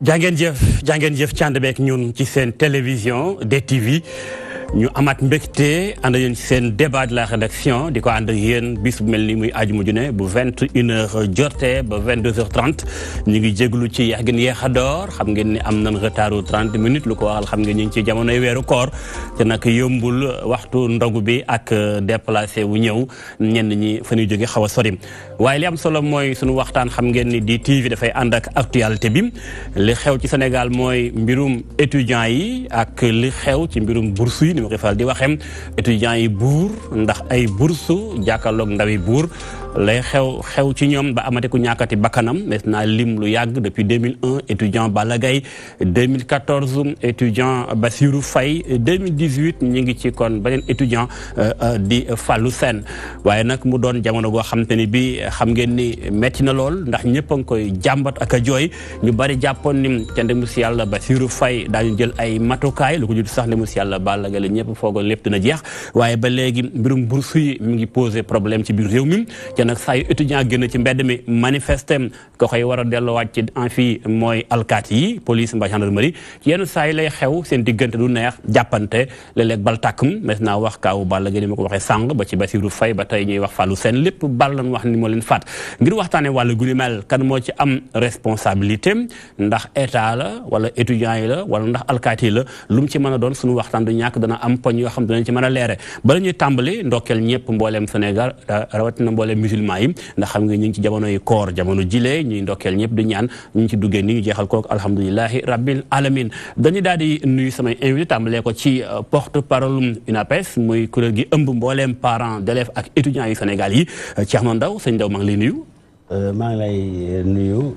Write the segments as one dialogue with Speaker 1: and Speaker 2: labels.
Speaker 1: jàngeen jëf ci ànd beeg ñun ci seen télévision DTV ñu amaat mbégte ànd yéen ci seen débat de la rédaction di ko ànd ak yéen bis bu mel ni muy àjjuma ju ne bu 21h jotee ba 22h30 ñu ngi jéglu ci yeex gën yeex a door xam ngeen ni am nañ retardu 30 minutes lu ko waxal xam ngeen ñu ngi ci jamonoy weeru koor te nag yombul waxtu ndogu bi ak déplacé wu ñëw ñenn ñi fa ñuy jóge xaw a sori waaye li am solo mooy sunu waxtaan xam ngeen ni di TV dafay ànd ak actualité bi li xew ci Sénégal mooy mbirum étudiants yi ak li xew ci mbirum bourse yi ni ma koy faral di waxee étudiants yi buur ndax ay bourse jàkkaarloog ndawi buur lay xew ci ñoom ba amate ku ñàkkati bakkanam mais naa lim lu yàgg depuis 2001 étudiant Balla Gaye 2014 étudiant Bassirou Faye 2018 ñu ngi ci kon beneen étudiant di Fallou Sène waaye nag mu doon jamono goo xam te ni bi xam ngeen ni metti na lool ndax ñëpp a ngi koy jàmbat ak a jooy ñu bari jàppoon ni ca ndemu si yàlla Bassirou Faye daañu jël ay matukaay lu ko jul sax ndemu si yàlla Balla Gaye la ñëpp foogoon lépp dina jeex waaye ba léegi mbirum bourse yi mi ngi posé problème ci biir réew mi nag saa yu étudiant génn ci mbedd mi manifestem ko koy war a delloowaat ci en fii mooy alkaati yi police mbaa gendarmerie ci yenn saa yi lay xew seen diggante du neex jàppante léeg-léeg bal tàkkum mais naa wax kaawu Balla Gaye ni ma ko waxee sàng ba ci Bassirou Faye ba tey ñuy wax Fallou Sène lépp bal lañ wax ni moo leen faat ngir waxtaane wàllu gu ni mel kan moo ci am responsabilité ndax état la wala étudiant yi la wala ndax alkaati yi la lu mu ci mën a doon suñu waxtaan du ñàkk dana am poñ yoo xam danañ ci mën a leere bala ñuy tàmbali ndokkeel ñëpp mbooleem Sénégal rawatina mbooleem musulman yi ndax xam nga ñu ngi ci jamono yi koor jamono jile ñuy ndokkeel ñëpp di ñaan ñu ngi ci duggee ni ñu jeexal ko alhamdulilahi rabbil alamin dañu daal di nuyu samay invité tàmbalee ko ci porte parole UNAPES muy kuréel gi ëmb mbooleem parents d'élèves ak étudiants yu Sénégal yi Thierno Ndaw sëñ Ndaw maa ngi lay nuyu
Speaker 2: maa ngi lay nuyu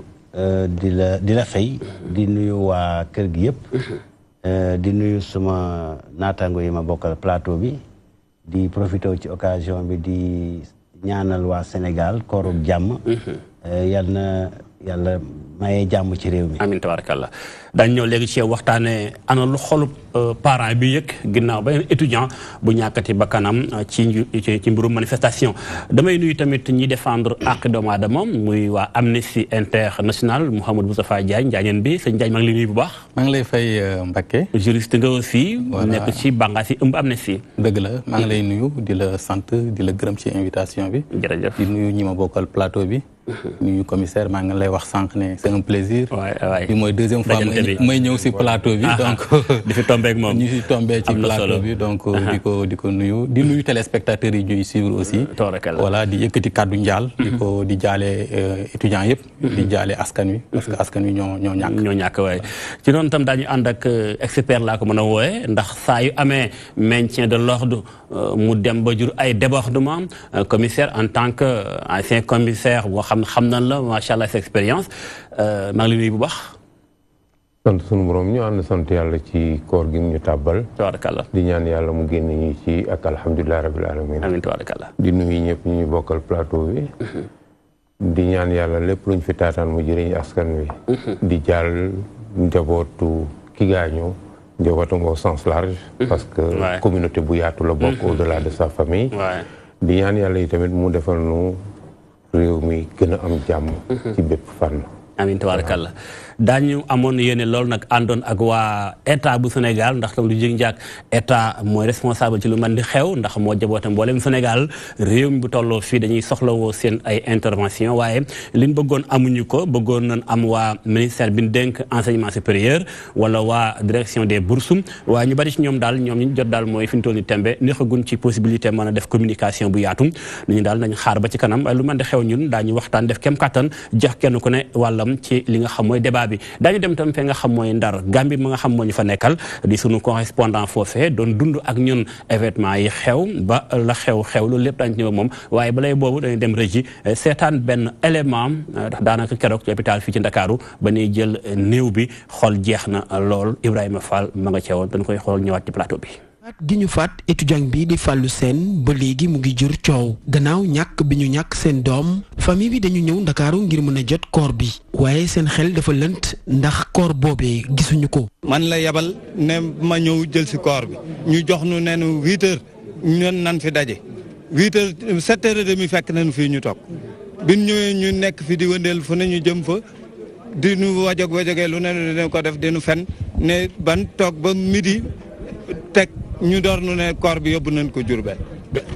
Speaker 2: di la fay di nuyu waa kër gi yëpp di nuyu suma naataango yi ma bokkal plateau bi di profité ci occasion bi di ñaanal waa Sénégal koorub jàmm yal na yàlla maye jàmm ci réew mi
Speaker 1: amiin tabarakallah daañu ñëw léegi ci waxtaane ana lu xolub parent bi yëg ginnaaw ba étudiant bu ñàkkati bakkanam ci mbirum manifestation damay nuyu tamit ñi défendre àq doomu aadama muy waa Amnesty International Mouhamadou Moustapha Diagne Njaañeen bi sëñ Diagne maa ngi lay nuyu bu baax
Speaker 3: maa ngi lay fay Mbacké
Speaker 1: juriste nga aussi nekk ci bànqaas yi ëmb Amnesty
Speaker 3: dëgg la maa ngi lay nuyu di la sant di la gërëm ci invitation bi
Speaker 1: jërëjëf
Speaker 3: di nuyu ñi ma bokkal plateau bi nuyu commissaire maa ngi lay wax sànq ne c'est un plaisir bi mooy deuxième fois may ñëw si plateau bi donc
Speaker 1: di fi tombé ak moom
Speaker 3: ñu fi tombé ci plateau bi donc di ko nuyu di nuyu téléspectateurs yi ñuy suivre aussi voilà di yëkkati kàddu njaal di jaale étudiants yëpp di jaale askan wi parce que askan wi ñoo ñàkk
Speaker 1: waaye ci noonu tam daañu ànd ak expert laa ko mën a wooye ndax saa yu amee maintien de l'ordre mu dem ba jur ay débordement commissaire en tant que ancien commissaire boo xam nan la macha allah sa expérience maa ngi lay nuyu bu baax.
Speaker 4: sant sunu borom ñu ànd sant yàlla ci koor gi ñu tàbbal.
Speaker 1: tabarakallah
Speaker 4: di ñaan yàlla mu génn ñu ci ak alhamdulilah rabil alamin.
Speaker 1: amiin tabarakallah.
Speaker 4: di nuyu ñëpp ñu bokkal plateau bi. di ñaan yàlla lépp luñ fi taataan mu jëriñ askan wi. di jàll njabootu ki gaañu njabootam au sens large. parce que communauté bu yaatu la bokk au-delà de sa famille. di ñaan yàlla yi tamit mu defal nu réew mi gën a am jàmm ci bépp fànn
Speaker 1: amiin tabarakallah daañu amoon yéene loolu nag àndoon ak waa état bu Sénégal ndax tam lu jig njaag état mooy responsable ci lu mën di xew ndax moo jaboote mboolem Sénégal réew mi bu tolloo fii dañuy soxlawoo seen ay intervention waaye liñ bëggoon amuñu ko bëggoon nañ am waa ministère bi ñu dénk enseignement supérieur wala waa direction des bourses waaye ñu bari ci ñoom daal ñoom ñu jot daal mooy fi ñu toll ni tembe neexaguñ ci possibilité mën a def communication bu yaatu ñu daal nañ xaar ba ci kanam waaye lu mën di xew ñun daañu waxtaan def kem kattan jox kenn ku ne wàllam ci li nga xam mooy débat bi daañu dem tam fe nga xam mooy Ndar Gambie ma nga xam moo ñu fa nekkal di sunu correspondant foofee doon dund ak ñun événement yi xew ba la xew loolu lépp daañu ci ñëw moom waaye balay boobu dañuy dem régi seetaan benn élément daanaka keroog ci hôpital fii ci Ndakaaru ba ñuy jël néew bi xool jeex na lool Ibrahima Fall ma nga ceewoon dañ koy xool ñëwaat ci plateau bi
Speaker 5: gi ñu faat étudiant bi di Fallou Sène ba léegi mu ngi jur coow gannaaw ñàkk bi ñu ñàkk seen doom famille bi dañu ñëw Ndakaaru ngir mën a jot koor bi waaye seen xel dafa lënt ndax koor boobee gisuñu ko.
Speaker 6: man la yabal ne ma ñëw jël si koor bi ñu jox nu ne nu 8 heures ñun nan fi daje 8 heures 7 heures et demi fekk nañu fii ñu toog bi ñu ñëwee ñu nekk fi di wëndeel fu ne ñu jëm fa di nu wajagee lu ne ko def di nu fen ne ban toog ba midi teg ñu door nu ne corps bi yóbbu nañ ko Diourbel.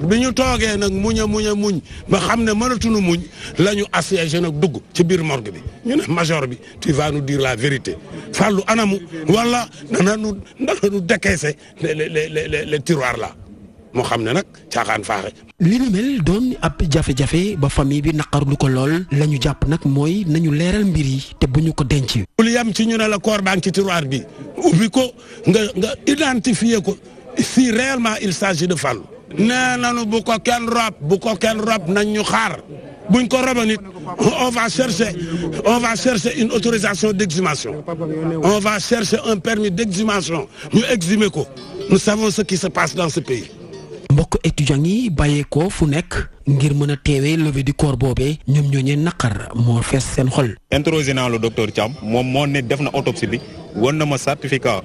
Speaker 7: bi ñu toogee nag muñ ba xam ne mënatuñu muñ la ñu assiégé nag dugg ci biir morgue bi ñu ne major bi tu vas nous dire la vérité Fallou anamu wala dana nu décaisser les tiroirs là moo xam ne nag caaxaan faaxe.
Speaker 5: li ni mel doon ab jafe-jafe ba famille bi naqarlu ko lool la ñu jàpp nag mooy nañu leeral mbir yi te bu ñu ko denc.
Speaker 7: lu yam ci ñu ne la corps baa ngi ci tiroir bi ubbi ko nga identifier ko si réellement il s'agit de Fallou. nee nañu bu ko kenn rob nañ ñu xaar buñ ko roba nit on va chercher une autorisation d'exhumation on va chercher un permis d'exhumation ñu exhumer ko nous savons ce qui se passe dans ce pays.
Speaker 5: mbokk étudiants yi bàyyeekoo fu nekk ngir mën a teewee levée du corps boobee ñoom ñooñee naqar moo fees seen xol.
Speaker 8: interrogé naa le docteur Thiam moom moo ne def na autopsie bi won na ma certificat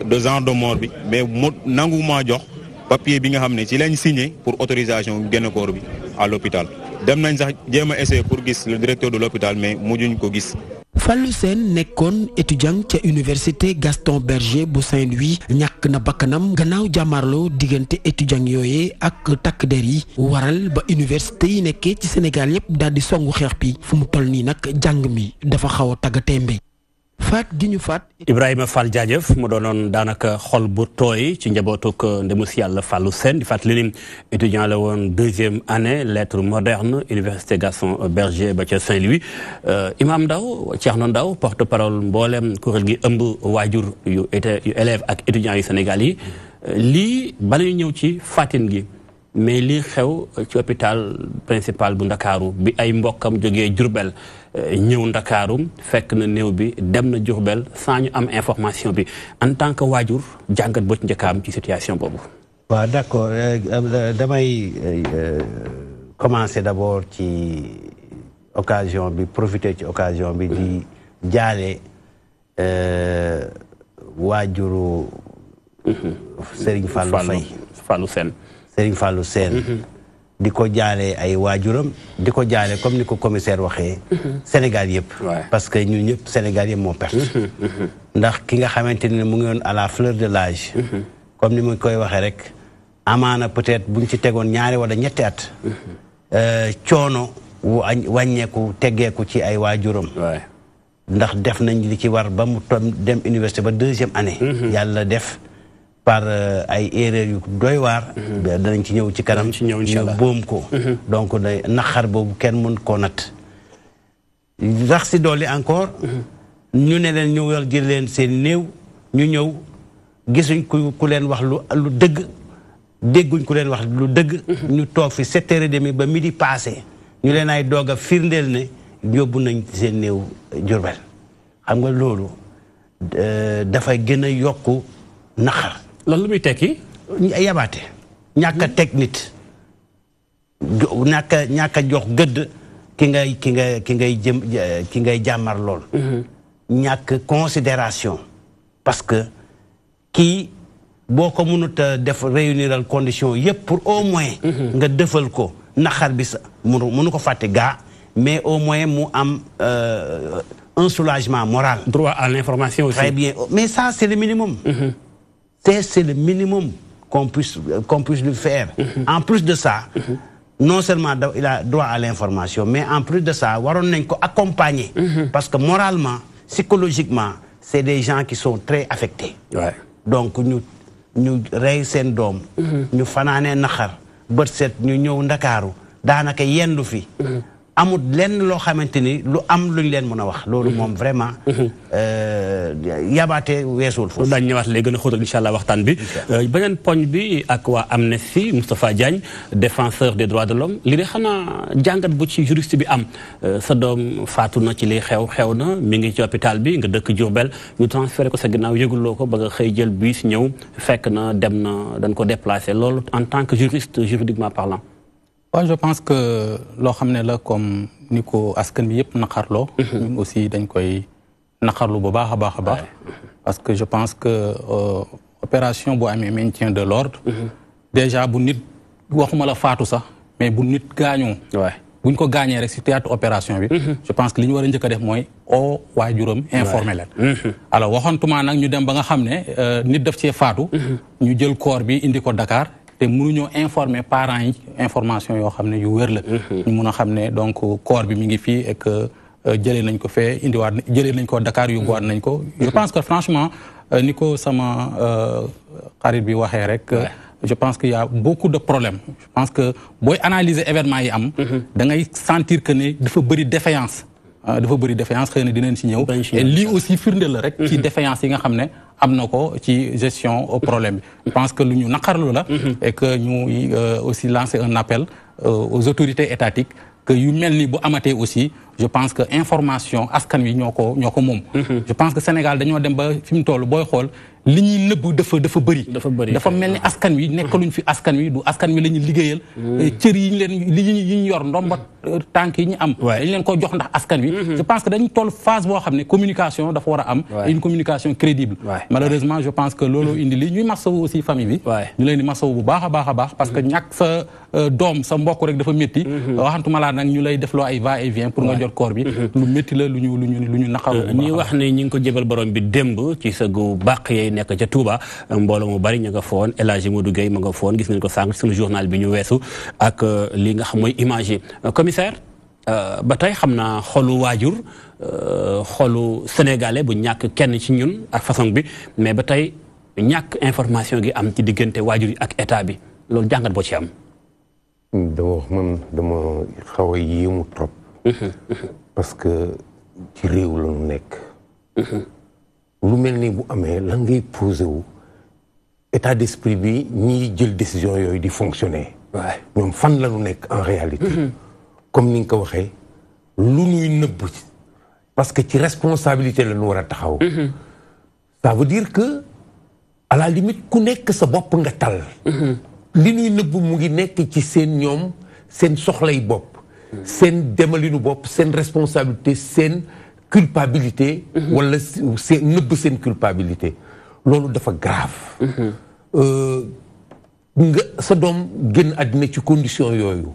Speaker 8: de genre de mort bi mais mu nangu maa jox papier bi nga xam ne ci lañ signé pour autorisation génn corps bi à l'hôpital dem nañ sax jéem a essayer pour gis le directeur de l'hôpital mais mujjuñ ko gis.
Speaker 5: Fallou Sène nekkoon étudiant ca université Gaston Berger bu Saint-Louis ñàkk na bakkanam gannaaw jàmmarloo diggante étudiant yooyee ak takk der yi waral ba université yi nekkee ci Sénégal yépp daal di songu xeex bi fu mu toll nii nag jàng mi dafa xaw a taggatémbe. faat gi ñu faat
Speaker 1: Ibrahima Fall jaajëf mu doonoon daanaka xol bu tooy ci njabootuk ndemu si yàlla Fallou Sène di fàttali ni étudiant la woon 2e année lettres modernes université Gaston Berger ba ca Saint-Louis Imam Ndaw Thierno Ndaw porte-parole mboolem kuréel gi ëmb waajur yu élèves ak étudiants yu Sénégal yi lii bala ñu ñëw ci fàttin gi mais lii xew ci hôpital principal bu Ndakaaru bi ay mbokkam jógee Diourbel ñëw Ndakaaru fekk na néew bi dem na Diourbel sans ñu am information bi en tant que waajur jàngat boo ci njëkkaam ci situation boobu.
Speaker 2: waaw d'accord damay commencer d'abord ci occasion bi profiter ci occasion bi di jaale waajuru Serigne Fallou Sène Serigne Fallou Sène di ko jaale ay waajuram di ko jaale comme ni ko commissaire waxee Sénégal yëpp parce que ñun ñëpp Sénégal yëpp moo perte ndax ki nga xamante ne mu ngi woon à la fleur de l'âge comme ni mu koy waxee rek amaana peut-être buñ ci tegoon ñaari wala ñetti at coono wàññeeku teggeeku ci ay waajuram ndax def nañ li ci war ba mu dem université ba 2e année yàlla def par ay erreurs yu doy waar danañ ci ñëw ci kanam ñu boom ko donc day naqar boobu kenn mën koo natt rax si dolli encore ñu ne leen ñëwal jël leen seen néew ñu ñëw gisuñ ku leen wax lu dëgg dégguñ ku leen wax lu dëgg ñu toog fi 7h30 ba midi passé ñu leen ay doog a firndeel ne yóbbu nañ seen néew Diourbel xam nga loolu dafay gën a yokku naqar
Speaker 1: loolu lu muy tekki
Speaker 2: yabaate ñàkk a teg nit ñàkk a jox gëdd ki ngay jàmmar lool ñàkk considération parce que kii boo ko mënut a def réuniral condition yëpp pour au moins nga defal ko naqar bi sa mënu ko fàtte gaa mais au moins mu am un soulagement moral.
Speaker 1: Droit à l'information aussi.
Speaker 2: Très bien, mais ça c'est le minimum. C'est le minimum qu'on puisse lui faire. En plus de ça, non seulement il a droit à l'information, mais en plus de ça, waron nañ ko accompagner. Parce que moralement, psychologiquement, c'est des gens qui sont très affectés.
Speaker 1: Ouais.
Speaker 2: Donc ñu rey seen doom. ñu fanaanee naxar bët set ñu ñëw Ndakaaru daanaka yendu fi. amul lenn loo xamante ni lu am luñ leen mën a wax loolu moom vraiment yabaate weesul foofu.
Speaker 1: daañu ñëwaat léegi gën a xóotal incha allah waxtaan bi. beneen poñ bi ak waa Amnesty Moustapha Diagne défenseur des droits de l'homme li de xanaa jàngat bu ci juriste bi am sa doom faatu na ci li xew na mi ngi ci hôpital bi nga dëkk Diourbel ñu transféré ko sa ginnaaw yëguloo ko ba nga xëy jël bus ñëw fekk na dem na dañ ko déplacé loolu en tant que juriste juridiquement parlant.
Speaker 3: waaw je pense que loo xam ne la comme ni ko askan bi yëpp naqarloo. ñun aussi dañ koy naqarlu bu baax a baax a baax. parce que je pense que opération bu amee maintien de l'ordre déjà bu nit waxuma la faatu sax mais bu nit gaañoo. buñ ko gaañee rek ci théâtre opération bi je pense que li ñu war a njëkk a def mooy waajuram informé leen alors waxantuma nag ñu dem ba nga xam ne nit daf cee faatu ñu jël corps bi indi ko Dakar te mënuñoo informer parents yi information yoo xam ne yu wér la ñu mun a xam ne donc corps bi mi ngi fii et que jëlee nañ ko fee indiwaat jëlee nañ ko Dakar yóbbuwaat nañ ko je pense que franchement ni ko sama xarit bi waxee rek je pense qu'il y a beaucoup de problèmes je pense que booy analyser événement yi am da ngay sentir que ne dafa bëri défaillance xëy na dinañ si ñëw et lii aussi firnde la rek ci défaillance yi nga xam ne am na ko ci gestion problème bi je pense que lu ñu naqarlu la et que ñu aussi lancer un appel aux autorités étatiques que yu mel ni bu amatee aussi je pense que information askan wi ñoo ko moom je pense que Sénégal dañoo dem ba fi mu toll booy xool li ñuy nëbb dafa bëri dafa mel ni askan wi nekkaluñ fi askan wi du askan wi la ñuy liggéeyal cër yi ñu leen yi ñu yor ndomba tànk yi ñu am dañ leen ko jox ndax askan wi je pense que dañu toll phase boo xam ne communication dafa war a am une communication crédible malheureusement je pense que loolu indi li ñuy masawu aussi famille bi ñu leen di masawu bu baax a baax parce que ñàkk sa doom sa mbokk rek dafa métti waxantuma laa nag ñu lay defloo ay va et vient pour nga jot corps bi lu métti la lu ñu naqaru
Speaker 1: ñi wax ne ñi ngi ko jébal borom bi démb ci sa gu bàq yey nekk ca Touba mbooloo mu bari ñu nga foon El Hadji Modou Gueye ma nga foon gis nañ ko sànq suñu journal bi ñu weesu ak li nga xam mooy image yi commissaire ba tey xam naa xolu waajur xolu sénégalais bu ñàkk kenn ci ñun ak façon bi mais ba tey ñàkk information gi am ci diggante waajur yi ak état bi loolu jàngat boo ci am
Speaker 4: dama xaw a yéemu trop parce que ci réew la ñu nekk lu mel ni bu amee lan ngay posé wu état d'esprit bi ñiy jël décision yooyu di fonctionner ñoom fan la ñu nekk en réalité comme ni nga ko waxee lu ñuy nëbb parce que ci responsabilité la ñu war a taxaw ça veut dire que à la limite ku nekk sa bopp nga tal li ñuy nëbb mu ngi nekk ci seen ñoom seen soxlay bopp seen demalinu bopp seen responsabilité seen culpabilité wala seen nëbb seen culpabilité loolu dafa grave nga sa doom génn àddina ci condition yooyu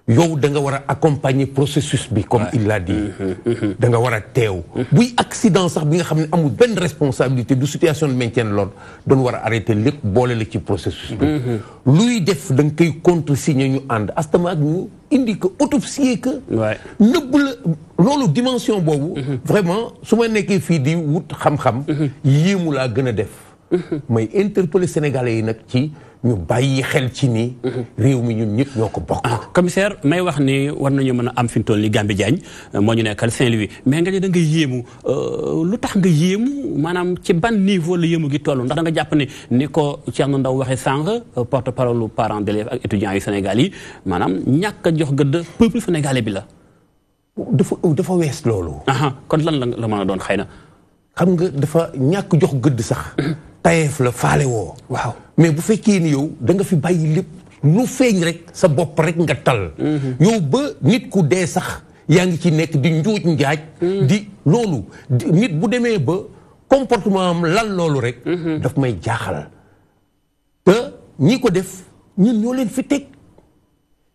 Speaker 4: yow da nga war a accompagner processus bi comme il l'a dit da nga war a teew buy accident sax bi nga xam ne amul benn responsabilité du situation de maintien de l'ordre doon war a arrêter lépp boole la ci processus bi luy def da nga koy contresigner ñu ànd astama ak ñu indi que autopsie que nëbb la loolu dimension boobu vraiment su ma nekkee fii di wut xam-xam yéemu laa gën a def may interpeller sénégalais yi nag ci ñu bàyyi xel ci ni réew mi ñun ñëpp ñoo ko bokk
Speaker 1: commissaire may wax ni war nañu mën a am fi mu toll ni Gambi Diagne moo ñu nekkal Saint-Louis mais nga ne da nga yéemu lu tax nga yéemu maanaam ci ban niveau la yéemu gi toll ndax da nga jàpp ne ni ko Thierno Ndaw waxee sànq porte parole parents d'élèves ak étudiants yu Sénégal yi maanaam ñàkk a jox gëdd peuple sénégalais bi la
Speaker 4: dafa wees loolu
Speaker 1: kon lan la mën a doon xëy na
Speaker 4: xam nga dafa ñàkk jox gëdd sax tayeef la faale woo waaw mais bu fekkee ni yow da nga fi bàyyi lépp lu feeñ rek sa bopp rek nga tal yow ba nit ku dee sax yaa ngi ci nekk di njuuj njaaj di loolu nit bu demee ba comportement am lan loolu rek daf may jaaxal te ñi ko def ñun ñoo leen fi teg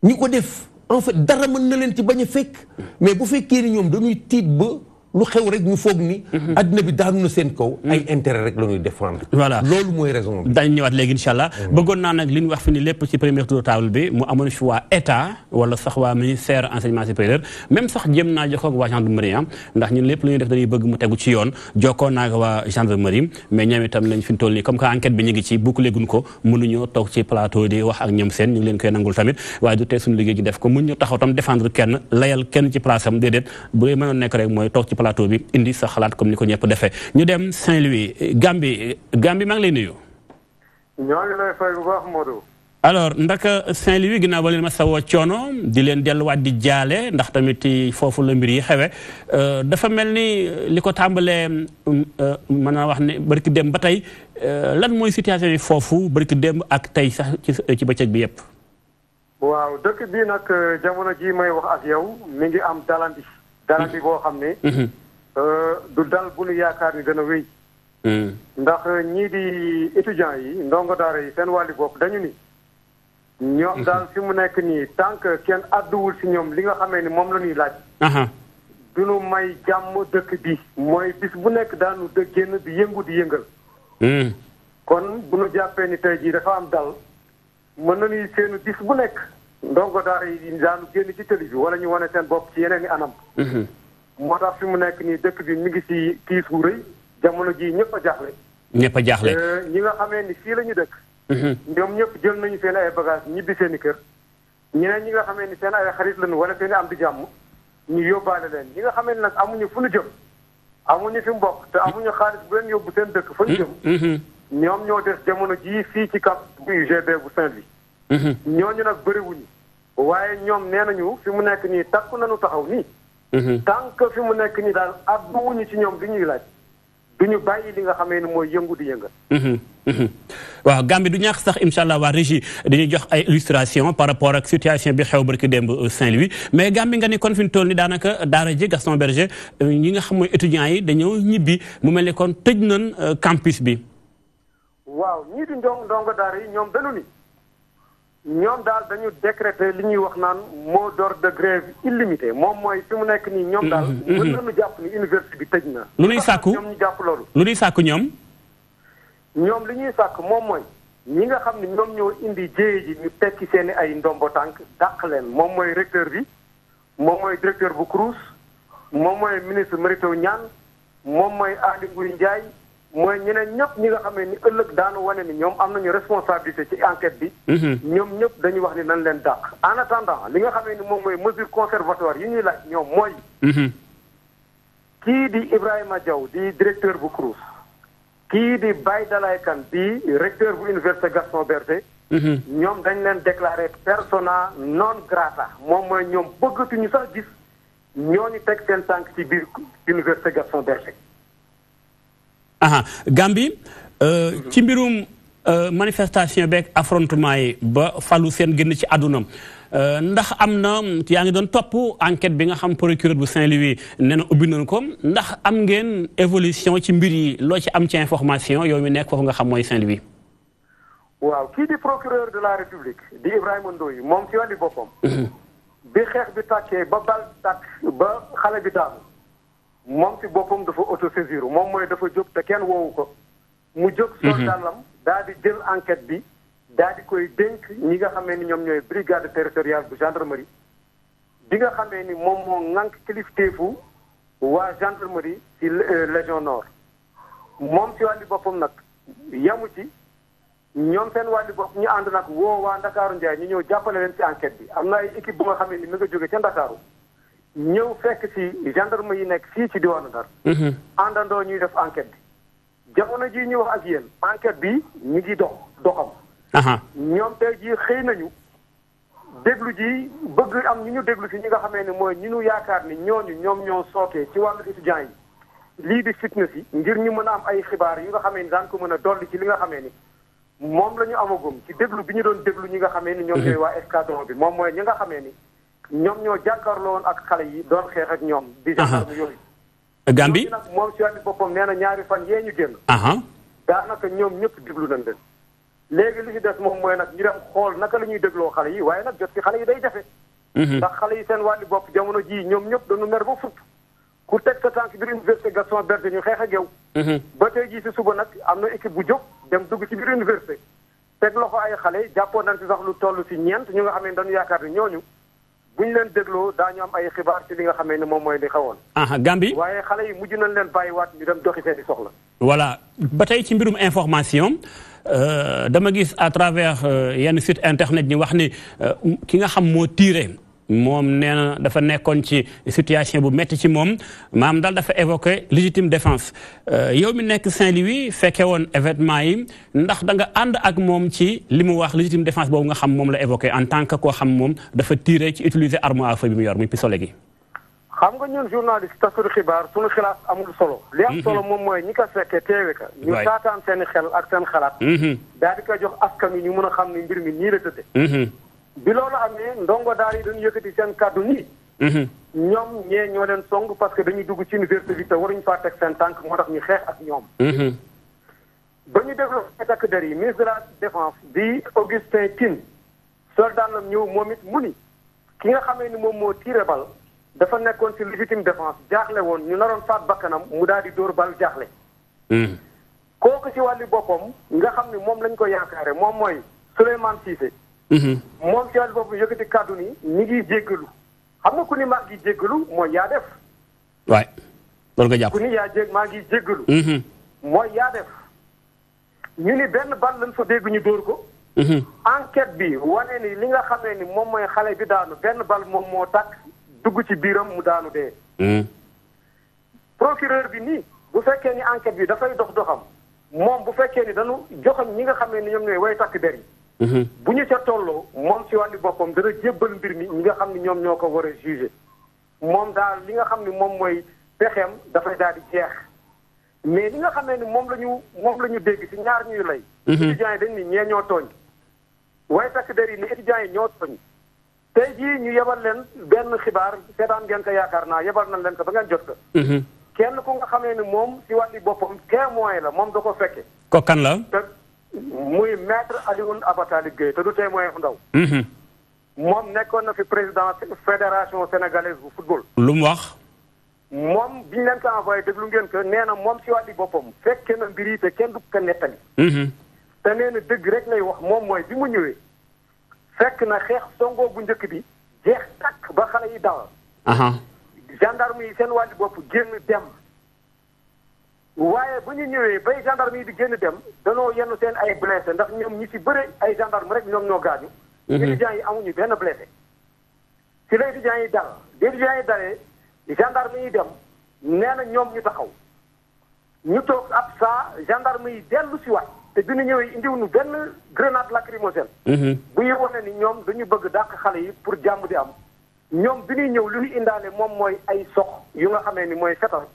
Speaker 4: ñi ko def en fait dara mën na leen ci bañ a fekk mais bu fekkee ni ñoom dañuy tiit ba lu xew rek ñu foog ni adduna bi daanu na seen kaw ay intérêt rek la ñuy défendre
Speaker 1: voilà
Speaker 4: loolu mooy raison bi
Speaker 1: dañ ñëwaat léegi incha allah bëggoon naa nag li ñu wax fi ni lépp ci premier tour de table bi mu amoon fi waa état wala sax waa ministère enseignement supérieur même sax jëm naa jokkoo ak waa gendarmerie ndax ñun lépp lu ñuy def dañuy bëgg mu tegu ci yoon jokkoo naa ak waa gendarmerie mais ñoom itam lañ fi toll nii comme que enquête bi ñu ngi ci boucleeguñ ko mënuñoo toog ci plateau di wax ak ñoom seen ñu ngi leen koy nangul tamit waaye du tee suñu liggéey ji def ko mënuñu taxaw tam défendre kenn layal kenn ci place am déedéet bu dee mënoon nekk rek mooy toog ci plateau bi indi sa xalaat comme ni ko ñëpp defee ñu dem Saint-Louis Gambi maa ngi lay nuyu.
Speaker 9: ñoo ngi lay fay bu baax Modou.
Speaker 1: alors ndaka Saint-Louis ginnaaw ba leen ma sawoo coono di leen delluwaat di jaale ndax tamit foofu la mbir yi xewe dafa mel ni li ko tàmbalee mën naa wax ne barki dem ba tey lan mooy situation yi foofu barki dem ak tey sax ci bëccëg bi yëpp.
Speaker 9: waaw dëkk bii nag jamono ji may wax ak yow mi ngi am dalandi boo xam ne du dal bu nu yaakaar ni gën a wéy ndax ñii di étudiants yi ndongo daara yi seen wàlli bopp dañu ni ñoom daal fi mu nekk nii tant que kenn àdduwul si ñoom li nga xamee ni moom la ñuy laaj. duñu may jàmm dëkk bi. mooy bis bu nekk daanu dë génn di yëngu di yëngal. kon bu ñu jàppee ni tey jii dafa am dal mën nañu seen bis bu nekk ndongo daara yi daanu génn ci télé bi wala ñu wane seen bopp ci yeneen i anam. moo tax fi mu nekk nii dëkk bi mi ngi si tiis wu rëy jamono jii ñëpp a jaaxle.
Speaker 1: ñëpp a jaaxle.
Speaker 9: ñi nga xamee ni fii la ñu dëkk. ñoom ñëpp jël nañu seen ay bagages ñibbi seen i kër. ñeneen ñi nga xamee ni seen ay xarit lañu wala seen i am di jàmm ñu yóbbaale leen ñi nga xamee ni nag amuñu fu ñu jëm amuñu fi mbokk te amuñu xaalis bu leen yóbbu seen dëkk fa ñu jëm. ñoom ñoo des jamono jii fii ci camp bu UGB bu Saint-Louis. ñooñu nag bëriwuñu waaye ñoom nee nañu fi mu nekk nii takku nañu taxaw nii. tant que fi mu nekk nii daal àdduwuñu ci ñoom li ñuy laaj duñu bàyyi li nga xamee ni mooy yëngu di yëngal.
Speaker 1: waaw Gambie du ñaax sax incha allah waa régie dañuy jox ay illustration par rapport ak situation bi xew barki démb Saint-Louis mais Gambie nga ni kon fi mu toll ni daanaka daara ji Gaston Berger ñi nga xam mooy étudiants yi dañoo ñibbi mu mel ni kon tëj nañ campus bi.
Speaker 9: waaw ñii di ndongo daara yi ñoom dañu ni ñoom daal dañu décréter li ñuy wax naan mot d'ordre de grève illimité moom mooy fi mu nekk nii ñoom daal mën nañu jàpp ni université bi tëj na.
Speaker 1: lu ñuy sàkku
Speaker 9: ñoom ñu jàpp loolu.
Speaker 1: lu ñuy sàkku ñoom.
Speaker 9: ñoom li ñuy sàkk moom mooy ñi nga xam ne ñoom ñoo indi jéye ji ñu tekki seen i ay ndombo tànk dàq leen moom mooy recteur bi moom mooy directeur bu CROUS moom mooy ministre Mary Teuw Niane moom mooy Aly Ngouille Ndiaye mooy ñeneen ñëpp ñi nga xamee ni ëllëg daanu wane ni ñoom am nañu responsabilité ci enquête bi. ñoom ñëpp dañuy wax ni nañ leen dàq. en attendant li nga xamee ni moom mooy mesure conservatoire yi ñuy laaj ñoom mooy. kii di Ibrahima Diaw di directeur bu CROUS. kii di Baye Dalaye Kane di recteur bu université Gaston Berger. ñoom dañ leen déclaré persona non grata moom mooy ñoom bëggatuñu sax gis ñooñu teg seen tànk ci biir université Gaston Berger.
Speaker 1: Gambie ci mbirum manifestation beeg affrontement yi ba falu seen génn ci àddunam ndax am na yaa ngi doon topp enquête bi nga xam procureur bu Saint-Louis nee na ubbi nañu ko ndax am ngeen évolution ci mbir yi loo ci am ci information yow mi nekk foofu nga xam mooy Saint-Louis.
Speaker 9: waaw kii di procureur de la République di Ibrahima Ndoye moom ci wàllu boppam. bi xeex bi tàkkee ba bal tàkk ba xale bi daanu. moom ci boppam dafa autosaisir moom mooy dafa jóg te kenn woowu ko. mu jóg sol dàllam daal di jël enquête bi daal di koy dénk ñi nga xamee ni ñoom ñooy brigade territoriale bu gendarmerie. bi nga xamee ni moom moo ŋànk kilifteefu waa gendarmerie ci Légion Nord. moom ci wàllu boppam nag yamu ci ñoom seen wàllu bopp ñu ànd nag woo waa Ndakaaru Njaay ñu ñëw jàppale leen ci enquête bi am na ay équipe bu nga xamee ni mi nga jóge ca Ndakaaru. ñëw fekk ci gendarme yi nekk fii ci diwaanu Ndar. àndandoo ñuy def enquête bi. jamono jii ñu wax ak yéen enquête bi ñu ngi doxam. ñoom tey jii xëy nañu déglu ji bëgg am ñu ñu déglu si ñi nga xamee ne mooy ñu ñu yaakaar ni ñooñu ñoom ñoo sookee ci wàllu étudiants yi. lii di fitna si ngir ñu mën a am ay xibaar yi nga xamee ni daan ko mën a dolli ci li nga xamee ni moom la ñu amagum ci déglu bi ñu doon déglu ñi nga xamee ni ñoom ñooy waa escadron bi moom mooy ñi nga xamee ni. ñoom ñoo jàkkaarloo woon ak xale yi doon xeex ak ñoom. di gendarme yooyu.
Speaker 1: Gambie
Speaker 9: nag moom si wàllu boppam nee na ñaari fan yee ñu génn. daanaka ñoom ñëpp déglu nañ leen. léegi li ci des moom mooy nag ñu dem xool naka la ñuy dégloo xale yi waaye nag jot ci xale yi day jafe. ndax xale yi seen wàllu bopp jamono jii ñoom ñëpp dañu mer ba futt ku teg sa tànk biir université Gaston Berger ñu xeex ak yow. ba tey jii si suba nag am na équipe bu jóg dem dugg ci biir université teg loxo ay xale jàppoon nañ si sax lu toll si ñeent ñu nga xam ne dañu yaakaar ni ñooñu bu ñu leen dégloo daañu am ay xibaar ci li nga xamee ne moom mooy li xewoon.
Speaker 1: Gambie
Speaker 9: waaye xale yi mujj nañ leen bàyyiwaat ñu dem doxi seen i soxla.
Speaker 1: voilà ba tey ci mbirum information dama gis à travers yenn site internet ñi wax ni ki nga xam moo tiire moom nee na dafa nekkoon ci situation bu métti ci moom maam daal dafa évoqué légitime défense yow mi nekk Saint-Louis fekkee woon événement yi ndax da nga ànd ak moom ci li mu wax légitime défense boobu nga xam moom la évoqué en tant que koo xam moom dafa tiré ci utiliser arme à feu bi mu yor muy pistolet gi.
Speaker 9: xam nga ñun journaliste tasuru xibaar suñu xilaat amul solo. li am solo moom mooy ñi ko fekkee teewe ka ñu saataan seen xel ak seen xalaat. daal di ko jox askan wi ñu mën a xam ni mbir mi nii la tëddee. bi loolu amee ndongo daal yi dañu yëkkati seen kàddu nii. ñoom ñee ñoo leen song parce que dañuy dugg ci université bi te waruñu faa teg seen tànk moo tax ñu xeex ak ñoom. ba ñu déglu takk der yi ministre de la défense di Augustin Tine soldat lam ñëw moom it mu ni ki nga xamee ni moom moo tiré bal dafa nekkoon ci légitime défense jaaxle woon ñu naroon faat bakkanam mu daal di dóor bal jaaxle. kooku ci wàllu boppam nga xam ni moom lañ ko yaakaare moom mooy Souleymane Cissé. moom ci wàllu boppam yëkkati kàddu ni ñi ngi jéggalu xam nga ku ni maa ngi jéggalu mooy yaa def.
Speaker 1: waay loolu nga jàpp
Speaker 9: ku ni maa ngi jéggalu. mooy yaa def. ñu ni benn bal lañ fa dégg ñu dóor ko. enquête bi wane ni li nga xamee ni moom mooy xale bi daanu benn bal moom moo tàkk dugg ci biiram mu daanu dee. procureur bi nii bu fekkee ni enquête bi dafay dox doxam moom bu fekkee ni dañu joxam ñi nga xamee ni ñoom ñooy way takk der yi. bu ñu ca tolloo moom ci wàllu boppam dana jébbal mbir mi ñi nga xam ni ñoom ñoo ko war a jugé moom daal li nga xam ni moom mooy pexeem dafay daal di jeex. mais li nga xamee ni moom la ñu dégg ci ñaar ñuy lay. étudiants yi dañ ni ñee ñoo tooñ. waaye takk der yi ni étudiants yi ñoo tooñ. tey jii ñu yebal leen benn xibaar seetaan ngeen ko yaakaar naa yebal nañ leen ko ba ngeen jot ko. kenn ku nga xamee ni moom ci wàllu boppam témoin la moom da ko fekke.
Speaker 1: ko kan la.
Speaker 9: te muy maître Alioune Abatali Gueye te du témoin bu ndaw. moom nekkoon na fi président fédération sénégalaise bu football.
Speaker 1: lu mu wax.
Speaker 9: moom bi ñu leen ko envoyé déglu ngeen ko nee na moom ci wàllu boppam fekke na mbir yi te kenn du ko nettali. te nee na dëgg rek lay wax moom mooy bi mu ñëwee fekk na xeex songoo bu njëkk bi jeex takk ba xale yi dawal. gendarme yi seen wàllu bopp génn dem waaye bu ñu ñëwee bay gendarme yi di génn dem danoo yenn seen ay blessé ndax ñoom ñi ci bëre ay gendarme rek ñoom ñoo gaañu. étudiants yi amuñu benn blessé. ci la étudiants yi dal bi étudiants yi dalee gendarme yi dem nee na ñoom ñu taxaw ñu toog ab saa gendarme yi dellu si waat te bi ñu ñëwee indiwuñu benn grenade lacrymogène. bu ñu wane ni ñoom dañu bëgg dàq xale yi pour jàmm di am. ñoom bi ñuy ñëw lu ñu indaale moom mooy ay sox yu nga xamee ni mooy fetal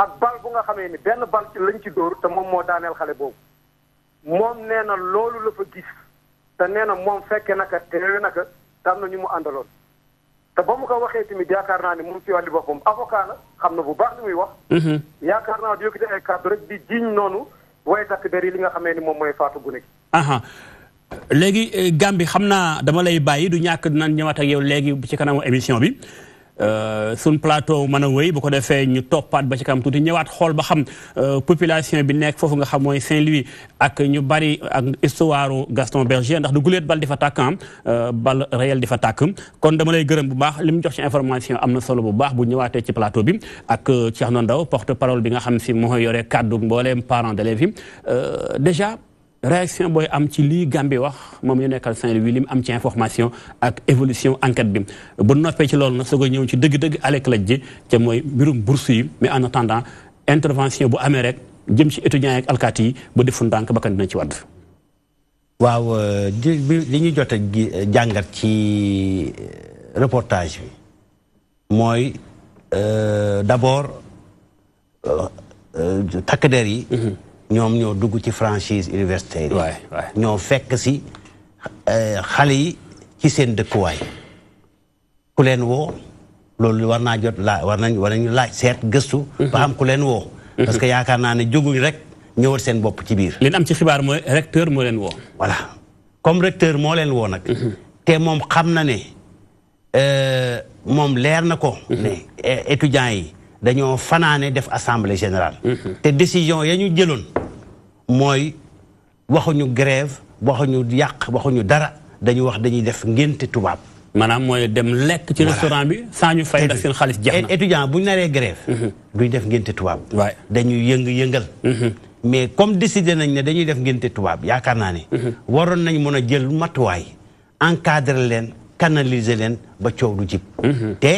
Speaker 9: ak bal bu nga xamee ni benn bal ci lañ ci dóor te moom moo daaneel xale boobu moom nee na loolu la fa gis te nee na moom fekke naka teewe naka tam na ñu mu àndaloon te ba mu ko waxee tamit yaakaar naa ni moom ci wàllu boppam avocat la xam na bu baax li muy wax. yaakaar naa di yëkkati ay kàddu rek di jiiñ noonu way takk der yi li nga xamee ni moom mooy faatu gune gi.
Speaker 1: léegi Gambi xam naa dama lay bàyyi du ñàkk dinañ ñëwaat ak yow léegi ci kanamu émission bi suñ plateau mën a wéy bu ko defee ñu toppaat ba ci kanam tuuti ñëwaat xool ba xam population bi nekk foofu nga xam mooy Saint-Louis ak ñu bari ak histoire Gaston Berger ndax du guleet bal di fa tàkk bal réel di fa tàkk kon dama lay gërëm bu baax li mu jox ci information am na solo bu baax bu ñëwaatee ci plateau bi ak Thierno Ndaw porte parole bi nga xam si moo yore kàddu mbooleem parents d'élèves yi déjà réaction booy am ci lii Gambi wax moom ñu nekkal Saint-Louis li mu am ci information ak évolution enquête bi bu noppee ci loolu nag soog a ñëw ci dëgg-dëgg alek laj ji ca mooy mbirum bourse yi mais en attendant intervention bu amee rek jëm ci étudiants yi ak alkaati yi ba defu ndànk bakkan dina ci wadd
Speaker 2: waaw li ñu jot a jàngat ci reportage bi mooy d'abord takk der yi ñoom ñoo dugg ci franchise universitaire yi ñoo fekk si xale yi ci seen dëkkuwaay ku leen woo loolu war naa jot war nañu laaj seet gëstu ba am ku leen woo parce que yaakaar naa ne jóguñ rek ñëwal seen bopp ci biir
Speaker 1: leen am ci xibaar mooy recteur moo leen woo
Speaker 2: voilà comme recteur moo leen woo nag te moom xam na ne moom leer na ko ne étudiants yi dañoo fanaane def assemblée générale te décision ya ñu jëloon mooy waxuñu grève waxuñu yàq waxuñu dara dañu wax dañuy def ngénte tubaab
Speaker 1: maanaam mooy dem lekk ci restaurant bi saa ñu fay ndax seen xaalis jeex na
Speaker 2: étudiant bu ñu naree grève duñ def ngénte tubaab dañuy yëngal mais comme décidé nañ ne dañuy def ngénte tubaab yaakaar naa ne waroon nañ mën a jël matuwaay encadrer leen canaliser leen ba coow du jib te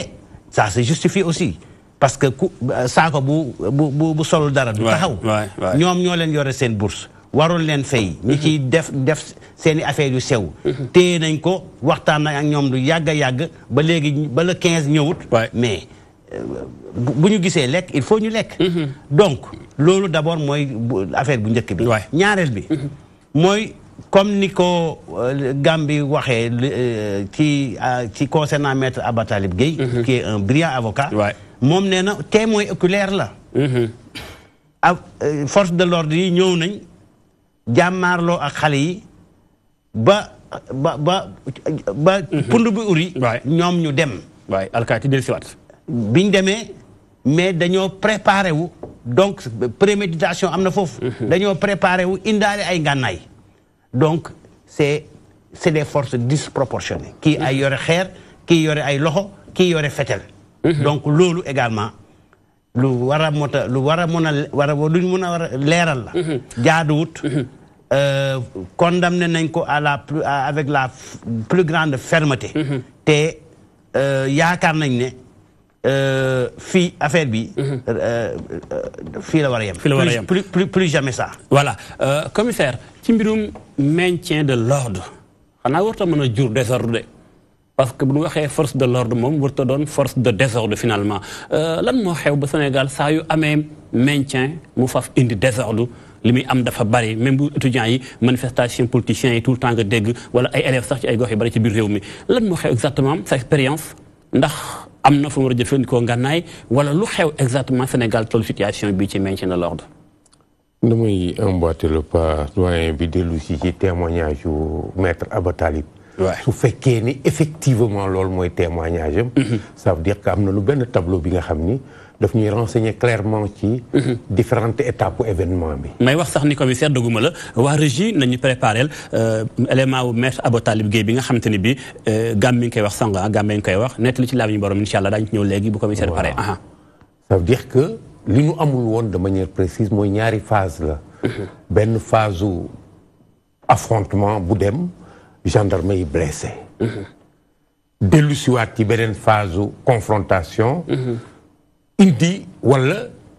Speaker 2: ça se justifie aussi parce que saako bu solul dara du taxaw ñoom ñoo leen yore seen bourse waroon leen fay ñi ciy def seeni affaire yu sew téye nañ ko waxtaan nañ ak ñoom du yàgg a yàgg ba léegi ba le 15 ñëwut mais bu ñu gisee lekk il faut ñu lekk donc loolu d'abord mooy affaire bu njëkk bi ñaareel bi mooy comme ni ko Gambi waxee ci concernant maître Abba Talib Gueye qui est un brillant avocat moom nee na témoin oculaire la force de l'ordre yi ñëw nañ jàmmaarloo ak xale yi ba pund bi uri ñoom ñu dem
Speaker 1: alkaati del siwaat
Speaker 2: biñ demee mais dañoo préparé wu donc préméditation am na foofu dañoo préparé wu indaale ay ngànnaay donc c'est des forces disproportionnées kii ay yore xeer kii yore ay loxo kii yore fetel donc loolu également lu war a mën a leeral la jaaduwut condamné nañ ko avec la plus grande fermeté te yaakaar nañ ne fii affaire bi fii la war a yem plus jamais ça
Speaker 1: voilà commissaire ci mbirum maintien de l'ordre xanaa warta mën a jur désordre de parce que bu ñu waxee force de l'ordre moom warta doon force de désordre finalement lan moo xew ba Sénégal saa yu amee maintien mu faf indi désordre li muy am dafa bari même bu étudiants yi manifestation politiciens yi tout le temps nga dégg wala ay élèves sax ci ay gox yi bari ci biir réew mi lan moo xew exactement sa expérience ndax am na fu mu war a jëfandikoo ngànnaay wala lu xew exactement Sénégal toll situation bi ci maintien de l'ordre.
Speaker 4: damay emboîter le pas doyen bi dellu si ci témoignage yu maître Abba Talib. su fekkee ni effectivement loolu mooy témoignage am. ça veut dire que am na lu benn tableau bi nga xam ni daf ñuy renseigner clairement ci différentes étapes événement bi.
Speaker 1: may wax sax ni commissaire doguma la waa régie nañu préparé élément wu maître Abba Talib Guèye bi nga xamante ni bi gàm mi ngi koy wax sànq gàm mi ngi koy wax nettali ci laabi ñu borom incha allah daañu ci ñëw léegi bu commissaire pare.
Speaker 4: ça veut dire que li ñu amul woon de manière précise mooy ñaari phase la. benn phase u affrontement bu dem gendarme yi blessé. dellu siwaat ci beneen phase u confrontation. indi wala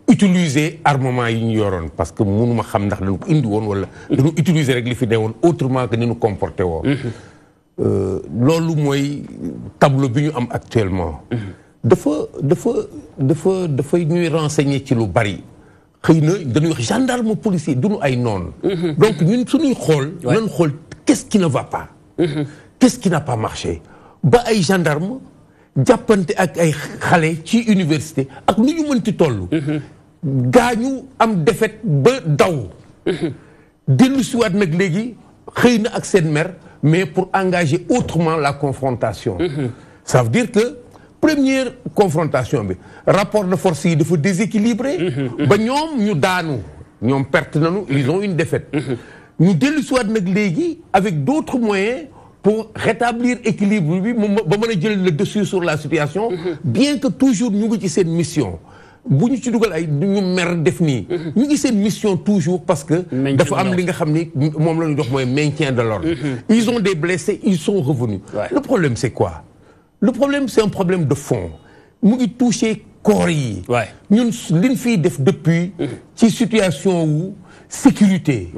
Speaker 4: utiliser armement yi ñu yoroon parce que mënuma xam ndax dañu ko indi woon wala dañu utiliser rek li fi ne woon autrement que ni ñu comporté woo loolu mooy tableau bi ñu am actuellement dafay ñuy renseigner ci lu bari xëy na dañuy wax gendarme policier duñu ay noon donc ñun suñuy xool nañ xool qu'est-ce qui ne va pas qu'est-ce qui n'a pas marché ba ay gendarme jàppante ak ay xale ci université ak nu ñu mënti toll gaañu am défaite ba daw dellu siwaat nag léegi xëy na ak seen mer mais pour engager autrement la confrontation ça veut dire que première confrontation bi rapport de force yi dafa déséquilibré ba ñoom ñu daanu ñoom perte nañu ils ont une défaite ñu dellu siwaat nag léegi avec d'autres moyens pour rétablir équilibre bi ba mën a jël le dessus sur la situation bien que toujours ñu ngi ci seen mission bu ñu ci dugal ay ñu mer def nii ñu ngi seen mission toujours parce que dafa am li nga xam ni moom la ñu dox mooy maintien de l'ordre ils ont des blessés ils sont revenus le problème c'est quoi le problème c'est un problème de fond mu ngi touché corps yi ñun liñ fiy def depuis ci situation wu sécurité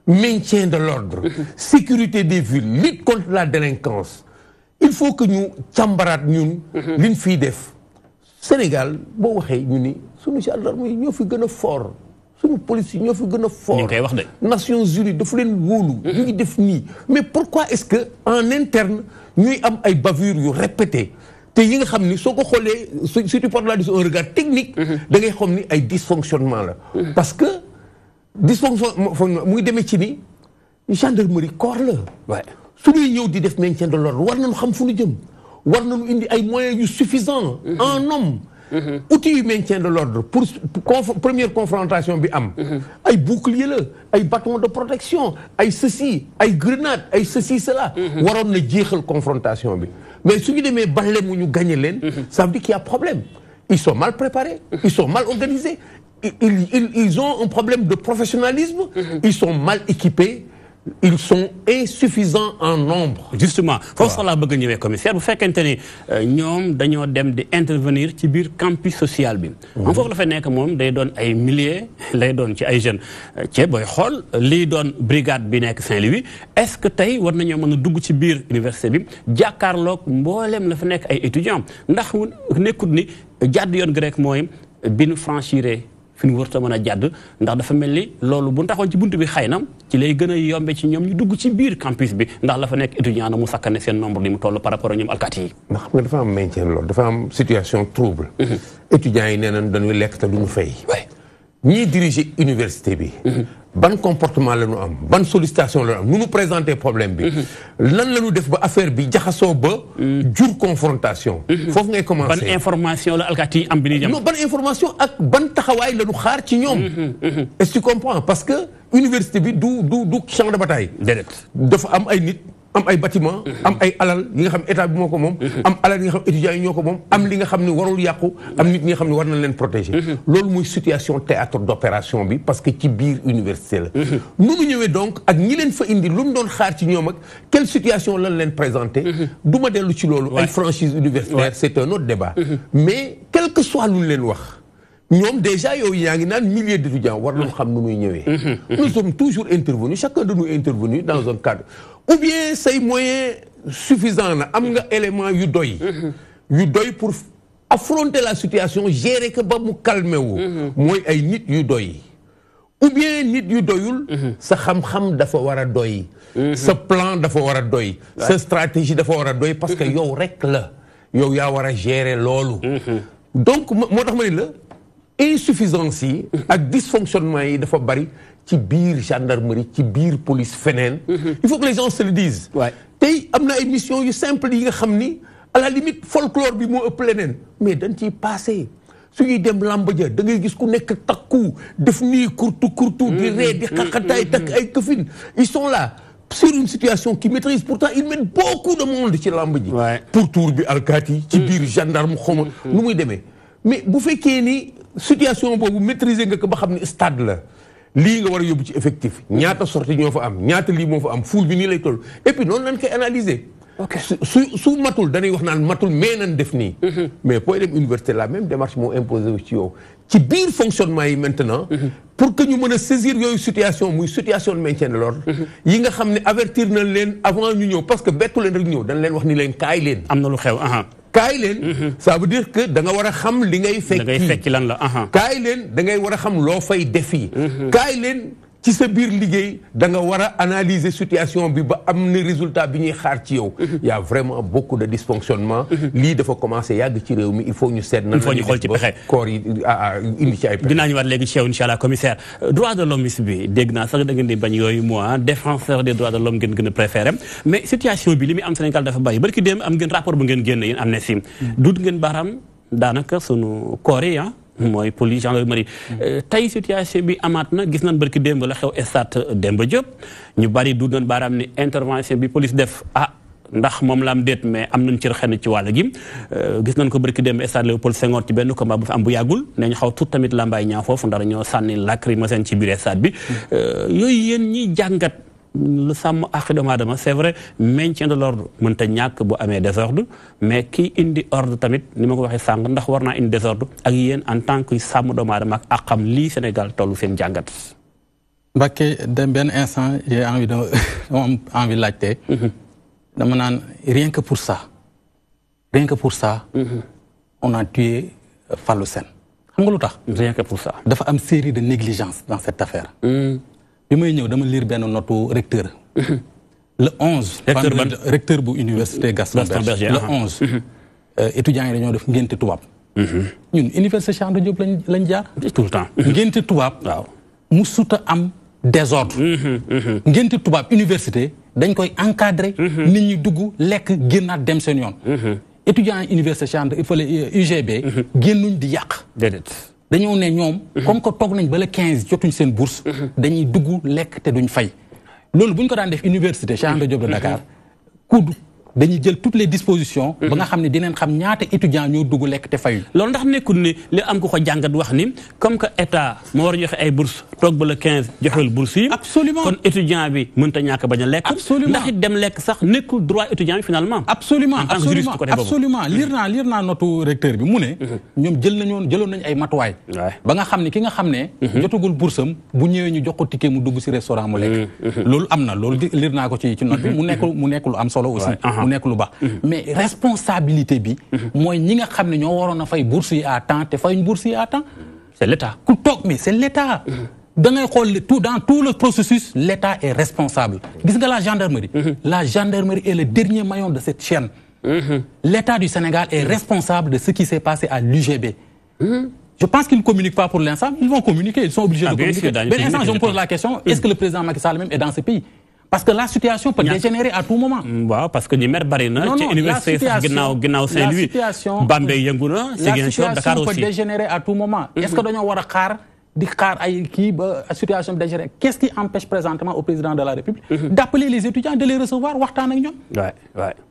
Speaker 4: maintien de l'ordre sécurité des villes lutte contre la délinquance il faut que ñu càmbaraat ñun liñ fiy def Sénégal boo waxee ñu ni suñu gendarme yi ñoo fi gën a fort suñu police yi ñoo fi gën a fort
Speaker 1: ñu koy wax de
Speaker 4: Nations Unies dafa leen wóolu ñu ngi def nii mais pourquoi est-ce que en interne ñuy am ay bavures yu répétées te yi nga xam ni soo ko xoolee si tu portes là-dessus un regard technique da ngay xam ni ay dysfonctionnement la parce que dysfonctionnement muy demee ci ni gendarmerie corps la su ñuy ñëw di def maintien de l'ordre war nañu xam fu ñu jëm war nañu indi ay moyens yu suffisants en homme outils yu maintien de l'ordre pour première confrontation bi am ay bouclier la ay bâton de protection ay ceci ay grenade ay ceci cela waroon na jeexal confrontation bi mais su ñu demee balle mu ñu gagné leen ça veut dire qu'il y a problème ils sont mal préparés ils sont mal organisés ils ont un problème de professionnalisme ils sont mal équipés ils sont insuffisants en nombre.
Speaker 1: justement foofu sax laa bëgg a ñëwee commissaire bu fekkente ni ñoom dañoo dem di intervenir ci biir campus social bi. am foofu la fa nekk moom day doon ay milliers lay doon ci ay jeunes. ci booy xool lii doon brigade bi nekk Saint-Louis est-ce que tey war nañoo mën a dugg ci biir université bi jàkkaarloog mbooleem la fa nekk ay étudiants ndax nekkut ni jàdd yoon grec mooy bi nu franchiré. fi ñu warta mën a jàdd ndax dafa mel ni loolu bu taxoon ci buntu bi xëy na ci lay gën a yombe ci ñoom ñu dugg ci biir campus bi ndax la fa nekk étudiant na mu sakkane seen nombre li mu toll par rapport ak ñoom alkaati yi.
Speaker 4: ndax xam nga dafa am maintien loolu dafa am situation trouble. étudiants yi nee nañ dañuy lekk te duñu fay. ñiy diriger université bi.
Speaker 10: ban comportement la ñu am ban sollicitation la ñu am nu ñu présenter problème bi lan la ñu def ba affaire bi jaxasoo ba jur confrontation foofu ngay commencer
Speaker 1: ban information la alkaati am bi ni jam
Speaker 10: non ban information ak ban taxawaay la ñu xaar ci ñoom est-ce que tu comprends parce que université bi du champ de bataille
Speaker 1: déedéet
Speaker 10: dafa am ay nit am ay bâtiment am ay alal yi nga xam état bi moo ko moom am alal yi nga xam étudiants yi ñoo ko moom am li nga xam ne warul yàqu am nit ñi nga xam ne war na leen protéger loolu mooy situation théâtre d'opération bi parce que ci biir université la nu mu ñëwee donc ak ñi leen fa indi lu mu doon xaar ci ñoom ak quelle situation lan leen présenté du ma dellu ci loolu ay franchise universitaire c'est un autre débat mais quel que soit lu leen wax ñoom déjà yow yaa ngi naan milliers d'étudiants war nañu xam nu muy ñëwee nous sommes toujours intervenus chacun de nous est intervenu dans un cadre ou bien say moyens suffisants na am nga élément yu doy pour affronter la situation gérer que ba mu calmer wu mooy ay nit yu doy ou bien nit yu doyul sa xam-xam dafa war a doy sa plan dafa war a doy sa stratégie dafa war a doy parce que yow rek la yow yaa war a gérer loolu donc moo tax ma ne la insuffisance yi ak dysfonctionnement yi dafa bari ci biir gendarmerie ci biir police feneen il faut que les gens se le disent tey am na ay missions yu simple yi nga xam ni à la limite folklore bi moo ëpp leneen mais dañ ciy passé su ñuy dem làmb ja da ngay gis ku nekk takku def nii kurtu di ree di xaqataay takk ay këfin ils sont là sur une situation qui maîtrise pourtant ils mettent beaucoup de monde ci làmb ji pour tour bi alkaati ci biir gendarme xawma nu muy demee mais bu fekkee ni situation boobu maîtriser nga ko ba xam ne stade la lii nga war a yóbbu ci effectif ñaata sortie ñoo fa am ñaata lii moo fa am foule bi nii lay toll et puis noonu lañ koy analyser su matul dañuy wax naan matul mais nañ def nii mais booy dem université la même démarche moo imposé wu ci yow ci biir fonctionnement yi maintenant pour que ñu mën a saisir yooyu situation muy situation de maintien de l'ordre yi nga xam ne avertir nañ leen avant ñu ñëw parce que bettu leen rek ñëw dañ leen wax ni leen kaay leen
Speaker 1: am na lu xew
Speaker 10: kaay leen ça veut dire que da nga war a xam li ngay fekki
Speaker 1: lan la
Speaker 10: kaay leen da ngay war a xam loo fay defi kaay leen ci sa biir liggéey da nga war a analyser situation bi ba am na résultat bi ñuy xaar ci yow y a vraiment beaucoup de dysfonctionnement lii dafa commencé yàgg ci réew mi il faut ñu seet na
Speaker 1: il faut ñu xool ci pexe
Speaker 10: koor yi indi ci ay pexe
Speaker 1: dinaa ñëwaat léegi ci yow incha allah commissaire droit de l'homme bi dégg naa sax da ngeen di bañ yooyu moi défenseur des droits de l'homme ngeen gën a préféré mais situation bi li muy am Sénégal dafa bari barki démb am ngeen rapport bu ngeen génne yéen Amnesty dut ngeen baaraam daanaka sunu koor yi mooy police gendarmerie tey situation bi amaat na gis nañ barki démb la xew stade Demba Diop ñu bari du doon baaraam ni intervention bi police def ndax moom la am déet mais am nañ ci xenn ci wàll gi gis nañ ko barki démb stade Léopold Senghor ci benn combat bu fi am bu yàggul ne ñu xaw tout tamit lambaay ñaa foofu ndara ñoo sànni lacrymogène ci biir stade bi yooyu yéen ñi jàngat lu sàmm ak doomu aadama c'est vrai maintien de l'ordre mënta ñàkk bu amee désordre mais kii indi ordre tamit ni ma ko waxee sànq ndax war naa indi désordre ak yéen en tant que sàmm doomu aadama ak xam lii Sénégal tollu seen jàngat.
Speaker 3: Mbacké dem benn instant j'ai envie de dama am envie laajte. dama naan rien que pour ça on a tué Fallou Sène xam nga lu tax.
Speaker 1: rien que pour ça.
Speaker 3: dafa am série de négligence dans cette affaire. bi may ñëw dama lire benn notu recteur. le 11. recteur bu université Gaston Berger le 11. étudiants yi dañoo def ngénte tubaab. ñun université Cheikh Anta Diop lañ jaar.
Speaker 1: tout le temps.
Speaker 3: ngénte tubaab. waaw mu suta am désordre. ngénte tubaab université dañ koy encadrer. nit ñi dugg lekk génnaat dem seen yoon. étudiants yi université Cheikh Anta il faut UGB. génnuñ di yàq.
Speaker 1: déedéet.
Speaker 3: dañoo ne ñoom comme que toog nañ ba le 15 jotuñ seen bourse dañuy dugg lekk te duñ fay loolu bu ñu ko daan def université Cheikh Anta Diop de Dakar kudd dañuy jël toutes les dispositions ba nga xam ne dinañ xam ñaata étudiants ñoo dugg lekk te fayu
Speaker 1: loolu ndax nekkul ni li am ko jàngat wax ni comme que état moo war a joxe ay bourse toog ba le 15 joxewul bourse yi
Speaker 3: absolument
Speaker 1: kon étudiant bi mënta ñàkk bañ a lekk ndax it dem lekk sax nekkul droit étudiant bi finalement
Speaker 3: absolument liir naa notu recteur bi mu ne ñoom jëloon nañ ay matuwaay ba nga xam ne ki nga xam ne jotagul bourse am bu ñëwee ñu jox ko ticket mu dugg si restaurant mu lekk loolu am na loolu liir naa ko ci note bi mu nekk lu am solo aussi mu nekk lu baax mais responsabilité bi mooy ñi nga xam ne ñoo waroon a fay bourse yi à temps te fayuñ bourse yi à temps
Speaker 1: c'est l'état
Speaker 3: ku toog mais c'est l'état da ngay xool dans tout le processus l'état est responsable gis nga la gendarmerie est le dernier maillon de cette chaîne l'état du Sénégal est responsable de ce qui s'est passé à l'UGB Je pense qu'ils ne communiquent pas pour l'instant, ils vont communiquer, ils sont obligés de communiquer. Mais l'instant, je me pose la question, est-ce que le président Macky Sall même est dans ce pays? Parce que la situation peut dégénérer à tout moment.
Speaker 1: Waaw, parce que ni mer bari na ci université sax ginnaaw Saint-Louis, Bambey yëngu na, Ziguinchor, Dakar aussi.
Speaker 3: La situation peut dégénérer à tout moment. Est-ce que dañoo war a xaar di xaar ay kii ba situation bi dégénérée? Qu'est-ce qui empêche présentement au président de la République d'appeler les étudiants, de les recevoir, waxtaan ak ñoom?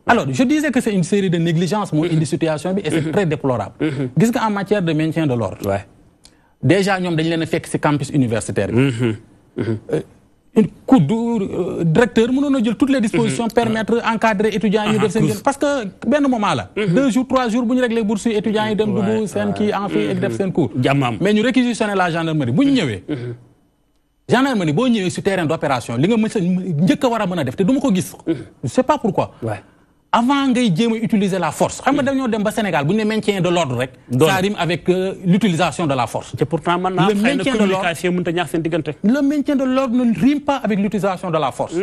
Speaker 3: Alors, je disais que c'est une série de négligences moo indi situation bi et c'est très déplorable. Gis nga en matière de maintien de l'ordre. Déjà ñoom dañ leen a fekk ci campus universitaire bi. Une coup de directeur mënoon na jël toutes les dispositions permettre encadrer étudiants yi def seen parce que benn moment la 2 jours 3 jours bu ñu régler bourse étudiants yi dem dugg seen kii en fi ak def seen cours mais ñu réquisitionner la gendarmerie bu ñu ñëwee gendarmerie boo ñëwee sur terrain d'opération li nga mën njëkk a war a mën a def te du ma ko gis je sais pas pourquoi avant ngay jéem a utiliser la force xam nga dañoo dem ba Sénégal bu ñu ne maintien de l'ordre rek ça rime avec l'utilisation de la force
Speaker 1: et pourtant maintenant
Speaker 3: le maintien de l'ordre le maintien de l'ordre ne rime pas avec l'utilisation de la force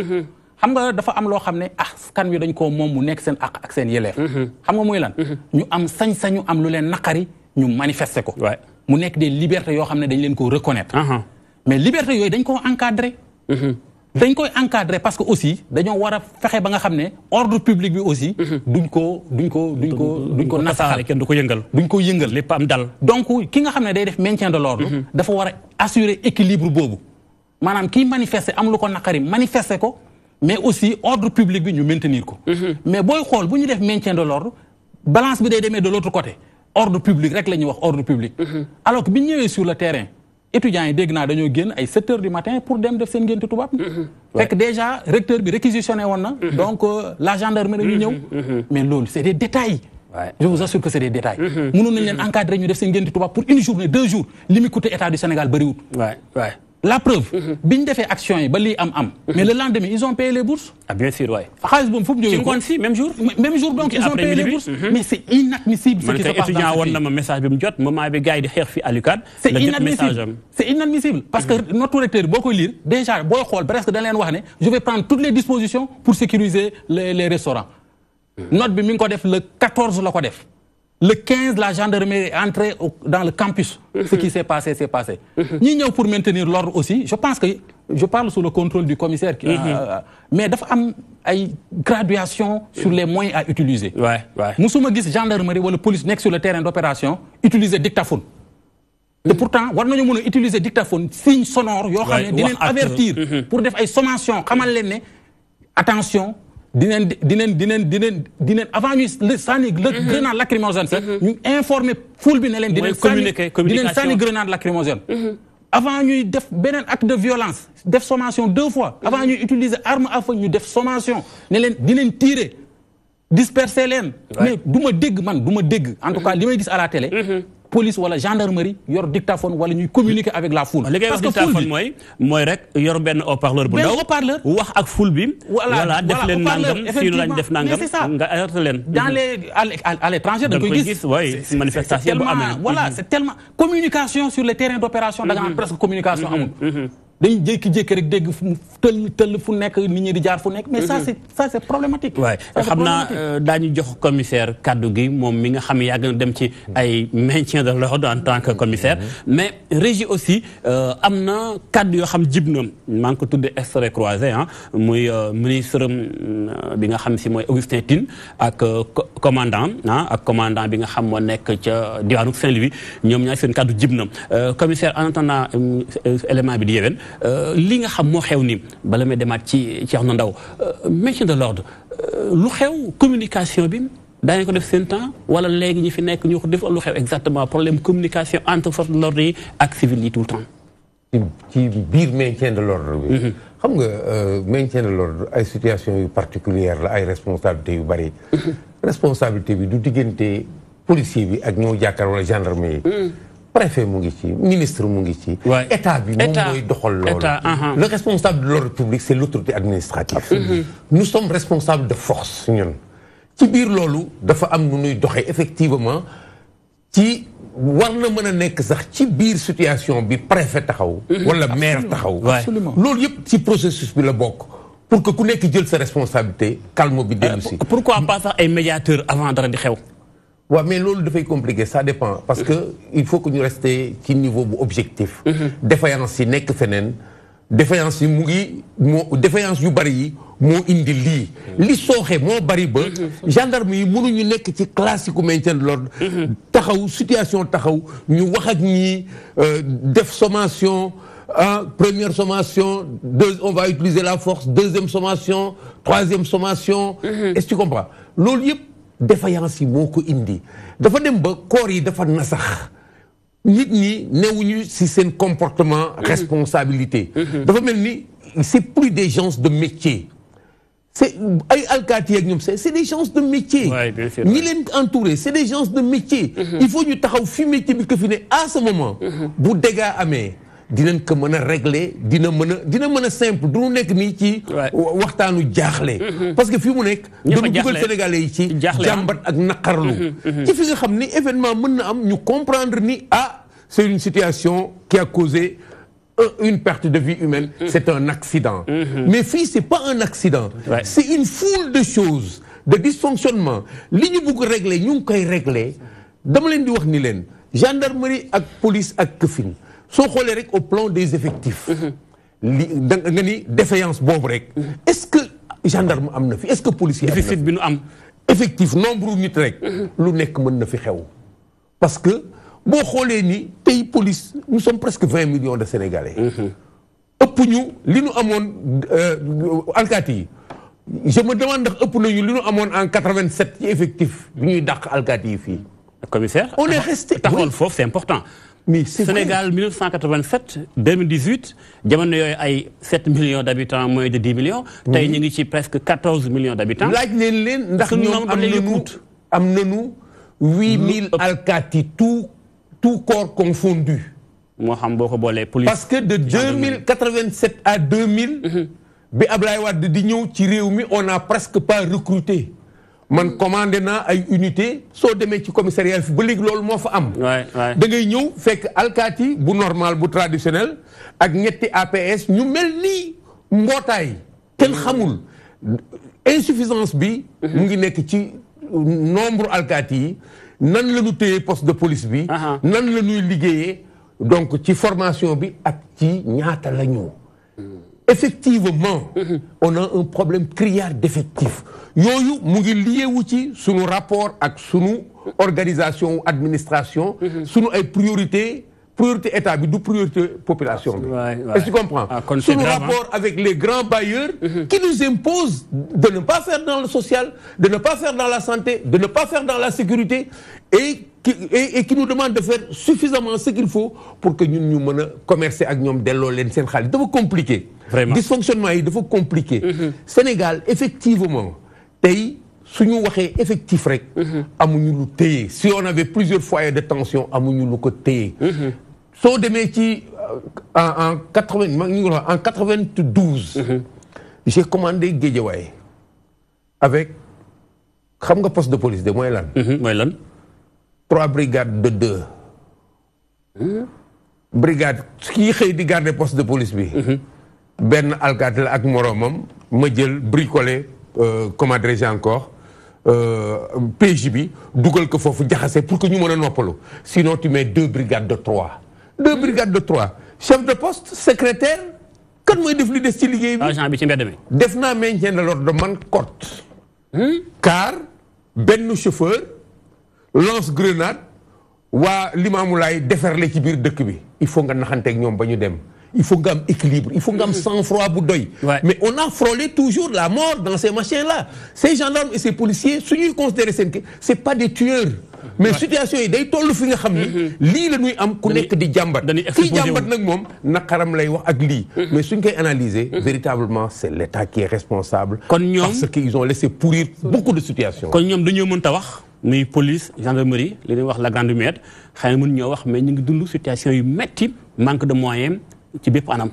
Speaker 3: xam nga dafa am loo xam ne askan wi dañ koo moom mu nekk seen ak seen yelleef xam nga muy lan ñu am sañ-sañu am lu leen naqari ñu manifester ko mu nekk des libertés yoo xam ne dañ leen ko reconnaître mais liberté yooyu dañ koo encadrer dañ koy encadrer parce que aussi dañoo war a fexe ba nga xam ne ordre public bi aussi duñ ko nasaxal
Speaker 1: kenn du ko yëngal
Speaker 3: duñ ko yëngal
Speaker 1: lépp am dal
Speaker 3: donc ki nga xam ne day def maintien de l'ordre dafa war a assurer équilibre boobu maanaam kii manifester am lu ko naqari manifester ko mais aussi ordre public bi ñu maintenir ko mais booy xool bu ñu def maintien de l'ordre balance bi day demee de l'autre côté ordre public rek la ñuy wax ordre public alors que bi ñu ñëwee sur le terrain étudiants yi dégg naa dañoo génn ay 7 heures du matin pour dem def seen ngénte tubaab fekk déjà recteur bi réquisitionné woon na donc la gendarmerie ñu ñëw mais loolu c'est des détails je vous assure que c'est des détails mënoon nañ leen encadrer ñu def seen ngénte tubaab pour une journée 2 jours li muy coûté état du Sénégal bëriwut la preuve bi ñu defee action yi ba lii am mais le lendemain ils ont payé les bourses
Speaker 1: bien sûr
Speaker 3: xaalis boobu fu mu jógee ko
Speaker 1: si même jour
Speaker 3: donc ils ont payé les bourses mais c'est inadmissible ce qui se passe dans ce pays
Speaker 1: étudiant woon na ma message bi mu jot moment bi gars yi di xeex fi à l'UCAD
Speaker 3: c'est inadmissible parce que notre recteur boo koy lire déjà booy xool presque dañ leen wax ne je vais prendre toutes les dispositions pour sécuriser les restaurants note bi mi ngi ko def le 14 la ko def le 15 la gendarmerie est entrée dans le campus ce qui s'est passé ñi ñëw pour maintenir l'ordre aussi je pense que je parle sous le contrôle du commissaire mais dafa am ay graduation sur les moyens à utiliser musuma gis gendarmerie wala police nekk sur le terrain d'opération utiliser dictaphone et pourtant war nañu mën a utiliser dictaphone signe sonore yoo xam ne di leen avertir pour def ay sommation xamal leen ne attention dinañ avant ñuy sànni grenade lacrymogène sax ñu informer foule bi ne leen dinañ sànni grenade lacrymogène avant ñuy def beneen acte de violence def sommation 2 fois avant ñuy utiliser arme à feu ñu def sommation ne leen dinañ tirer disperser leen mais du ma dégg en tout cas li may gis à la télé police wala gendarmerie yor dictaphone wala ñuy communiquer avec la foule.
Speaker 1: parce que dictaphone mooy rek yor benn haut-parleur bu ndaw wax ak foule bi. voilà def leen nangam fii lañ def nangam nga alerter leen.
Speaker 3: dans les à l'étranger da koy gis
Speaker 1: c'est manifestation bu amee.
Speaker 3: voilà c'est tellement communication sur les terrains d'opération da nga am presque communication amul. dañu jékki-jékki rek dégg fu tëll fu nekk nit ñi di jaar fu nekk mais ça c'est problématique.
Speaker 1: waay xam naa daañu jox commissaire kaddu gi moom mi nga xam yàgg na dem ci ay maintien de l'ordre en tant que commissaire. mais régie aussi am na kaddu yoo xam jib na maa ngi ko tuddee extrait croisé muy ministre bi nga xam si mooy Augustin Tine ak commandant bi nga xam moo nekk ca diwaanu Saint-Louis ñoom ñaar seen kaddu jib na commissaire en attendant élément bi di yéwén. li nga xam moo xew ni bala may demaat ci Thierno Ndaw maintien de l'ordre lu xew communication bi daañu ko def seen temps wala léegi ñi fi nekk ñu ko def lu xew exactement problème communication entre forces de l'ordre yi ak civil yi tout le temps.
Speaker 10: ci biir maintien de l'ordre bi. xam nga maintien de l'ordre ay situation yu particulière la ay responsabilités yu bari. responsabilité bi du diggante policier bi ak ñoo jàkkaar wala gendarmerie yi. préfet mu ngi ci ministre mu ngi ci. état bi moom mooy doxal loolu. le responsable de l'ordre public c'est l'autorité administrative. nous sommes responsables de force ñun. ci biir loolu dafa am nu ñuy doxee effectivement ci war na mën a nekk sax ci biir situation bi préfet taxaw. wala maire taxaw. loolu yëpp ci processus bi la bokk. pour que ku nekk jël sa responsabilité calme bi dellu si.
Speaker 1: pourquoi pas sax ay médiateurs avant dara di xew.
Speaker 10: Ouais, mais l'autre de fait compliqué, ça dépend. Parce que il faut que nous restions à un niveau objectif. Défaillance, c'est n'est que fenen. Défaillance, défaillance yu bari mo indi li li soxé mo bari ba gendarme yi mënu ñu nekk ci classique maintien de l'ordre taxaw situation taxaw ñu wax ak ñi def sommation première sommation on va utiliser la force deuxième sommation troisième sommation est-ce que tu comprends loolu yépp défaillance yi moko indi dafa dem ba corps yi dafa nasax nit ñi newuñu ci sen comportement responsabilité dafa melni c'est plus des gens de métier c'est ay alkaati ak ñoom c'est des gens de métier ñi leen entouré c'est des gens de métier il faut ñu taxaw fi métier bi ko fi ne à ce moment bu dégâts amee dinañ ko mën a régler dina mën a simple du nekk nii ci waxtaanu jaaxle parce que fi mu nekk dañu dugal sénégalais yi ci jàmbat ak naqarlu ci fi nga xam ni événement mën na am ñu comprendre ni c'est une situation qui a causé une perte de vie humaine, c'est un accident. Mais fille, c'est pas un accident. C'est une foule de choses, de dysfonctionnements. Li ñu bëgg régler, ñu koy régler. Dama leen di wax ni leen, gendarmerie ak police ak këfin. Soo xoolee rek au plan des effectifs. Nga ni défaillance boobu rek. Est-ce que gendarme am na fi? Est-ce que policier am na fi?
Speaker 1: Déficit bi nu am.
Speaker 10: Effectif, nombre nit rek. Lu nekk mën na fi xew. Parce que boo xoolee ni tey police nous sommes presque 20 millions de Sénégalais. ëpp ñu li ñu amoon alkaati yi je me demande ndax ëpp nañu li ñu amoon en 87 ci effectif bi ñuy dàq alkaati yi fii.
Speaker 1: Commissaire
Speaker 10: on est resté
Speaker 1: taxawal foofu c'est important.
Speaker 10: mais c'est
Speaker 1: Sénégal
Speaker 10: vrai.
Speaker 1: 1987 2018 jamono yooyu ay 7 millions d'habitants moins de 10 millions. tey ñu ngi ci presque 14 millions d'habitants.
Speaker 10: laaj leen ndax ñoom am nañu 8000 alkaati tout corps confondu.
Speaker 1: Moi, police.
Speaker 10: Parce que de 1987 à 2000, bi Ablaye Wade di ñëw ci réew mi on n'a presque pas recruté. Man commandé naa ay unité soo demee ci commissariat fi ba léegi loolu moo fa am. da ngay ñëw fekk alkaati bu normal bu traditionnel ak ñetti APS ñu mel ni mbootaay kenn xamul insuffisance bi. mu ngi nekk ci nombre alkaati yi. nan la ñu téye poste de police bi. nan la ñuy liggéeyee donc ci formation bi ak ci ñaata la ñu. effectivement on a un problème criard d'effectifs yooyu mu ngi lié wu ci sunu rapport ak sunu organisation administration. sunu ay priorité état bi du priorité population bi. Est-ce que tu comprends? Sunu rapport avec les grands bailleurs. qui nous imposent de ne pas faire dans le social, de ne pas faire dans la santé, de ne pas faire dans la sécurité et qui nous demandent de faire suffisamment ce qu'il faut pour que ñun ñu mën a commercer ak ñoom delloo leen seen xaalis dafa compliqué.
Speaker 1: Vraiment
Speaker 10: dysfonctionnement yi dafa compliqué. Sénégal effectivement tey suñu waxee effectif rek. amuñu lu téye si on avait plusieurs foyers de tension amuñu lu ko téye. soo demee ci en 92. j'ai commandé Guédiawaye avec xam nga poste de police de mooy lan.
Speaker 1: mooy lan.
Speaker 10: 3 brigades de 2. brigade kii xëy di garder poste de police bi. benn alkaati la ak moroomam ma jël bricoler comment dirais-je encore PJ bi dugal ko foofu jaxase pour que ñu mën a noppalu sinon tu mets 2 brigades de 3. 2 brigades de 3 chef de poste secrétaire kan mooy def li des ci liggéey bi.
Speaker 1: agent bi ci mbedd mi.
Speaker 10: def naa maintien de l'ordre man cote. car benn chauffeur lance grenade waa Limamoulaye deferle ci biir dëkk bi il faut nga naxanteeg ñoom ba ñu dem. Il faut nga am équilibre, il faut nga am sang-froid bu doy. Mais on a frôlé toujours la mort dans ces machins-là. Ces gendarmes et ces policiers, ce ñuy considérer c'est pas des tueurs. Mais situation yi day toll fi nga xam ni lii la ñuy am ku nekk di jàmbat. Kii jàmbat nag moom naqaram lay wax ak lii. Mais suñ koy analyser véritablement c'est l'État qui est responsable. Parce qu'ils ont laissé pourrir beaucoup de situations.
Speaker 1: Kon ñoom dañoo mënta wax muy police gendarmerie li ñuy wax la grande muette xëy na mën ñoo wax mais ñu ngi dund situation yu metti manque de moyens ci bépp anam.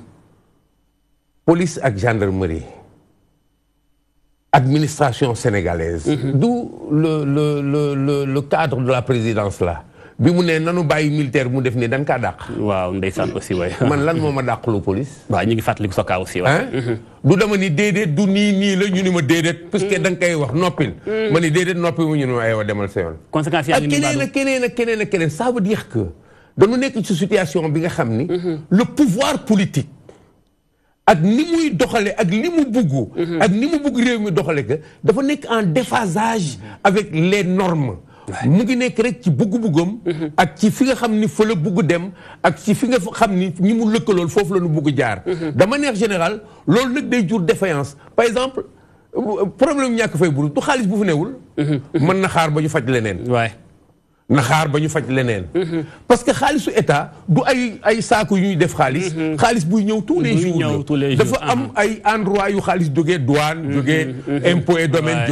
Speaker 10: Police ak gendarmerie administration sénégalaise. D'où le cadre de la présidence là bi mu ne nanu bàyyi militaire mu def ne dañ kaa dàq.
Speaker 1: waaw ndeysaan aussi waay.
Speaker 10: man lan moo ma dàqloo police.
Speaker 1: waaw ñu ngi fàttaliku sa kaa aussi waay.
Speaker 10: du dama ni déedéet du nii la ñu ni ma déedéet. parce que da nga koy wax noppil. ma ni déedéet noppil mu ñu ne ma aywa demal sa yoon.
Speaker 1: conséquences yaa ngi nii
Speaker 10: ak keneen ak keneen ça veut dire que dañu nekk ci situation bi nga xam ni. le pouvoir politique. ak ni muy doxale ak li mu bugg. ak ni mu bugg réew mi doxale que dafa nekk en déphasage avec les normes. mu ngi nekk rek ci bugg-buggam. ak ci fi nga xam ni fa la bugg dem ak ci fi nga xam ni ñi mu lëkkalool foofu la ñu bugg jaar. de manière générale loolu nag day jur défaillance par exemple problème ñàkk fay buru du xaalis bu fi newul. mën na xaar ba ñu faj leneen. na xaar ba ñu faj leneen. parce que xaalisu état du ay saako yu ñuy def xaalis. xaalis buy ñëw tous les jours dafa am ay endroit yu xaalis jógee douane. jógee impôt et domaine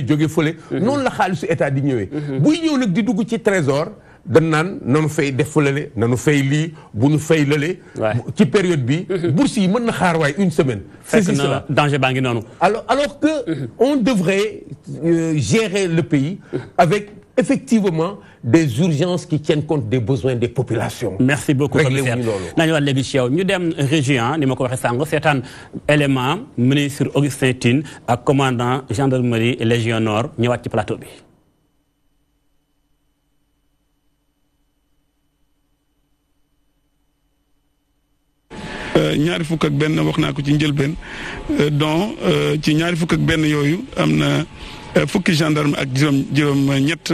Speaker 10: jógee fële. noonu la xaalisu état di ñëwee. buy ñëw nag di dugg ci trésor dañ naan nanu fay def fëlale nanu fay lii bu nu fay lële. ci période bi. bourse yi mën na xaar waaye une semaine.
Speaker 1: fekk na danger baa ngi noonu.
Speaker 10: alors que on devrait gérer le pays avec effectivement des urgences qui tiennent compte des besoins des populations.
Speaker 1: Merci beaucoup commissaire nañu wax léegi ci yow ñu dem région ni ma ko waxee sànq seetaan élément ministre Augustin Tine ak commandant gendarmerie Légion Nord ñëwaat ci plateau bi.
Speaker 7: ñaari fukk ak benn wax naa ko ci njëlbeen donc ci ñaari fukk ak benn yooyu am na fukki gendarme ak juróom ñett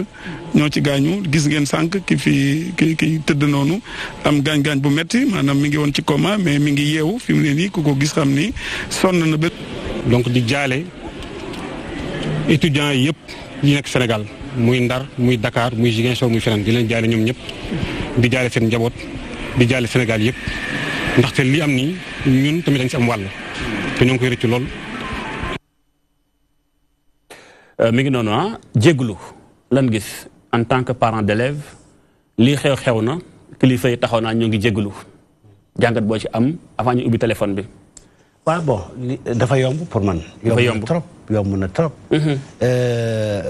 Speaker 7: ñoo ci gaañu gis ngeen sànq ki tëdd noonu am gaañ-gaañ bu metti maanaam mi ngi woon ci coma mais mi ngi yeewu fi mu ne nii ku ko gis xam ni sonn na ba.
Speaker 11: donc di jaale étudiants yi yëpp yi nekk Sénégal muy Ndar muy Dakar muy Ziguinchor muy feneen di leen jaale ñoom ñëpp di jaale seen njaboot di jaale Sénégal yëpp ndaxte li am nii ñun tamit dañ si am wàll te ñoo ngi koy rëccu lool.
Speaker 1: mi ngi noonu jégglu lan gis en tant que parent d'élève lii xew na kilifa yi taxaw naa ñoo ngi jégglu jàngat boo ci am avant ñu ubbi téléphone bi.
Speaker 2: waaw bon dafa yomb pour man. yomb na trop.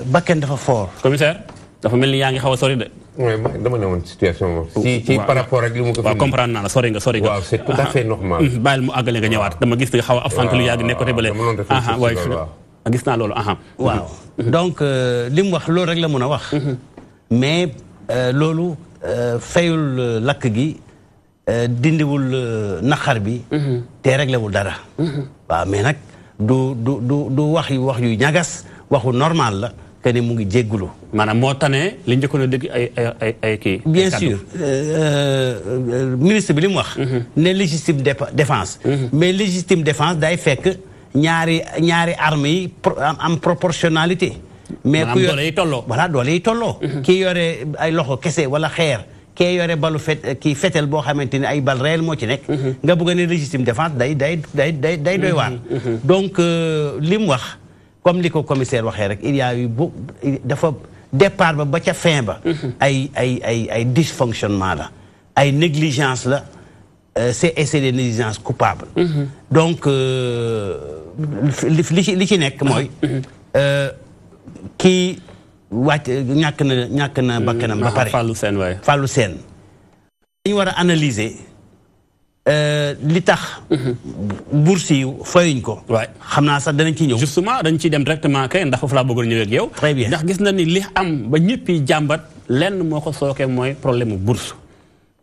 Speaker 2: bakken dafa fort.
Speaker 1: commissaire dafa mel ni yaa ngi xaw a sori de.
Speaker 10: oui dama ne woon situation ci par rapport ak li mu ko.
Speaker 1: waaw comprendre naa la sori nga.
Speaker 10: waaw c'est tout à fait normal.
Speaker 1: bàyyil mu àggale nga ñëwaat dama gis nga xaw a absent lu yàgg nekk côté bële. waaye gis naa loolu.
Speaker 2: waaw donc li mu wax loolu rek la mën a wax. mais loolu fayul lakk gi dindiwul naqar bi. te réglewul dara. waaw mais nag du wax yu ñagas waxu normal la que ni mu ngi jéggulu.
Speaker 1: maanaam moo tane li njëkkoon a dégg ay kii.
Speaker 2: bien sûr ministre bi li mu wax. ne légitime défense. mais légitime défense day fekk. ñaari armes yi am proportionnalité. mais ku
Speaker 1: doole yi tolloo.
Speaker 2: voilà doole yi tolloo. kii yore ay loxo kese wala xeer. kii yore balu kii fetel boo xamante ni ay bal réel moo ci nekk. nga bëgg ne légitime défense day doy waar. donc li mu wax comme li ko commissaire waxee rek il y a eu dafa départ ba ca fin ba. ay dysfonctionnement la. ay négligence la. c'est des négligences coupables. Donc li ci nekk mooy kii wàcc ñàkk na bakkanam ba pare. Fallou Sène dañu war a analyser li tax bourse yi fayuñ ko. xam naa sax danañ ci ñëw.
Speaker 1: justement dañ ciy dem directement kay ndax foofu laa bëggoon ñëwee ak yow.
Speaker 2: très bien
Speaker 1: ndax gis na ni li am ba ñëpp yi jàmbat lenn moo ko sookee mooy problème mu bourse.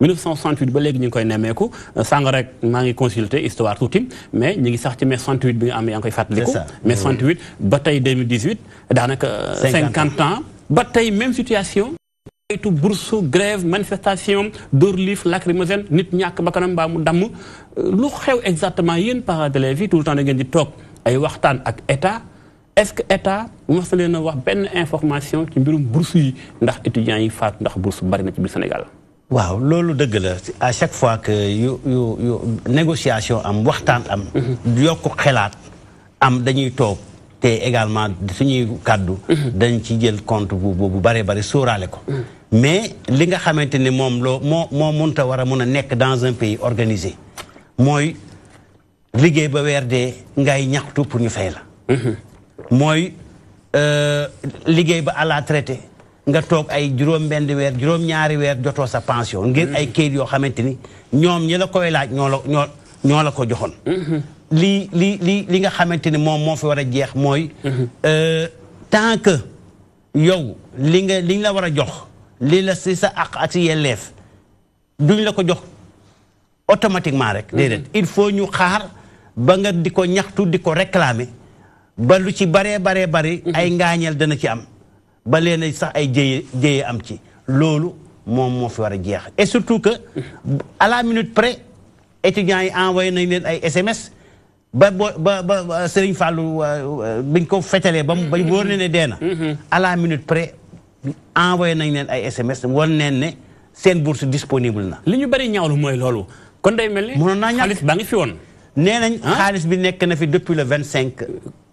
Speaker 1: 1968 ba léegi ñu ngi koy nemmeeku sàng rek maa ngi consulter histoire tuuti mais ñu ngi sax ci mai 68 bi nga am yaa ngi koy fàttaliku. mai 68 ba tey 2018 daanaka 50 ans ba tey même situation. aytu bourse grève manifestation dóor liif lacrymogène nit ñàkk bakkanam mbaa mu damm lu xew exactement yéen parents d'élèves yi tout le temps da ngeen di toog ay waxtaan ak état est-ce que état mos na leen a wax benn information ci mbirum bourse yi ndax étudiants yi faatu ndax bourse bari na ci biir Sénégal.
Speaker 2: waaw loolu dëgg la à chaque fois que yu négociation am waxtaan am. yokku xelaat am dañuy toog te également suñuy kàddu. dañ ci jël compte bu bare bare sóoraale ko. mais li nga xamante ni moom moo mënta war a mën a nekk dans un pays organisé mooy liggéey ba weer dee ngay ñaxtu pour ñu fay la. mooy liggéey ba à la traité nga toog ay juróom-benn weer juróom-ñaari weer jotoo sa pension ngir ay kayit yoo xamante ni ñoom ñi la koy laaj ñoo la ko joxoon. li nga xamante ni moom moo fi war a jeex mooy. tant que yow liñ la war a jox li la si sa àq ak si yelleef duñ la ko jox automatiquement rek. déedéet il faut ñu xaar ba nga di ko ñaxtu di ko réclamer ba lu ci baree bari. ay ngaañeel dana ci am. ba leen sax ay jéye am ci loolu moom moo fi war a jeex et surtout que à la minute près étudiants yi envoyé nañ leen ay SMS ba Serigne Fallou biñ ko fetalee ba wóor ne dee na à la minute près envoyé nañ leen ay SMS won neen ne seen bourse disponible na. li ñu bari ñaawlu mooy loolu. kon day mel ni mënoon naa ñàkk xaalis baa ngi fi woon. nee nañ xaalis bi nekk na fi depuis le 25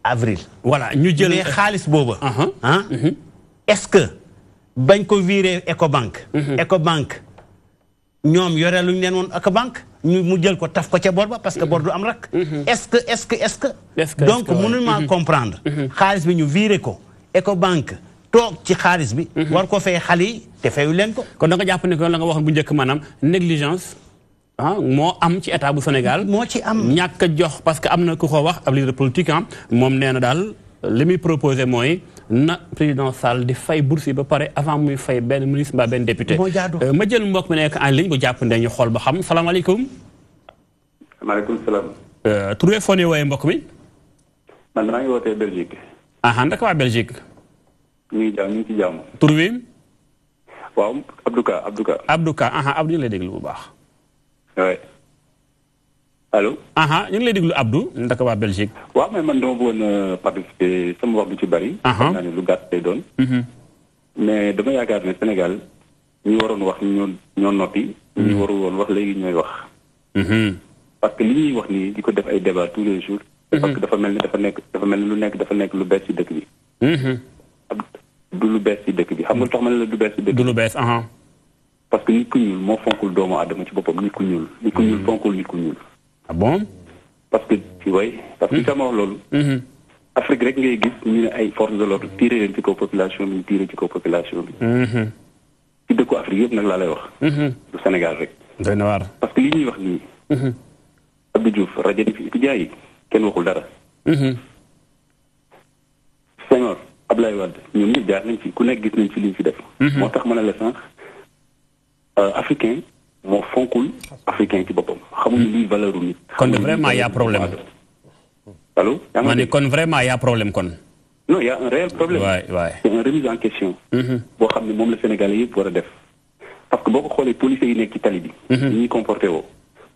Speaker 2: avril. voilà ñu jël mais xaalis booba. est-ce que bañ ko viré Ecobank. Ecobank ñoom yore luñ leen woon Ecobank mu jël ko taf ko ca bor ba parce que bor du am rak. est-ce que donc mënuñ maa comprendre. xaalis bi ñu viré ko Ecobank toog ci xaalis bi. war ko fay xale yi te fayu leen ko. kon da nga jàpp ne ko la nga waxoon bu njëkk maanaam négligence moo am ci état bu Sénégal. moo ci am ñàkk a jox parce que am na ku ko wax ab leader politique moom nee na daal li muy proposé mooy. na président Sall di fay bourse yi ba pare avant muy fay benn ministre mbaa benn député. moo jaadu ma jël mbokk mi nekk en ligne bu jàpp ñu xool ba xam salaamaaleykum.
Speaker 12: maaleykum salaam.
Speaker 2: tur beeg foo ne wooyee mbokk mi.
Speaker 12: man maa ngi wootee Belgique.
Speaker 2: ndaka waa Belgique.
Speaker 12: ñu ngi ci jàmm.
Speaker 2: tur wi.
Speaker 12: waaw Abdou Ka.
Speaker 2: Abdou ñu lay déglu bu baax.
Speaker 12: oui. allo.
Speaker 2: ñu ngi lay déglu Abdou ndaka waa Belgique.
Speaker 12: waaw mais man dama bëggoon participer sama wax du ci bari. xam naa ne lu gàtt lay doon. mais dama yaakaar ne Sénégal ñi waroon wax ñoo noppi. ñi warul woon wax léegi ñooy wax. parce que li ñuy wax nii di ko def ay débat tous les jours. parce que dafa mel ni dafa nekk lu bees ci dëkk bi. du lu bees ci dëkk bi xam nga lu tax ma ne la du bees ci dëkk bi.
Speaker 2: du lu bees.
Speaker 12: parce que nit ku ñuul moo fonkul doomu aadama ci boppam nit ku ñuul. nit ku ñuul fonkul nit ku ñuul.
Speaker 2: ah bon.
Speaker 12: parce que sama wax loolu. Afrique rek ngay gis ñu ne ay forces de l'ordre tiré leen ci kaw population bi ñu tiré ci kaw population bi. ci dëkku Afrique yëpp nag laa lay wax. du Sénégal rek. doy na waar. parce que li ñuy wax nii. Abdou Diouf rajo fi étudiants yi kenn waxul dara. Senghor Ablaye Wade ñoom ñëpp jaar nañ fi ku nekk gis nañ fi liñ fi def. moo tax ma ne la sànq africain. moo fonkul africain ci boppam xamuñu luy valeur u nit.
Speaker 2: kon vraiment y' a problème.
Speaker 12: allo.
Speaker 2: ma ne kon vraiment y' a problème kon.
Speaker 12: non y' a un réel problème.
Speaker 2: waay
Speaker 12: c'est une remise en question. boo xam ne moom la Sénégalais yëpp war a def. parce que boo ko xoolee policiers yi nekk ci tali bi. ni ñuy comporté woo.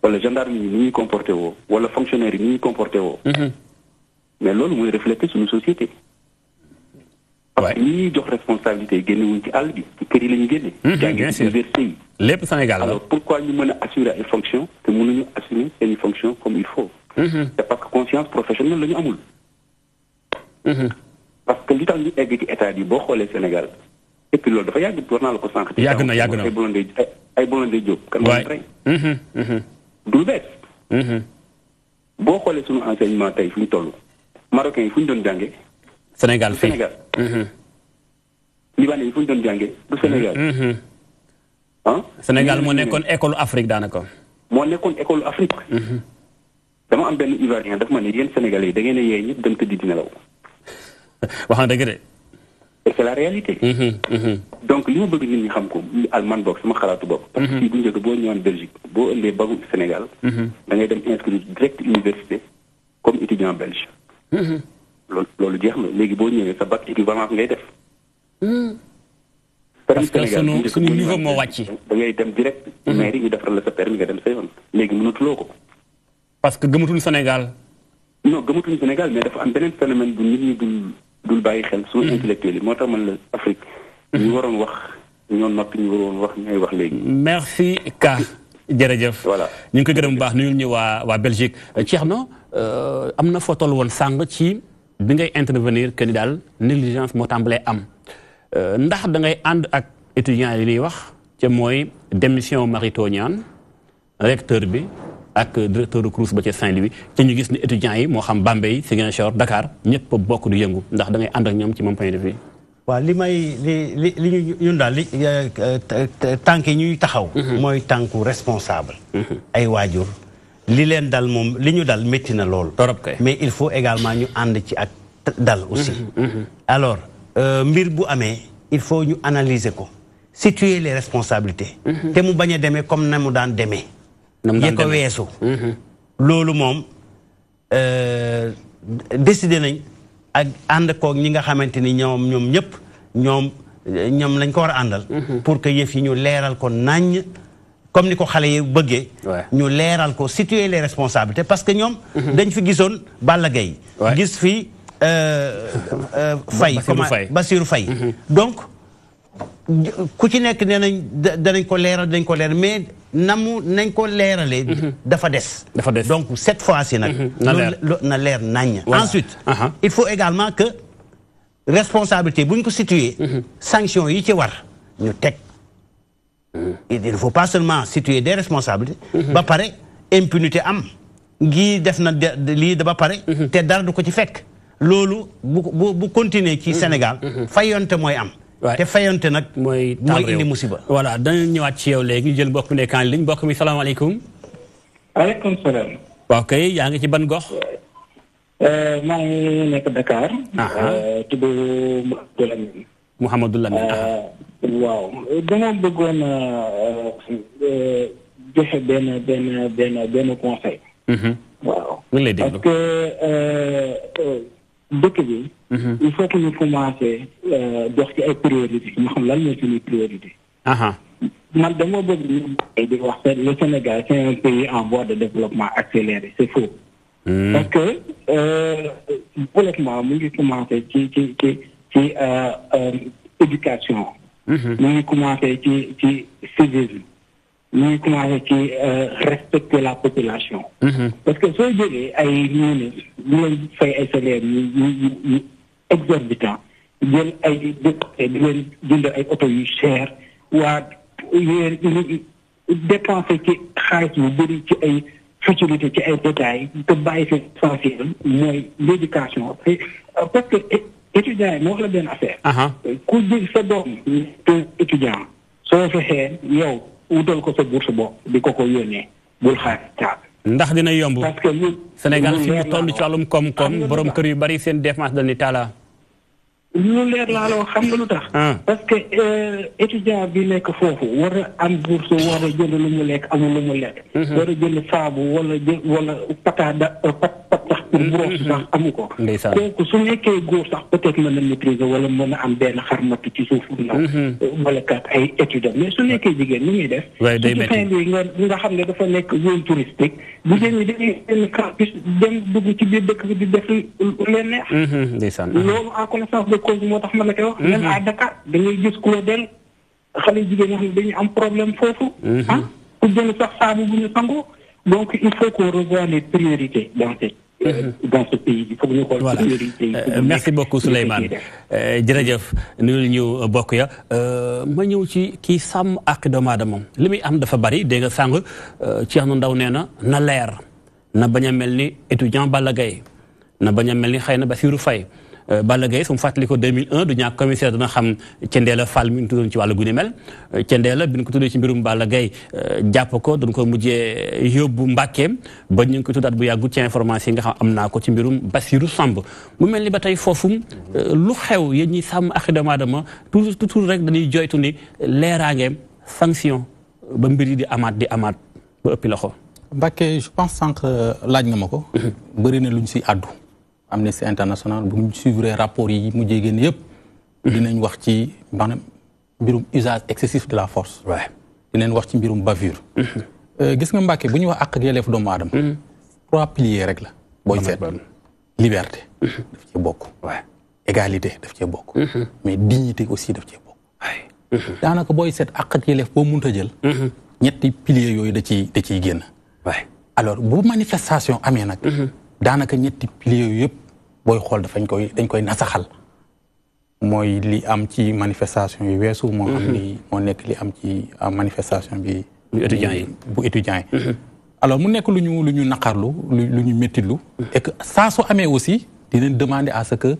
Speaker 12: wala gendarme yi ni ñuy comporté woo. wala fonctionnaire yi ni ñuy comporté woo. mais loolu mooy refléter suñu société. parce que ñi ñuy jox responsabilité yi génne wuñ ci àll bi ci kër yi la ñu génne. jàngee ci université yi.
Speaker 2: lépp Sénégal la.
Speaker 12: alors pourquoi ñu mën a assurer ay fonctions te mënuñu assumer seeni fonctions comme il faut. c'est parce que conscience professionnelle la ñu amul. parce que li tax ñu egg ci état bi boo xoolee Sénégal et puis loolu dafa yàgg war naa la ko sànq.
Speaker 2: yàgg na
Speaker 12: ay Blondin Diop. kan moo rey. du lu bees. boo xoolee sunu enseignement tey fu ñu toll. Marocains yi fu ñu doon jàngee.
Speaker 2: Sénégal fii
Speaker 12: Sénégal. Libanais yi fu ñu doon jàngee du Sénégal.
Speaker 2: Sénégal moo nekkoon école Afrique daanaka.
Speaker 12: moo nekkoon école Afrique. dama am benn Ivoirien daf ma ne yéen Sénégalais yi da ngeen a yee ñëpp dem tëddi di nelaw.
Speaker 2: wax na dëgg de.
Speaker 12: et c'est la réalité. donc li ma bëgg nit ñi xam ko man boog sama xalaatu bopp. parce que fii bu njëkk boo ñëwaan Belgique boo ëndee bagu Sénégal. da ngay dem inscrire direct université comme étudiant belge. loolu jeex na léegi boo ñëwee sa bac équivalence ngay def.
Speaker 2: parce que suñu niveau moo wàcc.
Speaker 12: da ngay dem direct. mairie ñu defaral la sa permis nga dem sa yoon. léegi mënatuloo ko.
Speaker 2: parce que gëmatuñu Sénégal.
Speaker 12: non gëmatuñu Sénégal mais dafa am beneen phénomène bu nit ñi dul bàyyi xel suñu intellectuel yi moo tax man la Afrique. ñu waroon wax ñoo noppi ñu waroon wax ñooy wax léegi.
Speaker 2: merci Ka jërëjëf.
Speaker 12: voilà
Speaker 2: ñu ngi koy gërëm bu baax nuyul ñu waa Belgique. Thierno am na foo toll woon sàng ci bi ngay intervenir que ni daal négligence moo tàmbalee am. ndax da ngay ànd ak étudiants yi liy wax ca mooy démission Mary Teuw Niane recteur bi ak directeur de Crous ba ca Saint-Louis ci ñu gis ne étudiants yi moo xam Bambey Ziguinchor Dakar ñëpp bokk du yëngu ndax da ngay ànd ak ñoom ci mon point de vue. waaw li may li ñun daal li tànk yi ñuy taxaw. mooy tànku responsable. ay waajur li leen dal moom li ñu dal métti na lool. mais il faut également ñu ànd ci ak dal aussi. alors mbir bu amee il faut ñu analyser ko situer les responsabilités. te mu bañ a demee comme na mu daan demee. yi ko weesu. loolu moom décidé nañ. ak ànd koog ñi nga xamante ni ñoom ñoom lañ ko war a àndal. pour que yëf yi ñu leeral ko naññ comme ni ko xale yi bëggee. ñu leeral ko situer les responsabilités parce que ñoom. dañ fi gisoon Balla Gaye gis fi Bassirou Faye donc ku ci nekk nee nañ danañ ko leeral mais nañ ko leeralee. dafa des. donc cette fois-ci nag. na leer naññ. ensuite il faut également que responsabilité bu ñu ko situer sanction yi ci war ñu teg. il ne faut pas seulement situer des responsabilités. ba pare impunité am. ngii def na lii ba pare. te dara du ko ci fekk. loolu bu continuer ci Sénégal. fayonte mooy am. te fayonte nag mooy indi musiba.
Speaker 1: voilà dañu ñëwaat ci yow léegi jël mbokk mi nekk en ligne mbokk mi salaamaaleykum.
Speaker 13: waaleykum salaam.
Speaker 1: waaw kay yaa ngi ci ban gox.
Speaker 13: maa ngi nekk Dakar. tudd Mouhamadou Lamine.
Speaker 1: Mouhamadou Lamine.
Speaker 13: waaw dama bëggoon joxe benn conseil. waaw parce que dëkk bi. il faut que ñu commencé dox ci ay priorité ñu xam lan mooy suñuy priorité. man dama bëgg ñu di wax le Sénégal c'est un pays en voie de développement accéléré c'est faux. parce que développement mu ngi commencé ci éducation. mu ngi commencé ci civisme. mu ngi commencé ci respecter la population. parce que soo jëlee ay ministres ñu leen fay ay salaires yu exorbitant jël ay député di leen jënd ay oto yu cher waa yéen dépensé ci xaalis yu bëri ci ay futilité ci ay détails te bàyyi fi essentiel mooy l'éducation parce que étudiant yi moo wax la benn affaire. ku jël sa doom te étudiant soo fexee yow wutal ko sa bourse bopp di ko yónnee bul xaar taal.
Speaker 1: ndax dina yomb.
Speaker 13: parce que
Speaker 1: Sénégal fi mu toll ci wàllum koom-koom borom kër yu bari seen dépense dañuy taala.
Speaker 13: lu leer laa la wax xam nga lu tax. parce que étudiant bi nekk foofu war a am bourse war a jënd lu mu lekk amul lu mu lekk. war a jënd saabu wala pataada sax pour brosse sax amu ko. donc su nekkee góor sax peut-être mën na maîtriser wala mën a am benn xarmatu ci suufu ndaw. wala kat ay étudiant mais su nekkee jigéen ni muy def. surtout fin bi nga xam ne dafa nekk zone touristique. jigéen ñi dañuy benn campus dem dugg ci biir dëkk bi di def lu leen neex. loolu en connaissance de cause moo tax ma la koy wax. même à Dakar da ngay gis Claudel xale jigéen ñoo xam ne dañuy am problème foofu. pour jënd sax saabu bu ñu sangoo. donc il faut qu'on revoie les priorités dans ce pays. Il faut que ñu xool priorité yi.
Speaker 1: merci beaucoup Souleymane jërëjëf nuyu ñu bokk ya ma ñëw ci kii sàmm ak doomu aadama li muy am dafa bari dégg nga sànq Thierno Ndaw nee na leer na bañ a mel ni étudiant Balla Gaye na bañ a mel ni xëy na Bassirou Faye Balla Gaye su mu fàttali ko 2001 du ñàkk commissaire dana xam Thiendella Fall mi ñu tuddoon ci wàllu gu ni mel Thiendella bi ñu ko tuddee ci mbirum Balla Gaye jàpp ko dañ ko mujjee yóbbu Mbàkkeem ba ñu ngi ko tuddaat bu yàggu ci information yi nga xam am naa ko ci mbirum Bassirou Samb mu mel ni ba tey foofu lu xew yéen ñi sàmm ak doomu aadama toujours rek dañuy joytu ni leeraangeem sanction ba mbir yi di amaat ba ëppi loxo.
Speaker 3: Mbacké je pense sànq laaj nga ma ko. bëri na luñ si àddu. Amnesty International bu ñu suivre rapport yi mujjee génn yëpp. dinañ wax ci maanaam mbirum usage excessif de la force. dinañ wax ci mbirum bavure. gis nga Mbacké bu ñuy wax àq ak yelleef doomu aadama. 3 piliers rek la. booy seet liberté. daf cee bokk. égalité daf cee bokk. mais dignité aussi daf cee bokk. daanaka booy seet àq ak yelleef boo mënta jël. ñetti piliers yooyu da ciy génn. alors bu manifestation amee nag. daanaka ñetti piliers yooyu yëpp booy xool dañ koy nasaxal mooy li am ci manifestation yi weesu moo nekk li am ci manifestation bi bu étudiants yi alors mu nekk lu ñu naqarlu lu ñu méttitlu et que saa su amee aussi dinañ demander à ce que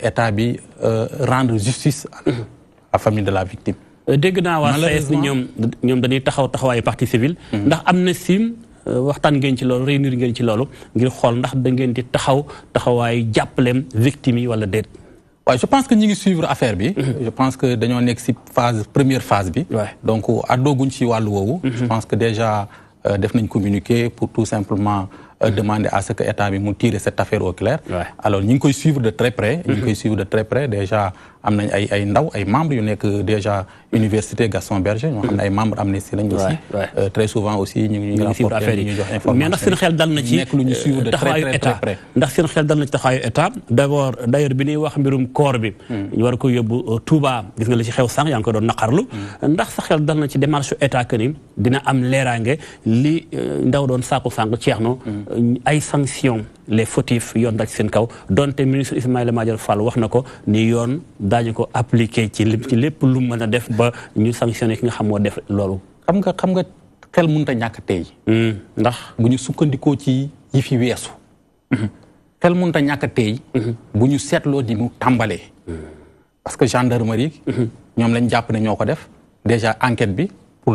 Speaker 3: état bi rendre justice à la famille de la victime.
Speaker 1: dégg naa waa SAES ni ñoom dañuy taxawaayu partie civile. ndax am na sim waxtaan ngeen ci loolu réunir ngeen ci loolu ngir xool ndax da ngeen di taxawaayu jàppaleem victime yi wala déet.
Speaker 3: waaw je pense que ñi ngi suivre affaire bi. je pense que dañoo nekk ci première phase bi. donc àddooguñ ci wàllu woowu. je pense que déjà def nañ communiquer pour tout simplement demander à ce que état bi mu tirer cette affaire au clair. alors ñi ngi koy suivre de très près. ñi ngi koy suivre de très près déjà am nañ ay ndaw ay membres yu nekk déjà université Gaston Berger ñoo xam ne ay membres Amnesty lañ aussi. très souvent aussi ñu ngi
Speaker 1: suivre affaire yi
Speaker 3: ñu jox information
Speaker 1: mais ndax seen xel dal na ci
Speaker 3: nekk lu ñu suivre de très très près.
Speaker 1: ndax seen xel dal na ci taxawaayu état d'abord d'ailleurs bi ñuy wax mbirum koor bi. ñu war ko yóbbu Touba gis nga li ci xew sànq yaa ngi ko doon naqarlu. ndax sa xel dal na ci démarche état que ni dina am leeraange li ndaw doon saako sànq Thierno ay sanctions les fautifs yoon daj seen kaw donte ministre Ismaïla Madior Fall wax na ko ni yoon daañu ko appliquer ci lépp lu mën a def ba ñu sanctionné ki nga xam moo def loolu.
Speaker 3: xam nga xel mënut a ñàkk tey.
Speaker 1: ndax
Speaker 3: bu ñu sukkandikoo ci yi fi weesu. xel mënut a ñàkk tey. bu ñu seetloo di mu tàmbalee. parce que gendarmerie. ñoom lañ jàpp ne ñoo ko def déjà enquête bi pour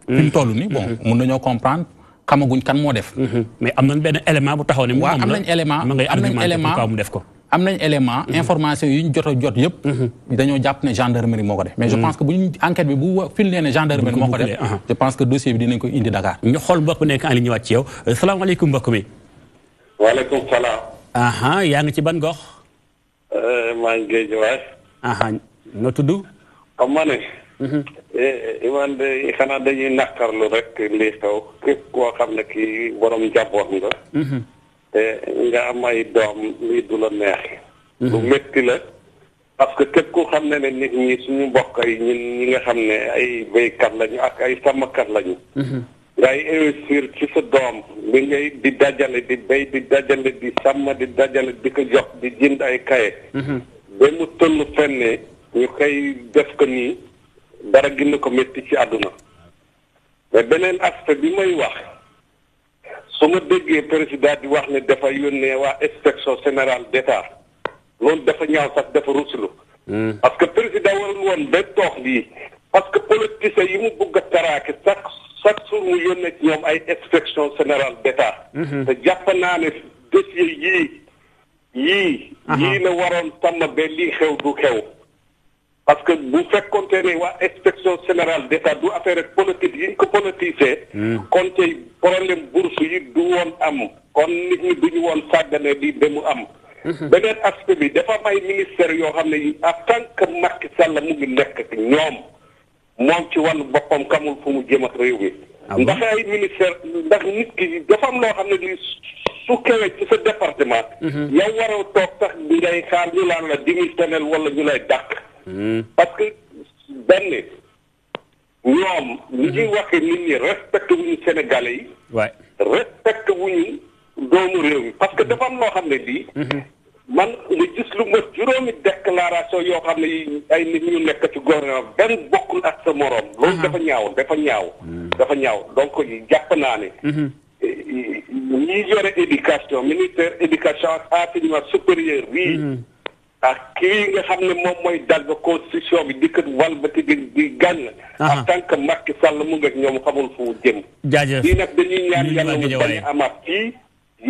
Speaker 3: fi mu toll nii bon mun nañoo comprendre. xamaguñ kan moo def.
Speaker 1: mais am nañ benn élément bu taxaw ne.
Speaker 3: waaw am nañ élément
Speaker 1: mu def ko.
Speaker 3: am nañ élément information yi ñu jot yëpp. dañoo jàpp ne gendarmerie moo ko def. mais je pense que bu ñu enquête bi bu firndee ne gendarmerie moo ko def. je pense que dossier bi dinañ ko indi Dakar.
Speaker 1: ñu xool mbokk bu nekk en ligne ñëwaat ci yow salaamaaleykum mbokk mi.
Speaker 14: waaleykum salaam.
Speaker 1: yaa ngi ci ban gox.
Speaker 14: maa ngi géej waay.
Speaker 1: noo tudd.
Speaker 14: xam nga ne. iman de xanaa dañuy naqarlu rek lii xew képp koo xam ne kii borom njaboot nga. te nga am ay doom lii du la neex. lu métti la parce que képp koo xam ne nit ñi suñu mbokk yi ñun ñi nga xam ne ay béykat lañu ak ay sàmmkat lañu. ngay investir ci sa doom bi ngay di dajale di béy di dajale di sàmm di dajale di ko jox di jënd ay kaye. ba mu toll fenn ñu koy def ko nii. dara gën ko métti ci àdduna mais beneen aspect bi may wax su ma déggee président di wax ne dafa yónnee waa inspection générale d'État loolu dafa ñaaw sax dafa ruslu parce que président warul woon ba toog lii parce que politiciens yi mu bëgg a taraake chaque jour mu yónnee ci ñoom ay inspection générale d'État te jàpp naa ne dossier yii la waroon tàmm ba lii xew du xew parce que bu fekkoonte ne waa inspection générale d'État du affaire ak politique yi ñu ko politisé. kon tey problème bourse yi du woon am kon nit ñi duñu woon sàggane di ba mu am. beneen aspect bi dafa am ay ministères yoo xam ne yi en tant que Macky Sall mu ngi nekk ak ñoom moom ci wàllu boppam kamul fu mu jëm ak réew mi. ndax ay ministère ndax nit ki dafa am loo xam ne ni su kewee ci sa département. yow waroo toog sax di ngay xaar ñu laan la démissionnel wala ñu lay dàq. parce que benn ñoom li ñuy waxee nit ñi respecté wuñu Sénégalais yi. respecté wuñu doomu réew mi parce que dafa am loo xam ne lii. man nga gis lu ma juróomi déclaration yoo xam ne yi ay nit ñu nekk ci gouvernement benn bokkul ak sa moroom. loolu dafa ñaaw donc jàpp naa ne. ñi yore éducation ministère éducation ak enseignement supérieur bii. ak kii nga xam ne moom mooy dal ba constitution bi di ko walbati di gànn. en tant que Macky Sall mu ngi ak ñoom xamul fu mu jëm.
Speaker 1: jaajëf
Speaker 14: lii nag dañuy ñaan yàlla mu bañ a amaat fii.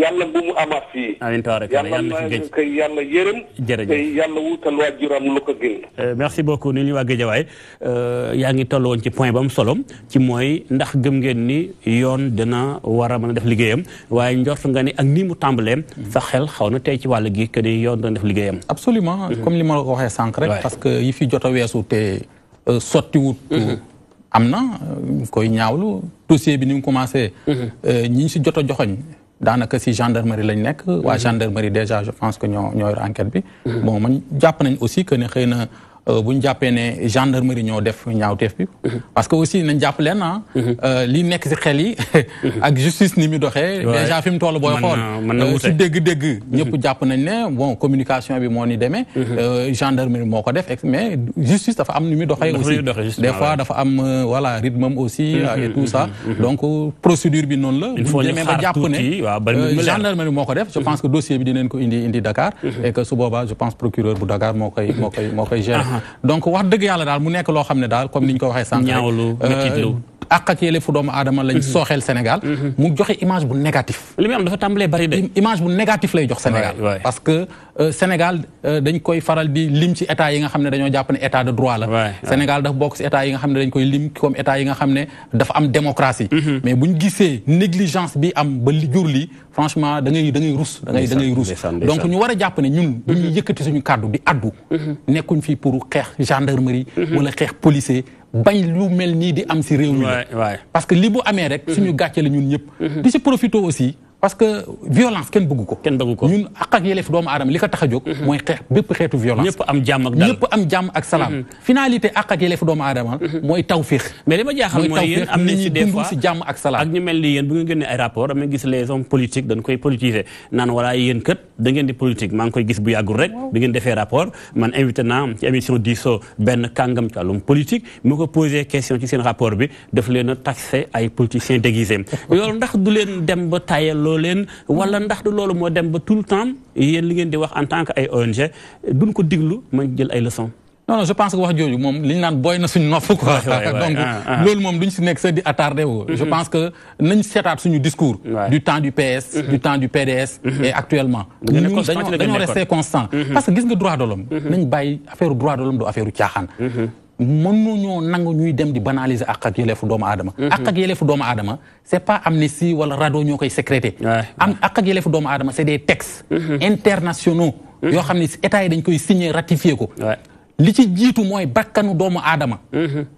Speaker 14: yàlla bu mu amaat fii.
Speaker 1: amiin
Speaker 14: yàlla na koy yàlla yërëm.
Speaker 1: jërëjëf
Speaker 14: te yàlla wuutal waajuram lu ko gën.
Speaker 1: merci beaucoup ni ñu waa Guédiawaye yaa ngi toll woon ci point ba mu solo ci mooy ndax gëm ngeen ni yoon dina war a mën a def liggéeyam waaye njort nga ni ak ni mu tàmbaleem. sa xel xaw na tey ci wàll gi que ni yoon dina def liggéeyam.
Speaker 3: absolument comme li ma la ko waxee sànq rek. parce que yi fi jot a weesu te sottiwut. am na koy ñaawlu dossier bi ni mu commencé. ñi ñu si jot a joxoñ daanaka si gendarmerie lañ nekk. waa gendarmerie déjà je pense que ñoo yor enquête bi. bon man jàpp nañ aussi que ne xëy na bu ñu jàppee ne gendarmerie ñoo def ñaawteef bi parce que aussi nañ jàpp leen li nekk si xel yi ak justice ni mu doxee déjà fi mu toll booy xool si dégg-dégg ñëpp jàpp nañ ne bon communication bi moo ni demee gendarmerie moo ko def mais justice dafa am ni mu doxee aussi des fois dafa am voilà rythme am aussi et tout ça donc procédure bi noonu la bu ñu demee ba jàpp ne gendarmerie moo ko def je pense que dossier bi dinañ ko indi Dakar et que su boobaa je pense procureur bu Dakar moo koy gérer donc wax dëgg yàlla daal mu nekk loo xam ne daal comme ni ñu ko waxee sànq àq ak yelleefu doomu aadama lañ sooxeel Sénégal mu joxe image bu négatif
Speaker 1: li muy am dafa tàmbalee bari de
Speaker 3: image bu négatif lay jox Sénégal parce que Sénégal dañ koy faral di lim ci état yi nga xam ne dañoo jàpp ne état de droit la Sénégal dafa bokk ci état yi nga xam ne dañ koy lim comme état yi nga xam ne dafa am démocratie mais buñ gisee négligence bi am ba jur li franchement da ngay rus da ngay rus donc ñu war a jàpp ne ñun bu ñuy yëkkati suñu kàddu di addu nekkuñ fii pour xeex gendarmerie wala xeex policier bañ lu mel nii di am si réew mi parce que li bu amee rek suñu gàcce la ñun ñëpp di si profité aussi parce que violence kenn bëgg ko ñun àq ak yelleef doomu aadama li ko tax a jóg mooy xeex bépp xeetu violence
Speaker 1: ñëpp am jàmm ak dal
Speaker 3: ñëpp am jàmm ak salaam finalité àq ak yelleef doomu aadama mooy tawféex
Speaker 1: mais li ma jaaxal mooy yéen am na ci des fois
Speaker 3: si jàmm ak salaam
Speaker 1: ak ñu mel ni yéen bu ngeen génnee ay rapport dama gis les hommes politiques dañ koy politiser naan wala yéen kët da ngeen di politique maa ngi koy gis bu yàggul rek bi ngeen defee rapport man invité naa ci émission diisoo benn kàngam ci wàllum politique mu ko posé question ci seen rapport bi daf leen a taxé ay politiciens déguisés loolu ndax du leen dem ba tayaloo leen wala ndax du loolu moo dem ba tout le temps yéen li ngeen di wax en tant que ay ONG duñ ko diglu ma jël ay leçons.
Speaker 3: non je pense que wax jooju moom li ñu naan booy na suñu nopp quoi donc loolu moom duñ si nekk sa di attardé wu je pense que nañ seetaat suñu discours du temps du PS du temps du PDS et actuellement dañoo resté constant parce que gis nga droit de l'homme nañ bàyyi affaire droit de l'homme du affaire caaxaan mënuñoo nangu ñuy dem di banaliser àq ak yelleefu doomu aadama àq ak yelleefu doomu aadama c'est pas Amnesty wala RADDHO ñoo koy sécrété am àq ak yelleefu doomu aadama c'est des textes internationaux yoo xam ne état yi dañ koy signé ratifié ko li ci jiitu mooy bakkanu doomu aadama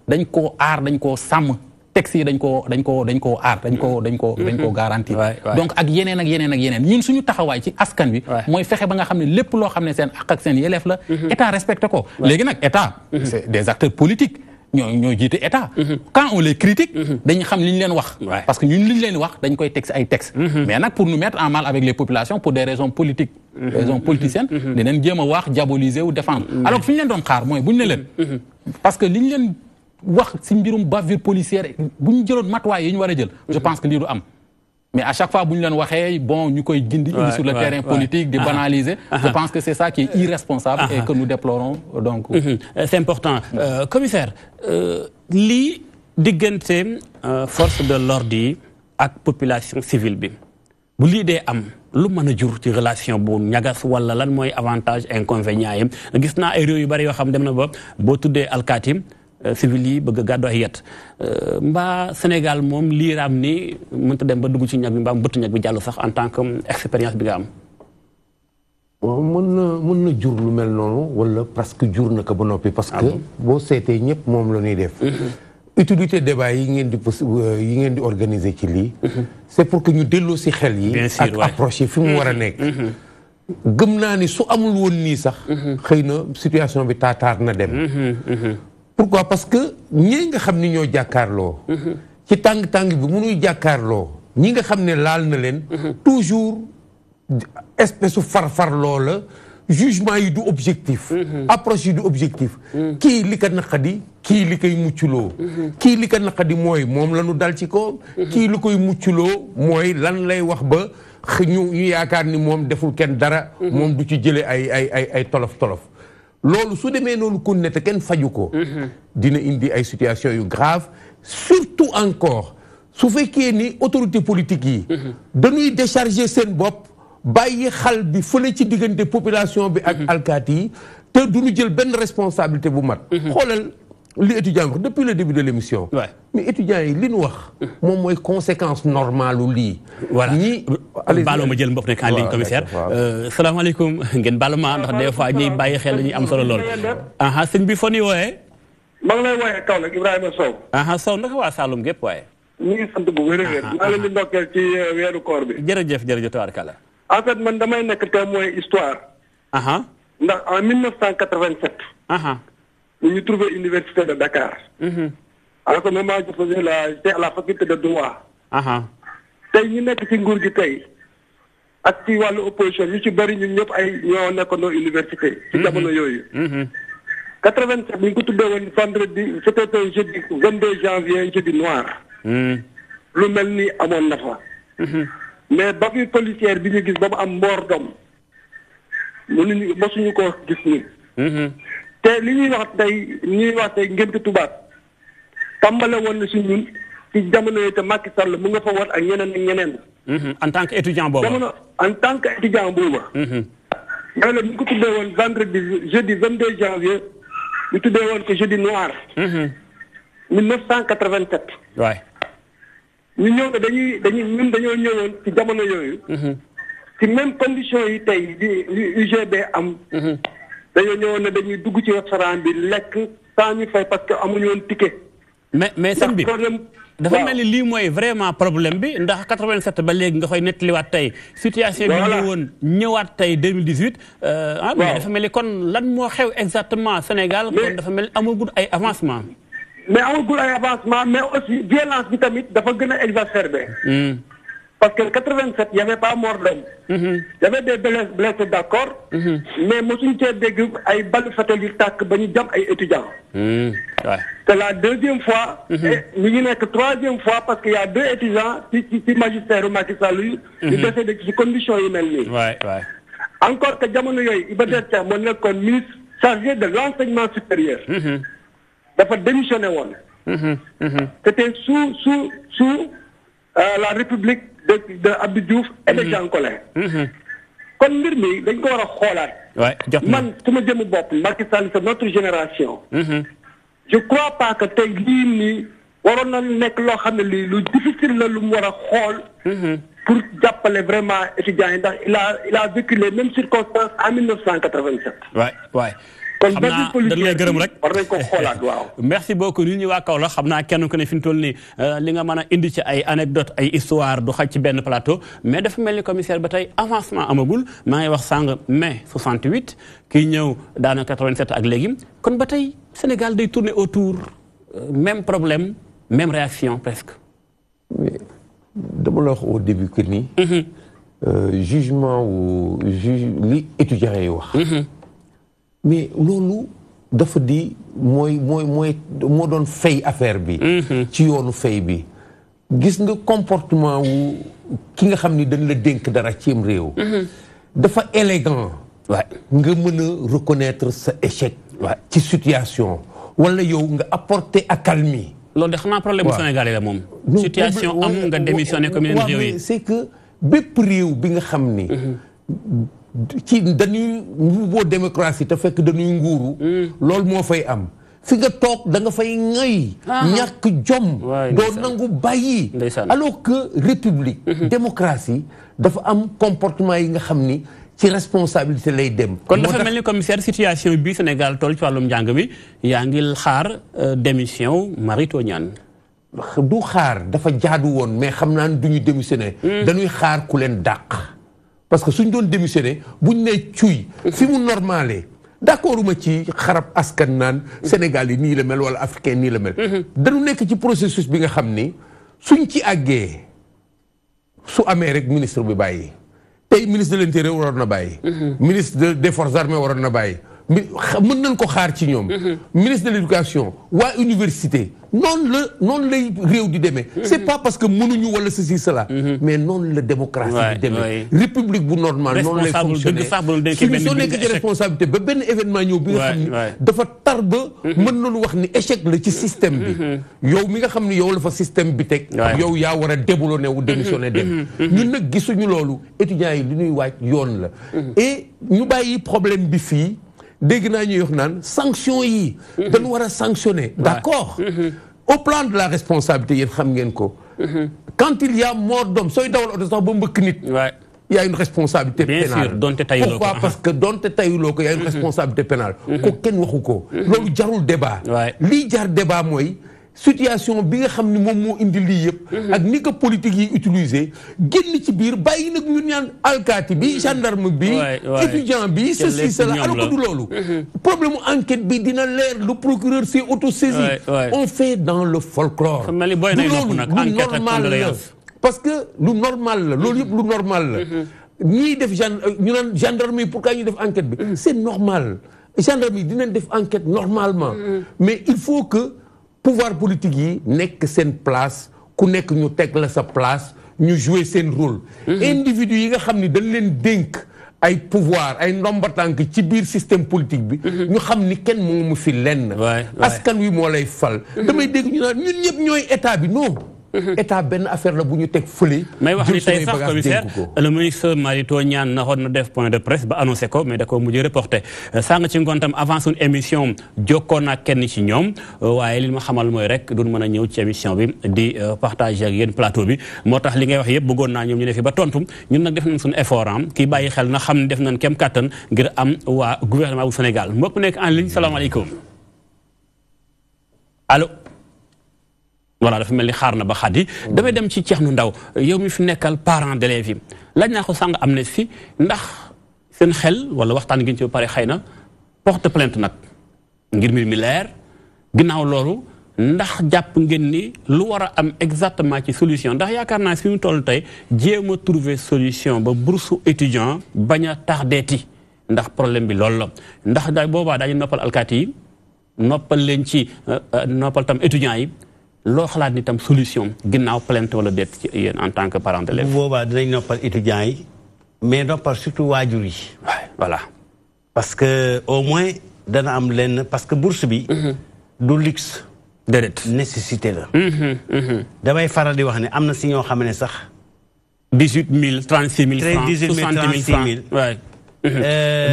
Speaker 3: dañ koo aar dañ koo sàmm textes yi dañ koo aar dañ koo garantir donc ak yeneen ñun suñu taxawaay ci askan wi mooy fexe ba nga xam ne lépp loo xam ne seen àq ak seen yelleef la état respecté ko léegi nag état c'est des acteurs politiques ñoo jiite état quand on les critique dañu xam li ñu leen wax parce que ñun li ñu leen wax dañ koy teg ay textes mais nag pour nous mettre en mal avec les populations pour des raisons politiques raisons politiciennes dinañ jéem a wax diaboliser ou défendre alors que fi ñu leen doon xaar mooy bu ñu ne leen parce que li ñu leen wax si mbirum bavure policière bu ñu jëloon matuwaay yi ñu war a jël je pense que lii du am mais à chaque fois bu ñu leen waxee bon ñu koy gindi indi sur le terrain politique di banaliser je pense que c'est ça qui est irresponsable et que nous déplorons donc
Speaker 1: c'est important commissaire lii diggante force de l'ordre yi ak population civile bi bu lii dee am lu mën a jur ci relation bu ñagas wala lan mooy avantage inconvénient yam gis naa ay réew yu bari yoo xam dem na ba boo tuddee alkaatim civil yi bëgg a gàddu ay yet mbaa Sénégal moom liiraam ni mënta dem ba dugg ci ñag bi mbaa bëtt ñag bi jàll sax en tant que expérience bi nga am.
Speaker 10: waaw mën na jur lu mel noonu wala presque jur na ko ba noppi. parce que boo seetee ñëpp moom la ñuy def. utilité débat yi ngeen di organiser ci lii. c'est pour que ñu delloo si xel yi. ak approche yi fi mu war a nekk. gëm naa ni su amul woon nii sax. xëy na situation bi taataar na dem. pourquoi parce que ñi nga xam ni ñoo jàkkaarloo. ci tàng-tàng bi mënuy jàkkaarloo ñi nga xam ne laal na leen. toujours espèce su farfarloo la jugement yi du objectif. approche yi du objectif. kii li ko naqadi kii li koy mucculoo. kii li ko naqadi mooy moom la ñu dal ci ko. kii li koy mucculoo mooy lan lay wax ba ñu yaakaar ni moom deful kenn dara. moom du ci jëlee ay tolof-tolof. loolu su demee noonu kon ne te kenn faju ko dina indi ay situation yu grave surtout encore su fekkee ni autorité politique yi dañuy décharger seen bopp bàyyi xal bi fële ci diggante population bi ak alkaati yi te duñu jël benn responsabilité bu mat xoolal li étudiant wax depuis le début de l'émission mais étudiants yi li ñu wax moom mooy conséquence normale u lii
Speaker 1: voilà baaloo ma jël mbokk nekk en ligne commissaire salaamaaleykum ngeen baal ma ndax des fois ñuy bàyyi xel ñuy am solo lool aha sëñ bi foo ñuy wooyee
Speaker 14: maa ngi lay wooyee Kaolack Ibrahima Sow
Speaker 1: aha Sow naka waa Saloum gépp waaye
Speaker 14: ñu ngi sant bu wér-wér maa leen di ndokkeel ci weeru koor bi
Speaker 1: jërëjëf tabaarkalla
Speaker 14: en fait man damay nekk témoin histoire
Speaker 1: aha
Speaker 14: ndax en 1987 ñu trouvé université de Dakar. En ce moment j'étais à la faculté de droit. tey ñu nekk ci nguur gi tey ak ci wàllu opposition ñu ci bëri ñun ñëpp ay ñoo nekkandoo université. ci jamono yooyu. 87 ñu ngi ko tuddee woon vendredi c'était un jeudi 22 janvier jeudi noir. lu mel ni amoon na fa. mais bavure policière bi ñu gis ba mu am mort d'homme mënuñu mosuñu ko gis nii. te li ñuy wax tey ngénte tubaab tàmbale woon na si ñun ci jamono yooyu te Macky Sall mu nga fa woon ak ñeneen ak ñeneen.
Speaker 1: en tant que étudiant booba
Speaker 14: en tant que étudiant booba. mais la ñu ko tuddee woon vendredi jeudi 22 janvier ñu tuddee woon ko jeudi noir. 1987.
Speaker 1: waay.
Speaker 14: ñu ñëw ne dañoo ñëwoon ci jamono yooyu. ci même condition yi tey di UGB am. dañoo ñëwoon ne dañuy dugg ci restaurant bi lekk sans ñu fay parce que amuñu woon ticket.
Speaker 1: mais sëñ bi dafa mel ni lii mooy vraiment problème bi ndax 87 ba léegi nga koy nettaliwaat tey. situation bi ñëwoon ñëwaat tey 2018. mais dafa mel ni kon lan moo xew exactement Sénégal. kon dafa mel ni amagul ay avancement.
Speaker 14: mais amagul ay avancement mais aussi violence bi tamit dafa gën a exacerbé. parce que 87 y avait pas mort d'homme. Y avait des blessés d'accord. mais mosuñu cee dégg ay balles fatales yu tàkk ba ñu jam ay étudiants. c'est la deuxième fois. ñu ngi nekk troisième fois parce que y a 2 étudiants ci magistère Macky Sall yi. ñu décédé ci conditions yi mel nii. encore que jamono yooyu Iba Der Thiam moo nekkoon ministre chargé de l'enseignement supérieur. dafa démissionné woon. c'était sous la république de Abdou Diouf et de Jean Collin. kon mbir mi dañ ko war a xoolaat. man su ma jëmu bopp Macky Sall c'est notre génération. je crois pas que tey lii nii waroon na nekk loo xam ne lii lu difficile la lu mu war a xool. pour jàppale vraiment étudiants yi ndax il a vécu les mêmes circonstances en 1987.
Speaker 1: waay. xam naa dañ lay gërëm rek
Speaker 14: war nañ ko xoolaat waaw.
Speaker 1: merci beaucoup ñu waa Kaolack xam naa kenn ku ne fi mu toll nii li nga mën a indi ci ay anecdote ay histoire du xaj ci benn plateau mais dafa mel ni commissaire ba tey avancement amagul maa ngi wax sàng mai 68 kii ñëw daana 87 ak léegi kon ba tey Sénégal day tourner autour même problème même réaction presque.
Speaker 10: dama la wax au début que ni. jugement wu li étudiants yi wax. mais loolu dafa di moo doon fay affaire bi. ci yoonu fay bi. gis nga comportement wu ki nga xam ni dañ la dénk dara cim réew. dafa élégant. nga mën a reconnaître sa échec. ci situation wala yow nga apporter accalmie.
Speaker 1: loolu de xanaa problème bu Sénégal la moom. situation am nga démissionné comme yeneen réew yi.
Speaker 10: c'est que bépp réew bi nga xam ni. ci dañuy boo démocratie te fekk dañuy nguuru. loolu moo fay am fi nga toog da nga fay ŋay. ñàkk jom. doo nangu bàyyi. alors que république. démocratie dafa am comportement yi nga xam ni ci responsabilité lay dem.
Speaker 1: kon dafa mel ni commissaire situation bi Sénégal toll ci wàllum njàng bi yaa ngi xaar démission Mary Teuw Niane.
Speaker 10: du xaar dafa jaadu woon mais xam naa ne du ñu démissionné. dañuy xaar ku leen dàq. parce que suñ doon démissionné buñ ne cuy fi mu normalé d'accord uma ci xarab askan naan Sénégal yi nii la mel wala africain nii la mel. dañu nekk ci processus bi nga xam ni suñ ci àggee su amee rek ministre bi bàyyi tey ministre de l'intérieur waroon na bàyyi. ministre des forces armées waroon na bàyyi. mën nañ ko xaar ci ñoom. ministre de l'éducation waa université noonu lay réew di demee. c'est pas parce que mënuñu wala ceci cela. mais noonu la démocratie di demee. république bu normal noonu lay fonctionner suñu soo nekk ci responsabilité ba benn événement ñëw bi nga xam ni dafa tar ba mën nañu wax ni échec la ci système bi. yow mi nga xam ni yow la fa système bi teg. yow yaa war a déboulonné wu démissionné dem. ñun nag gisuñu loolu étudiants yi li ñuy waaj yoon la. et ñu bàyyi problème bi fii. dégg naa ñuy wax naan sanction yi. dañu war a sanctionner. d'accord. au plan de la responsabilité yéen xam ngeen ko. quand il y a mort d'homme sooy dawal oto sax ba mbëkk nit. y a une responsabilité pénale.
Speaker 1: bien sûr donte tayuloo ko.
Speaker 10: pourquoi parce que donte tayuloo ko y a une responsabilité pénale. ko kenn waxu ko. loolu jarul débat. lii jar débat mooy situation bi nga xam ne moom moo indi lii yëpp. ak ni ko politique yi utiliser génn ci biir bàyyi nag ñu ñaan alkaati bi gendarme bi. étudiant bi ceci cela alors que du loolu. problème enquête bi dina leer le procureur s'est autosaisi. on fait dans le folklore.
Speaker 1: du loolu
Speaker 10: lu normal la parce que lu normal la loolu yëpp lu normal la. ñiy def ñu naan gendarmerie pourquoi ñuy def enquête bi. c'est normal gendarmerie dinañ def enquête normalement. mais il faut que. pouvoir politique yi nekk seen place ku nekk ñu teg la sa place ñu jouer seen rôle. individu yi nga xam ni dañ leen dénk ay pouvoir ay ndombatank ci biir système politique bi. ñu xam ni kenn moomu fi lenn. askan wi moo lay fal. damay dégg ñu naan ñun ñëpp ñooy état bi non. état benn affaire la bu ñu teg fële.
Speaker 1: may wax ni tey sax commissaire le ministre Mary Teuw Niane naxoon na def point de presse ba annoncé ko mais da ko mujjee reporté sànq ci ngoon tam avant suñu émission jokkoon ak kenn ci ñoom waaye li ma xamal mooy rek duñ mën a ñëw ci émission bi di partager ak yéen plateau bi moo tax li ngay wax yëpp bëggoon naa ñoom ñu ne fi ba tontu ñun nag def nañ suñu effort am kii bàyyi xel na xam ne def nañ kem kàttan ngir am waa gouvernement bu Sénégal mbokk nekk en ligne salaamaaleykum allo. voilà dafa mel ni xaar na ba xaddi damay dem ci Thierno Ndaw yow mi fi nekkal parents d'élèves yi laaj naa ko sàng am na fi ndax seen xel wala waxtaan gi ñu ci ba pare xëy na porte plainte nag ngir mbir mi leer ginnaaw loolu ndax jàpp ngeen ni lu war a am exactement ci solution ndax yaakaar naa fi mu toll tey jéem a trouver solution ba bourse étudiant bañ a tardeeti ndax problème bi loolu la ndax da boobaa daañu noppal alkaati yi noppal leen ci noppal tam étudiants yi loo xalaat ni tam solution ginnaaw plainte wala déet ci yéen en tant que parent d'élève.
Speaker 2: bu boobaa dinañ noppal étudiants yi mais noppal surtout waajur yi.
Speaker 1: voilà.
Speaker 2: parce que au moins dana am lenn parce que bourse bi. du luxe.
Speaker 1: déedéet
Speaker 2: nécessité la. damay faral di wax ne am na si ñoo xam ne sax.
Speaker 1: 18000 36000 francs
Speaker 2: 18000 36000
Speaker 1: waay.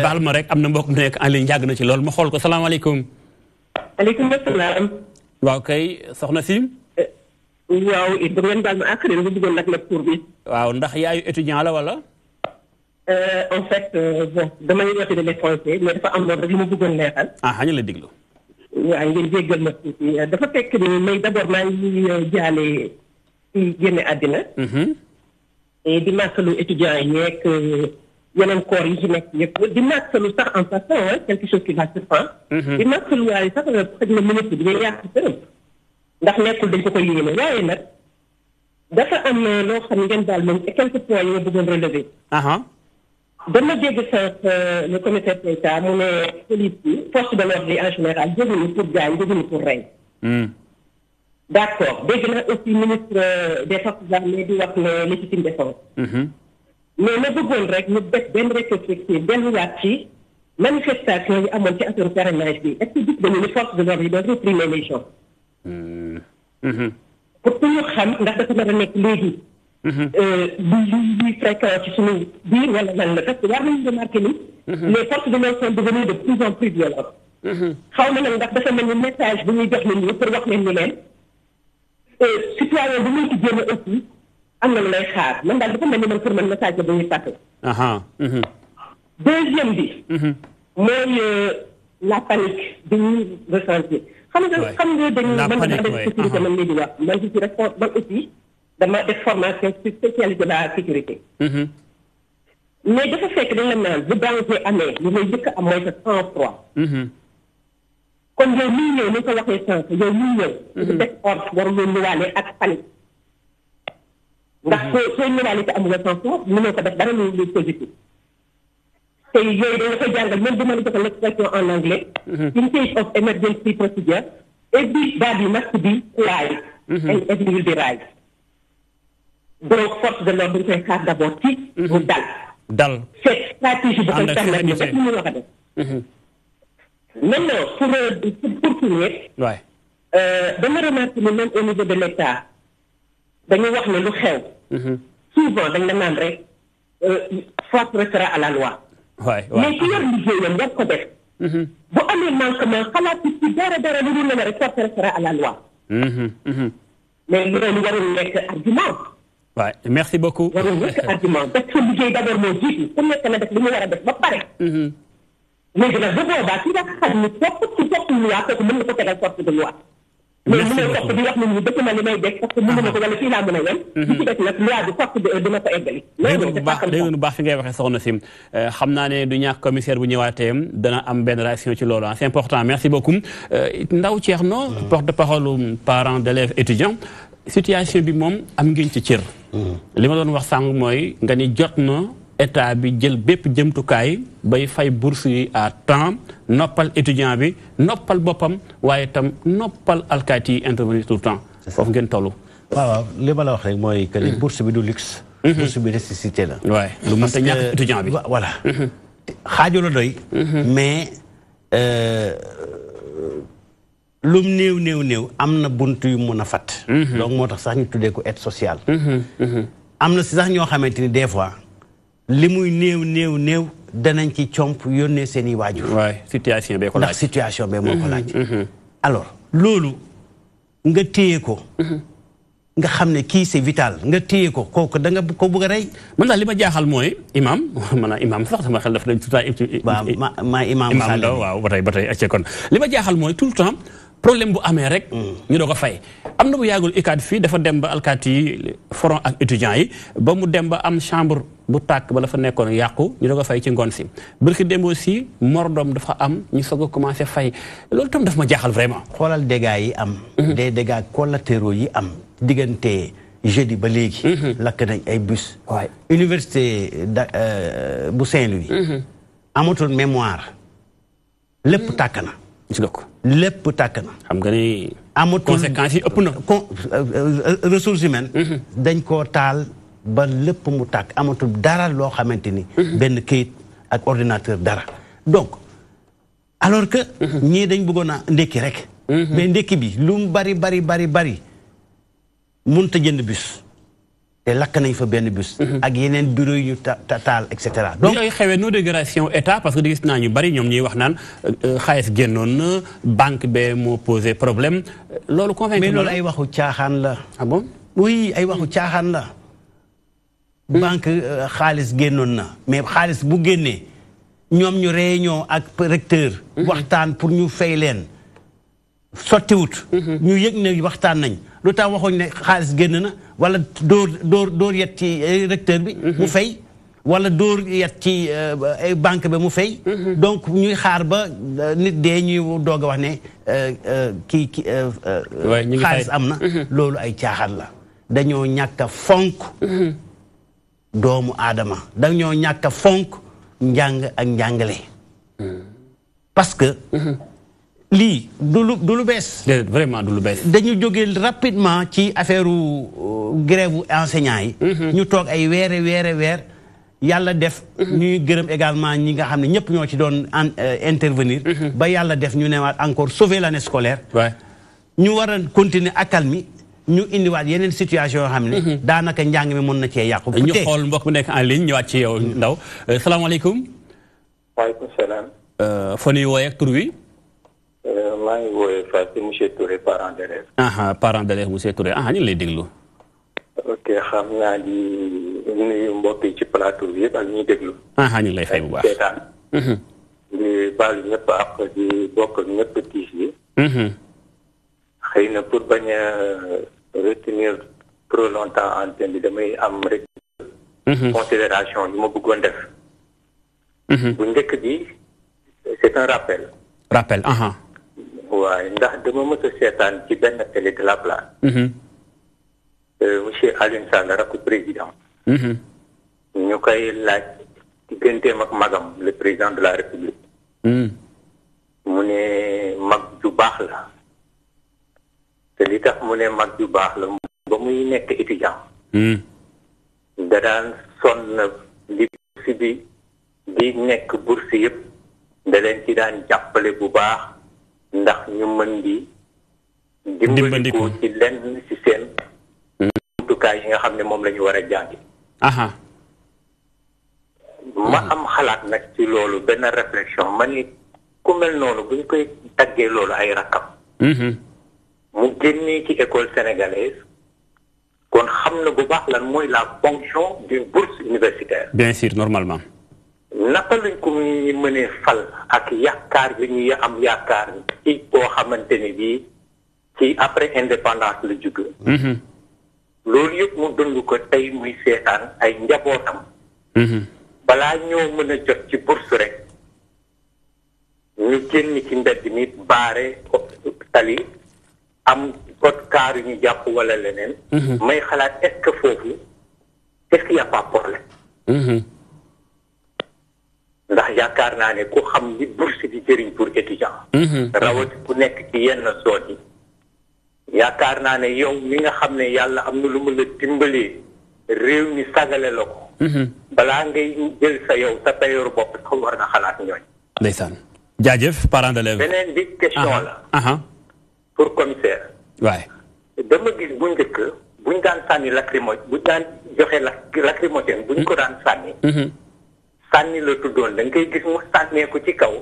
Speaker 1: baal ma rek am na mbokk mu nekk en ligne yàgg na ci loolu ma xool ko salaamaaleykum.
Speaker 15: aleykum salaam.
Speaker 1: waaw kay soxna si.
Speaker 15: waaw it da ngeen baal ma àq nga bëggoon nag lépp pour bi.
Speaker 1: waaw ndax yaayu étudiant la wala.
Speaker 15: en fait bon damay woote de l'étranger mais dafa am loolu rek li ma bëggoon leeral.
Speaker 1: xañu la diglu.
Speaker 15: waaw ngeen jéggal ma tuuti dafa fekk ni may d'abord maa ngi jaale ci génne àddina. di màkkalu étudiants yi yeeg yeneen corps yi ci nekk yëpp di màkkalu sax en passant quelque chose qui va se faire. di màkkalu waaye sax xëy na ministre bi day yàq sërëm ndax nekkul dañ ko koy yéene waaye nag dafa am loo xam ngeen daal moom quelques points yi nga bëggoon relever. dama dégg sax le commissaire Keita mu ne police bi force de l'ordre en général jóguñu pour gaañ jóguñu pour rey. d'accord dégg na aussi ministre des forces armées di wax ne légitime défense. mais ma bëggoon rek ñu def benn rétrospective delluwaat ci manifestation yi amoon ci affaire parrainage bi est-ce que gis nañu ni force de l'ordre yi doon réprimer les gens. pour que ñu xam ndax dafa nar a nekk léegi. luy fréquent ci suñu biir wala lan la parce que war nañu remarqué ni. les forces de l'ordre sont devenues de plus en plus violentes. xaw ma nag ndax dafa mel ni message bu ñuy jox nit ñi pour wax leen ni leen. citoyen bu muy ci jéem a aussi am na lu lay xaar man daal dafa mel ni man pour man message la bu ñuy passé. deuxième bi. mooy la panique bi ñuy ressentir. xam nga dañuy man dama def sécurité man mii di wax man je suis responsable man aussi dama def formation spécialisée la sécurité. mais dafa fekk dañ la naan bu danger amee li may njëkk a am mooy sa sang-froid. kon yow miy ñëw ni ko waxee sànq yow miy ñëw. su def ordre waruloo ñëwaale ak panique. ndax soo ñëwaale te amuloo sang-froid mënoo ko def dara lu positif. te yooyu dañ la koy jàngal même bu ma la joxee l'expression en anglais. in case of emergency procedure everybody must be quiet. and everything will be right. donc force de l'ordre dañ koy xaar d'abord ci. mu dal. cette stratégie bu koy permettre ñu def li ñu wax a def. maintenant pour finir. dama remarqué ni même au niveau de l'État dañu wax ne lu xew. souvent dañ la naan rek force restera à la loi. mais ci yor liggéeyam war ko def. bu amee manquement xalaat ci dara lu dul ne rek force restera à la loi. mais loolu warul nekk argument.
Speaker 1: waay merci beaucoup.
Speaker 15: warul nekk argument def sa liggéey d'abord moo jiitu ku nekk na def li mu war a def ba pare. léegi nag bu boobaa ki nga xam ni topp loi kooku mën na ko tegal force de loi. mais mu ngi topp di wax nit ñi dëkk na li may def parce que mënu ma ko wala fii laa mën a yem. li ci des nag loi bi force dina ko eggali.
Speaker 1: dégg nga baax fi ngay waxee soxna si xam naa ne du ñàkk commissaire bu ñëwaatee dana am benn réaction ci loolu c'est important merci beaucoup Ndaw Thierno porte-parole parents d'élèves étudiants situation bi moom am ngeen ci cër. li ma doon wax sànq mooy nga ni jot na état bi jël bépp jëmtukaay bay fay bourse yi à temps noppal étudiant bi noppal boppam waaye itam noppal alkaati yi intervenir tout le temps foofu ngeen toll.
Speaker 2: waaw li ma la wax rek mooy que ni bourse bi du luxe. bourse bi nécessité la.
Speaker 1: waay lu mën a ñàkk étudiant bi.
Speaker 2: voilà xaaju la doy. mais lum néew am na bunt yu mun a fat. donc moo tax sax ñu tuddee ko aide sociale. am na si sax ñoo xamante ni des fois. li muy néew danañ ci comp yónnee seen i waajur.
Speaker 1: waay situation bee ko laaj
Speaker 2: ndax situation bee moo ko laaj. alors loolu nga téye ko. nga xam ne kii c'est vital nga téye ko kooku da nga ko bëgg a rey.
Speaker 1: man daal li ma jaaxal mooy imam maanaam imam sax sama xel dafa dañ tout le temps.
Speaker 2: waaw maa imam Sall
Speaker 1: waaw ba tey acce kon li ma jaaxal mooy tout le temps problème bu amee rek. ñu doo ko fay. am na bu yàggul UCAD fii dafa dem ba alkaati yi foron ak étudiants yi ba mu dem ba am chambre bu tàkk ba la fa nekkoon yàqu ñu doo ko fay ci ngoon si. bërki dem aussi mordom dafa am ñu soog a commencé fay loolu tam daf ma jaaxal vraiment.
Speaker 2: xoolal dégâts yi am. des dégâts collatéraux yi am. diggante jeudi ba léegi. lakk nañ ay bus.
Speaker 1: waay
Speaker 2: université bu Saint-Louis. amatul mémoire lépp tàkk na.
Speaker 1: gis nga ko
Speaker 2: lépp tàkk na.
Speaker 1: xam nga ni.
Speaker 2: amatul
Speaker 1: conséquences yi ëpp na.
Speaker 2: ressources humaines. dañ koo taal ba lépp mu tàkk amatul dara loo xamante ni. benn këyit ak ordinateur dara. donc alors que. ñii dañ bëggoon a ndékki rek. mais ndékki bi lu mu bari. mënut a jënd bus te lakk nañ fa benn bus. ak yeneen bureau yu ñu taal et cetera.
Speaker 1: donc yooyu xewee no dégradation état parce que gis naa ñu bari ñoom ñuy wax naan xaalis génnoon na banque bee moo posé problème loolu convaincre
Speaker 2: mais loolu ay waxu caaxaan la.
Speaker 1: ah bon
Speaker 2: oui ay waxu caaxaan la. banque xaalis génnoon na mais xaalis bu génnee ñoom ñu réunion ak recteur. waxtaan pour ñu fay leen. sottiwut. ñu yëg ne waxtaan nañ. lu tax waxuñ ne xaalis génn na wala dóor yet ci recteur bi mu fay wala dóor yet ci banque bi mu fay donc ñuy xaar ba nit dee ñuy doog a wax ne xaalis am na loolu ay caaxaan la dañoo ñàkk a fonk doomu aadama dañoo ñàkk a fonk njàng ak njàngale parce que lii du lu bees.
Speaker 1: vraiment du lu bees.
Speaker 2: dañu jóge rapidement ci affaire grève enseignants yi. ñu toog ay weer yàlla def. ñuy gërëm également ñi nga xam ne ñëpp ñoo ci doon intervenir. ba yàlla def ñu newaat encore sauver l'année scolaire. ñu war a continuer accalmie ñu indiwaat yeneen situation yoo xam ne. daanaka njàng mi mën na cee yàqu.
Speaker 1: ñu xool mbokk mu nekk en ligne ñëwaat ci yow Ndaw salaamaaleykum.
Speaker 16: waaleykum salaam.
Speaker 1: fa nuy wooyee ak tur wi.
Speaker 16: maa ngi woowee Fatou monsieur Touré parent d'élève.
Speaker 1: Parent d'élève monsieur Touré ñu ngi lay déglu.
Speaker 16: ok xam naa di nuyu mbokk yi ci plateau bi yëpp ak ñuy déglu.
Speaker 1: ñu ngi lay fay bu baax
Speaker 16: seetaan. di baalu ñëpp ak di bokk ñëpp tiis bi. xëy na pour bañ a retenir trop longtemps antenne bi damay am rek. considération yu ma bëggoon def. bu njëkk bi c'est un rappel.
Speaker 1: rappel.
Speaker 16: waaye ndax dama mës a seetaan ci benn télé de la place. monsieur Alioune Sall rakku président. ñu koy laaj digganteem ak magam le président de la république. mu ne mag ju baax la. te li tax mu ne mag ju baax la ba muy nekk étudiant. da daan sonn li bourse bi di nekk bourse yëpp. da leen ci daan jàppale bu baax. ndax ñu mën di dimbandiku ci lenn ci seen jumtukaay yi nga xam ne moom la ñu war a jàngi ma am xalaat nag ci loolu benn réflexion ma ni ku mel noonu buñ koy taggee loolu ay rakkam mu génnee ci école sénégalaise kon xam na bu baax lan mooy la fonction d'une bourse universitaire
Speaker 1: bien sûr normalement
Speaker 16: naka lañ ko ñu mënee fal ak yaakaar bi ñuy am yaakaar ci koo xamante ni bii ci après indépendance la jóge loolu yëpp mu dund ko tey muy seetaan ay njabootam balaa ñoo mën a jot ci bourse rek ñu génn ci mbedd mi baare tali am code car yu ñu jàpp wala leneen may xalaat est-ce que foofu est-ce qu'il y a pas problème ndax yaakaar naa ne ku xam ni bourse di jëriñ pour étudiant rawati ku nekk ci yenn soot yi yaakaar naa ne yow mi nga xam ne yàlla am na lu mu la dimbalee réew mi sagale la ko balaa ngay jël sa yow sa payoor bopp sax war nga xalaat ñooñ
Speaker 1: ndeysaan jaajëf parent d'élève
Speaker 16: beneen bi question la pour commissaire
Speaker 1: waay
Speaker 16: dama gis bu njëkk buñ daan sànni lacrymogène buñ daan joxe lacrymogène buñ ko daan sànni sànni la tuddoon da nga koy gis mu sànnee ko ci kaw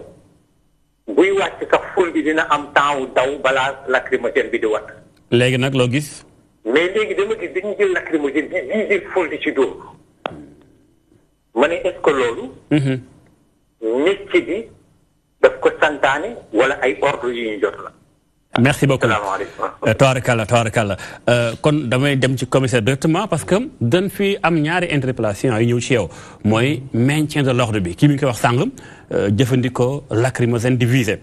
Speaker 16: buy wàcc sax ful bi dina am temps wu daw balaa lacrymogène bi di wat
Speaker 1: léegi nag loo gis
Speaker 16: mais léegi dama gis dañuy jël lacrymogène bi viser ful di ci dóor ma ne est-ce que loolu métier bi daf ko santaane wala ay ordre yu ñu jot la
Speaker 1: merci beaucoup tabarakalla kon damay dem ci commissaire directement parce que dañ fi am ñaari interpellation yu ñëw ci yow mooy maintien de l'ordre bi kii mi ngi koy wax sàng jëfandikoo lacrymogène divisé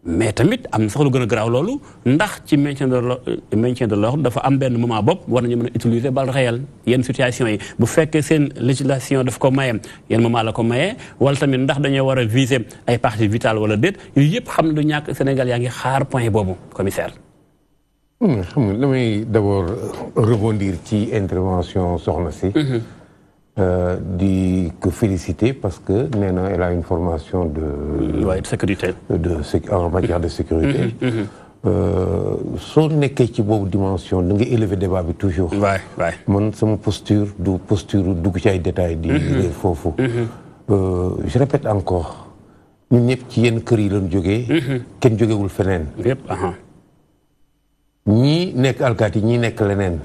Speaker 1: mais tamit am na sax lu gën a garaaw loolu ndax ci maintien de l'ordre dafa am benn moment bopp war nañu mën a utiliser balle réelle yenn situation yi bu fekkee seen législation daf ko maye yenn moment la ko maye wala tamit ndax dañoo war a viser ay parties vitales wala déet yooyu yëpp xam ne du ñàkk Sénégal yaa ngi xaar point boobu commissaire.
Speaker 10: xam nga damay d'abord rebondir ci intervention soxna si. di ko féliciter parce que nee na elle a une formation de
Speaker 1: sécurité
Speaker 10: en matière de sécurité soo nekkee ci boobu dimension da nga élever débat bi toujours man sama posture du posture dugg ci ay détails di réer foofu je répète encore ñun ñëpp ci yenn kër yi lañ jógee kenn jógewul feneen ñii nekk alkaati ñii nekk leneen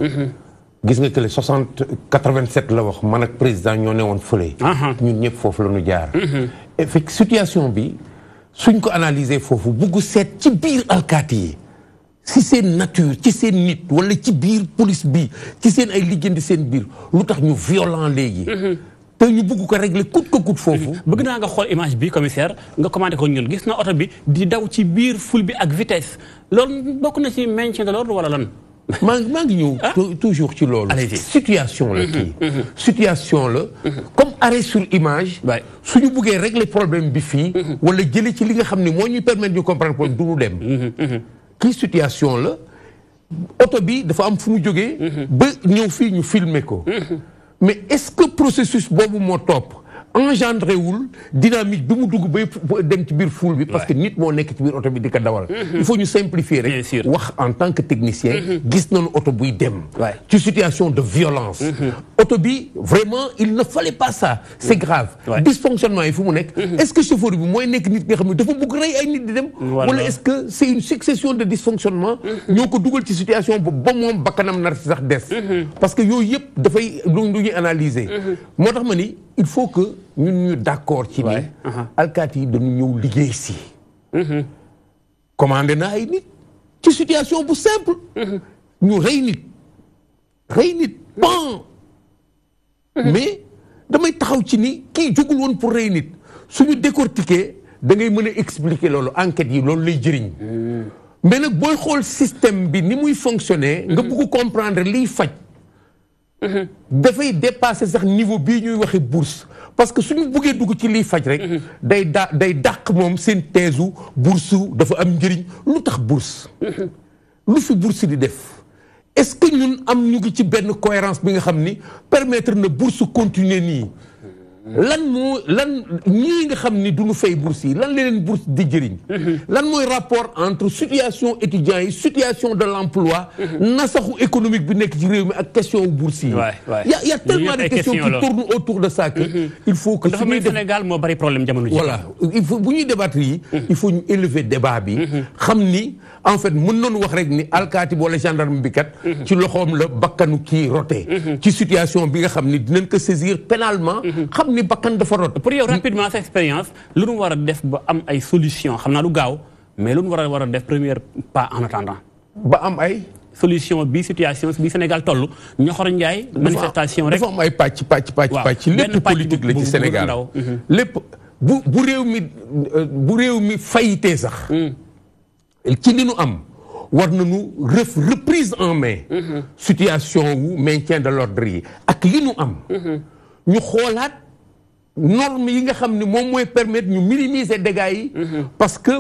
Speaker 10: gis nga que le 87 la wax man ak président ñoo ne woon fële. ñun ñëpp foofu la ñu jaar. fekk situation bi suñ ko analyser foofu bugg seet ci biir alkaati yi si seen nature ci seen nit wala ci biir police bi ci seen ay liggéeyandi seen biir lu tax ñu violent léegi. te ñu bugg ko régler coûte que coûte foofu.
Speaker 1: bëgg naa nga xool image bi commissaire nga commenté ko ñun gis na oto bi di daw ci biir ful bi ak vitesse loolu bokk na ci maintien de l'ordre wala lan.
Speaker 10: maa ngi ñëw toujours ci loolu situation la kii situation la comme arrêt sur image suñu buggee régler problème bi fii wala jële ci li nga xam ne moo ñuy permettre ñu comprendre problème du ñu dem kii situation la oto bi dafa am fu mu jógee ba ñëw fii ñu filmer ko mais est-ce que processus boobu moo topp engendré wul dynamique bi mu dugg bay dem ci biir foule bi parce que nit moo nekk ci biir oto bi di ko dawal il faut ñu simplifier rek wax en tant que technicien gis nañu oto buy dem ci situation de violence oto bi vraiment il ne fallait pas ça c'est grave dysfonctionnement yi fu mu nekk est-ce que chauffeur bi mooy nekk nit nga xam ne dafa bëgg rey ay nit di dem wala est-ce que c'est une succession de dysfonctionnement ñoo ko dugal ci situation boobu ba moom bakkanam nar ci sax des parce que yooyu yëpp dafay lu ñuy analyser moo tax ma ni il faut que ñun ñu d'accord ci ni alkaati yi dañu ñëw liggéey si commandé na ay nit ci situation bu simple ñu rey nit bon mais damay taxaw ci ni kii jógul woon pour rey nit suñu décortiquer da ngay mën a expliquer loolu enquête yi loolu lay jëriñ mais nag booy xool système bi ni muy fonctionner nga bëgg comprendre liy faj dafay dépasser sax niveau bii ñuy waxe bourse parce que suñu buggee dugg ci liy faj rek day dàq moom seen teesu bourse dafa am njëriñ lu tax bourse lu fi bourse di def est-ce que ñun am ñu ngi ci benn cohérence bi nga xam ni permettre na bourse continuer nii lan ñii nga xam ni duñu fay bourse yi lan leen bourse di jëriñ lan mooy rapport entre situation étudiants yi situation de l'emploi nasaxu économique bi nekk ci réew mi ak question bourse yi y a tellement de questions qui tournent autour de ça que il faut que
Speaker 1: dafa mel Sénégal moo bari problème jamono ji
Speaker 10: voilà il faut bu ñuy débattre yi il faut ñu élever débat bi xam ni en fait mën nañu wax rek ni alkaati wala gendarme bi kat ci loxoom la bakkanu kii roté ci situation bi nga xam ni dinañ ko saisir pénalement xam ni bakkan dafa rot.
Speaker 1: pour yow rapidement sa expérience lu nu war a def ba am ay solution xam naa du gaaw mais lu nu war a def premier pas en attendant.
Speaker 10: ba am ay
Speaker 1: solution bi situation bi Sénégal toll ñoxor Ndiaye manifestation rek
Speaker 10: dafa am ay pàcc lépp politique la ci Sénégal lépp bu réew mi fayitee sax ci li nu am war nañu reprise en main situation wu maintien de l'ordre yi ak li nu am ñu xoolaat norme yi nga xam ne moom mooy permettre ñu minimiser dégâts yi parce que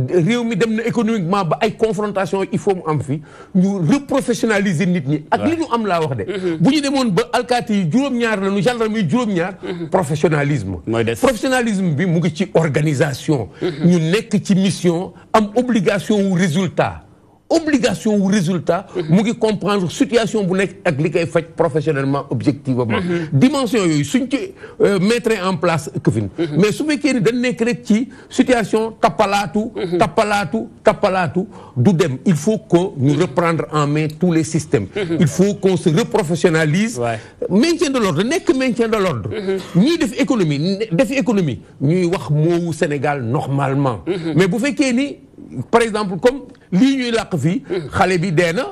Speaker 10: réew mi dem na économiquement ba ay confrontation il faut mu am fi ñu reprofessionnaliser nit ñi ak li ñu am laa wax de bu ñu demoon ba alkaati yi juróom-ñaar la ñu gendarme yi juróom-ñaar professionnalisme bi mu ngi ci organisation ñu nekk ci mission am obligation wu résultat mu ngi comprendre situation bu nekk ak li koy faj professionnellement objectivement dimension yooyu suñ ci mettre en place këfin mais su fekkee ni dañ nekk rek ci situation tappalaatu du dem il faut que ñu reprendre en main tous les systèmes il faut qu'on se reprofessionnalise maintien de l'ordre nekk maintien de l'ordre ñii def économie ñuy wax moowu Sénégal normalement mais bu fekkee ni par exemple comme lii ñuy làq fii xale bi dee na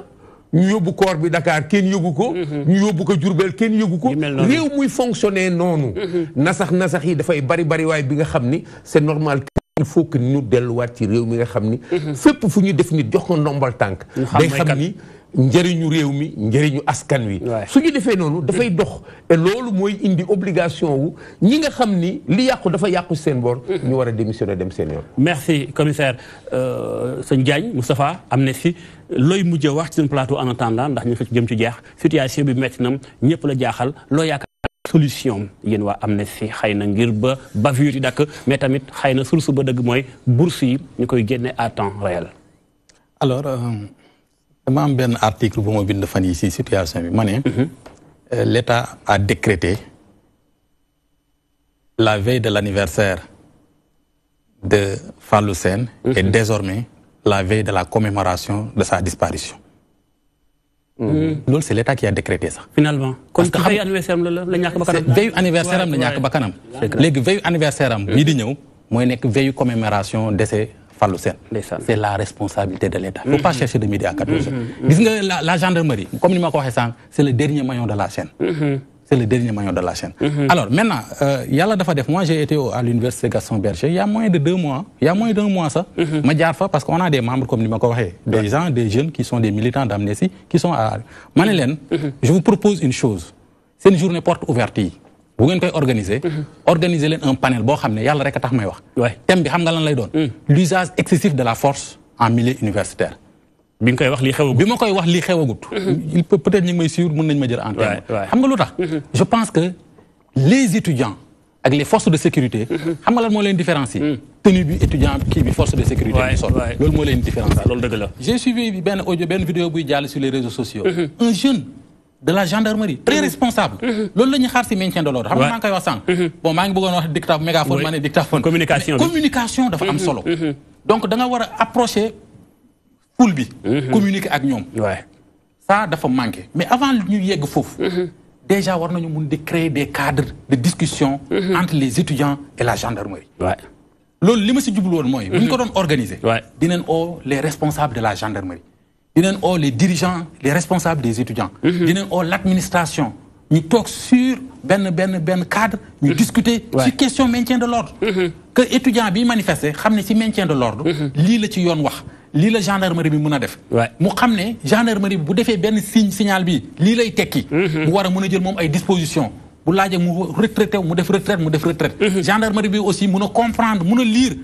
Speaker 10: ñu yóbbu corps bi Dakar kenn yóbbu ko ñu yóbbu ko Diourbel kenn yóbbu ko réew muy fonctionner noonu nasax yi dafay bari waaye bi nga xam ni c'est normal il faut que ñu delluwaat ci réew mi nga xam ni fépp fu ñu def nit jox ko ndombal tànk day xam ni njëriñu réew mi njëriñu askan wi su ñu defee noonu dafay dox et loolu mooy indi obligation wu ñi nga xam ni li yàqu dafa yàqu seen bor ñu war a démissionner dem seen yoon.
Speaker 1: Merci commissaire sëñ Diagne Moustapha Amnesty looy mujjee wax ci seen plateau en attendant ndax ñu fa jëm ci jeex situation bi métti na ñëpp la jaaxal loo yaakaar solution yéen waa Amnesty xëy na ngir ba bavure yi dakk mais tamit xëy na source ba dëgg mooy bourse yi ñu koy génne à temps réel.
Speaker 3: Alors dama am benn article bu ma bind fan yi ci situation bi ma ne l'État a décrété la veille de l'anniversaire de Fallou Sène et désormais la veille de la commémoration de sa disparition. loolu c'est l'État qui a décrété ça.
Speaker 1: Finalement kon que veille anniversaire am la ñàkk ba kanam.
Speaker 3: veille anniversaire am la ñàkk ba kanam. léegi veille anniversaire am bii di ñëw mooy nekk veille commémoration décès Fallou Sène. C'est la responsabilité de l'État. Il ne faut pas chercher de midi à 14 heures. La gendarmerie, comme je l'ai dit, c'est le dernier maillon de la chaîne. C'est le dernier maillon de la chaîne. Alors maintenant, moi j'ai été à l'université Gaston Berger il y a moins de 2 mois. Il y a moins d'1 mois ça. Parce qu'on a des membres, comme je l'ai dit, des gens, des jeunes qui sont des militants d'Amnesty, qui sont à Manélène. Je vous propose une chose. C'est une journée porte ouverte. Vous pouvez organiser un panel boo xam ne yàlla rek a tax may wax. thème bi xam nga lan lay doon. L'usage excessif de la force en milieu universitaire.
Speaker 1: bi nga koy wax lii xewagut.
Speaker 3: bi ma koy wax lii xewagut. il peut peut-être ñu ngi may suivre mën nañu ma jël en témoin. xam nga lu tax. je pense que les étudiants ak les forces de sécurité. xam nga lan moo leen différencier. tenue bi étudiant kii bi force de sécurité bi sol. loolu moo leen différencier.
Speaker 1: loolu dëgg la.
Speaker 3: j'ai suivi benn audio benn vidéo buy jàll sur les réseaux sociaux. un jeune de la gendarmerie très responsable. loolu la ñuy xaar si maintien de l'ordre. xam nga maa ngi koy wax sànq. bon maa ngi bëggoon wax dictaphone mégaphone maa ne dictaphone. communication dafa am solo. donc da nga war a approcher foule bi. communiquer ak ñoom. ça dafa manqué mais avant ñu yegg foofu. déjà war nañu mun di créer des cadres de discussion. entre les étudiants et la gendarmerie. loolu li ma si jublu woon mooy. bu ñu ko doon organiser. dinañ oo les responsables de la gendarmerie. dinañ oo les dirigeants les responsables des étudiants. dinañ oo l'administration. ñu toog sur benn cadre. ñu discuter sur question maintien de l'ordre. que étudiant bi manifester xam ne ci maintien de l'ordre. lii la ci yoon wax lii la gendarmerie bi mën a def. mu xam ne gendarmerie bi bu defee benn signal bi lii lay tekki. mu war a mën a jël moom ay dispositions. bu laajee mu retraité mu def retraite. gendarmerie bi aussi mun a comprendre mun a lire.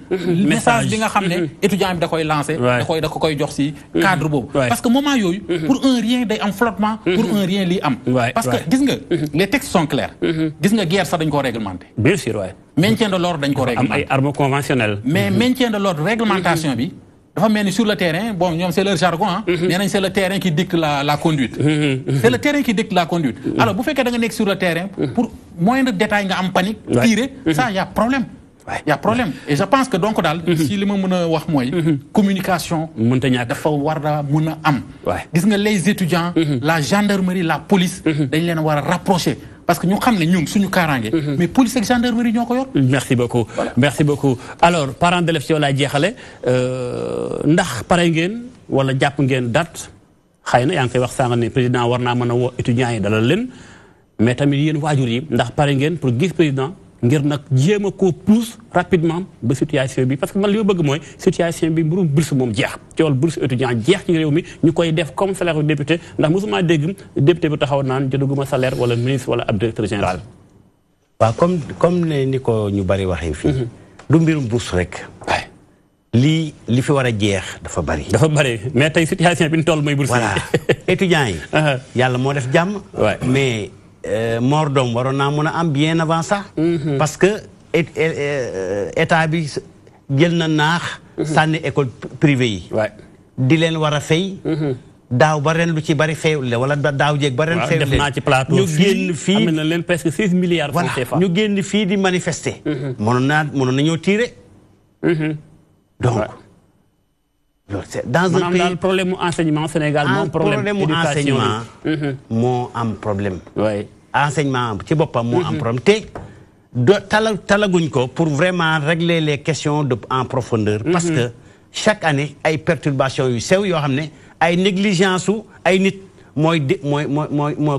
Speaker 3: message bi nga xam ne étudiant bi da koy lancer. da ko koy jox ci cadre boobu. parce que moment yooyu. pour un rien day am flottement. pour un rien lii am. parce que gis nga les textes sont clairs. gis nga guerre sax dañ ko réglementer.
Speaker 1: bien sûr waay.
Speaker 3: maintien de l'ordre dañ ko réglementer.
Speaker 1: am ay armes conventionnelles.
Speaker 3: mais maintien de l'ordre réglementation bi. dafa mel ni sur le terrain bon ñoom c'est leur jargon ah. nee nañ c'est le terrain qui dicte la conduite. c'est le terrain qui dicte la conduite. alors bu fekkee da nga nekk sur le terrain. pour moindre détail nga am panique. tirer ça y a problème. y a problème et je pense que donc daal. si li ma mën a wax mooy. communication.
Speaker 1: mënta ñàkk
Speaker 3: dafa war a mën a am. gis nga les étudiants. la gendarmerie la police. dañ leen war a rapprocher. parce que ñu xam ne ñun suñu kaaraange. mais police ak gendarmerie ñoo ko yor.
Speaker 1: merci beaucoup merci beaucoup alors parents d'élèves yow laay jeexale ndax pare ngeen wala jàpp ngeen date xëy na yaa ngi koy wax sànq ne président war naa mën a woo étudiants yi dalal leen mais tamit yéen waajur yi ndax pare ngeen pour gis président ngir nag jéem a koo pousse rapidement ba situation bi parce que man li ma bëgg mooy situation bi mbirum bourse moom jeex coowal bourse étudiant jeex ci réew mi ñu koy def comme salaire du député ndax mosuma dégg député bi taxaw naan jotaguma salaire wala ministre wala ab directeur général.
Speaker 2: waaw comme ne ni ko ñu bari waxee fii. du mbirum bourse rek. li fi war a jeex dafa bari.
Speaker 1: dafa bari mais tey situation bi ñu toll mooy bourse yi.
Speaker 2: voilà étudiants yi. yàlla moo def jàmm. mais. Mor doom waroon naa mën a am bien avant ça. parce que état bi jël na naax. sànni école privée yi. di leen war a fay. daaw ba ren lu ci bari fayul le wala daaw jéeg ba ren fayul leen.
Speaker 1: def naa ci plateau
Speaker 2: ñu génn fii
Speaker 1: am na leen presque 6 milliards.
Speaker 2: voilà ñu génn fii di manifester. mënoon na ñoo tirer. donc. dans un pays
Speaker 1: daal problème mu enseignement Sénégal moo am problème éducation
Speaker 2: moo am problème. enseignement ci boppam moo am problème te talaguñ ko pour vraiment régler les questions en profondeur. parce que chaque année ay perturbations yu sew yoo xam ne ay négligence su ay nit mooy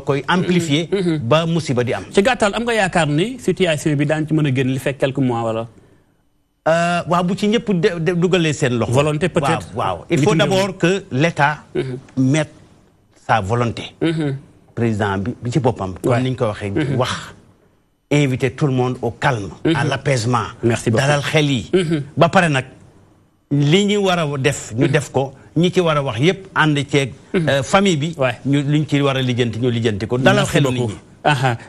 Speaker 2: koy amplifier. ba musiba di am.
Speaker 1: ci gàttal am nga yaakaar ni situation bi daan ci mën a génn li fekk quelques mois wala.
Speaker 2: waaw bu ci ñëpp dugalee seen loxo.
Speaker 1: volonté peut-être.
Speaker 2: waaw il faut d'abord que l'État mette sa volonté. président bi ci boppam. comme ni ñu ko waxee. wax inviter tout le monde au calme. à l'apaisement.
Speaker 1: merci beaucoup
Speaker 2: dalal xel yi. ba pare nag li ñu war a def ñu def ko ñi ci war a wax yëpp ànd ceeg. famille bi. ñu liñ ci war a lijjanti ñu lijjanti ko. dalal xel nit ñi.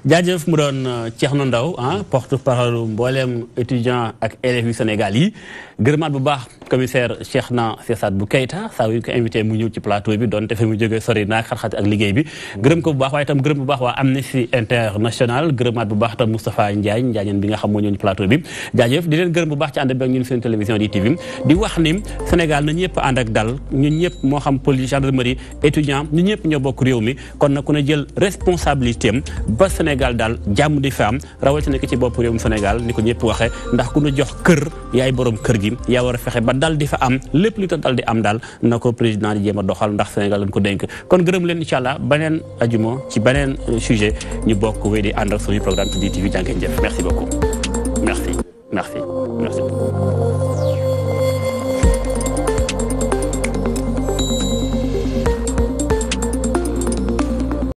Speaker 1: jaajëf mu doon Thierno Ndao porte-parole mbooleem étudiant ak élèves yu Sénégal yi gërëmaat bu baax commissaire Cheikhna Sadibou Keita saa yu ñu ko invité mu ñëw ci plateau bi doon te fi mu jógee sori naag xat-xat ak liggéey bi gërëm ko bu baax waaye itam gërëm bu baax waa Amnesty International gërëmaat bu baax itam Moustapha Njaañeen bi nga xam moo ñëw ci plateau bi jaajëf di leen gërëm bu baax ci ànd bi ak ñun seen télévision di TV di wax ni Sénégal na ñëpp ànd ak dal ñun ñëpp moo xam police gendarmerie étudiant ñun ñëpp ñoo bokk réew mi kon nag ku ne jël responsabilité am ba Sénégal daal jàmm di fa am rawatina ki ci bopp réewum Sénégal ni ko ñëpp waxee ndax ku ñu jox kër yaay borom kër gi yaa war a fexe ba dal di fa am lépp li ta dal di am daal na ko président di jéem a doxal ndax Sénégal lañ ko dénk kon gërëm leen incha allah beneen ajuma ci beneen sujet ñu bokk wéy di ànd ak suñu programme ci DTV jàngeen jëf merci beaucoup merci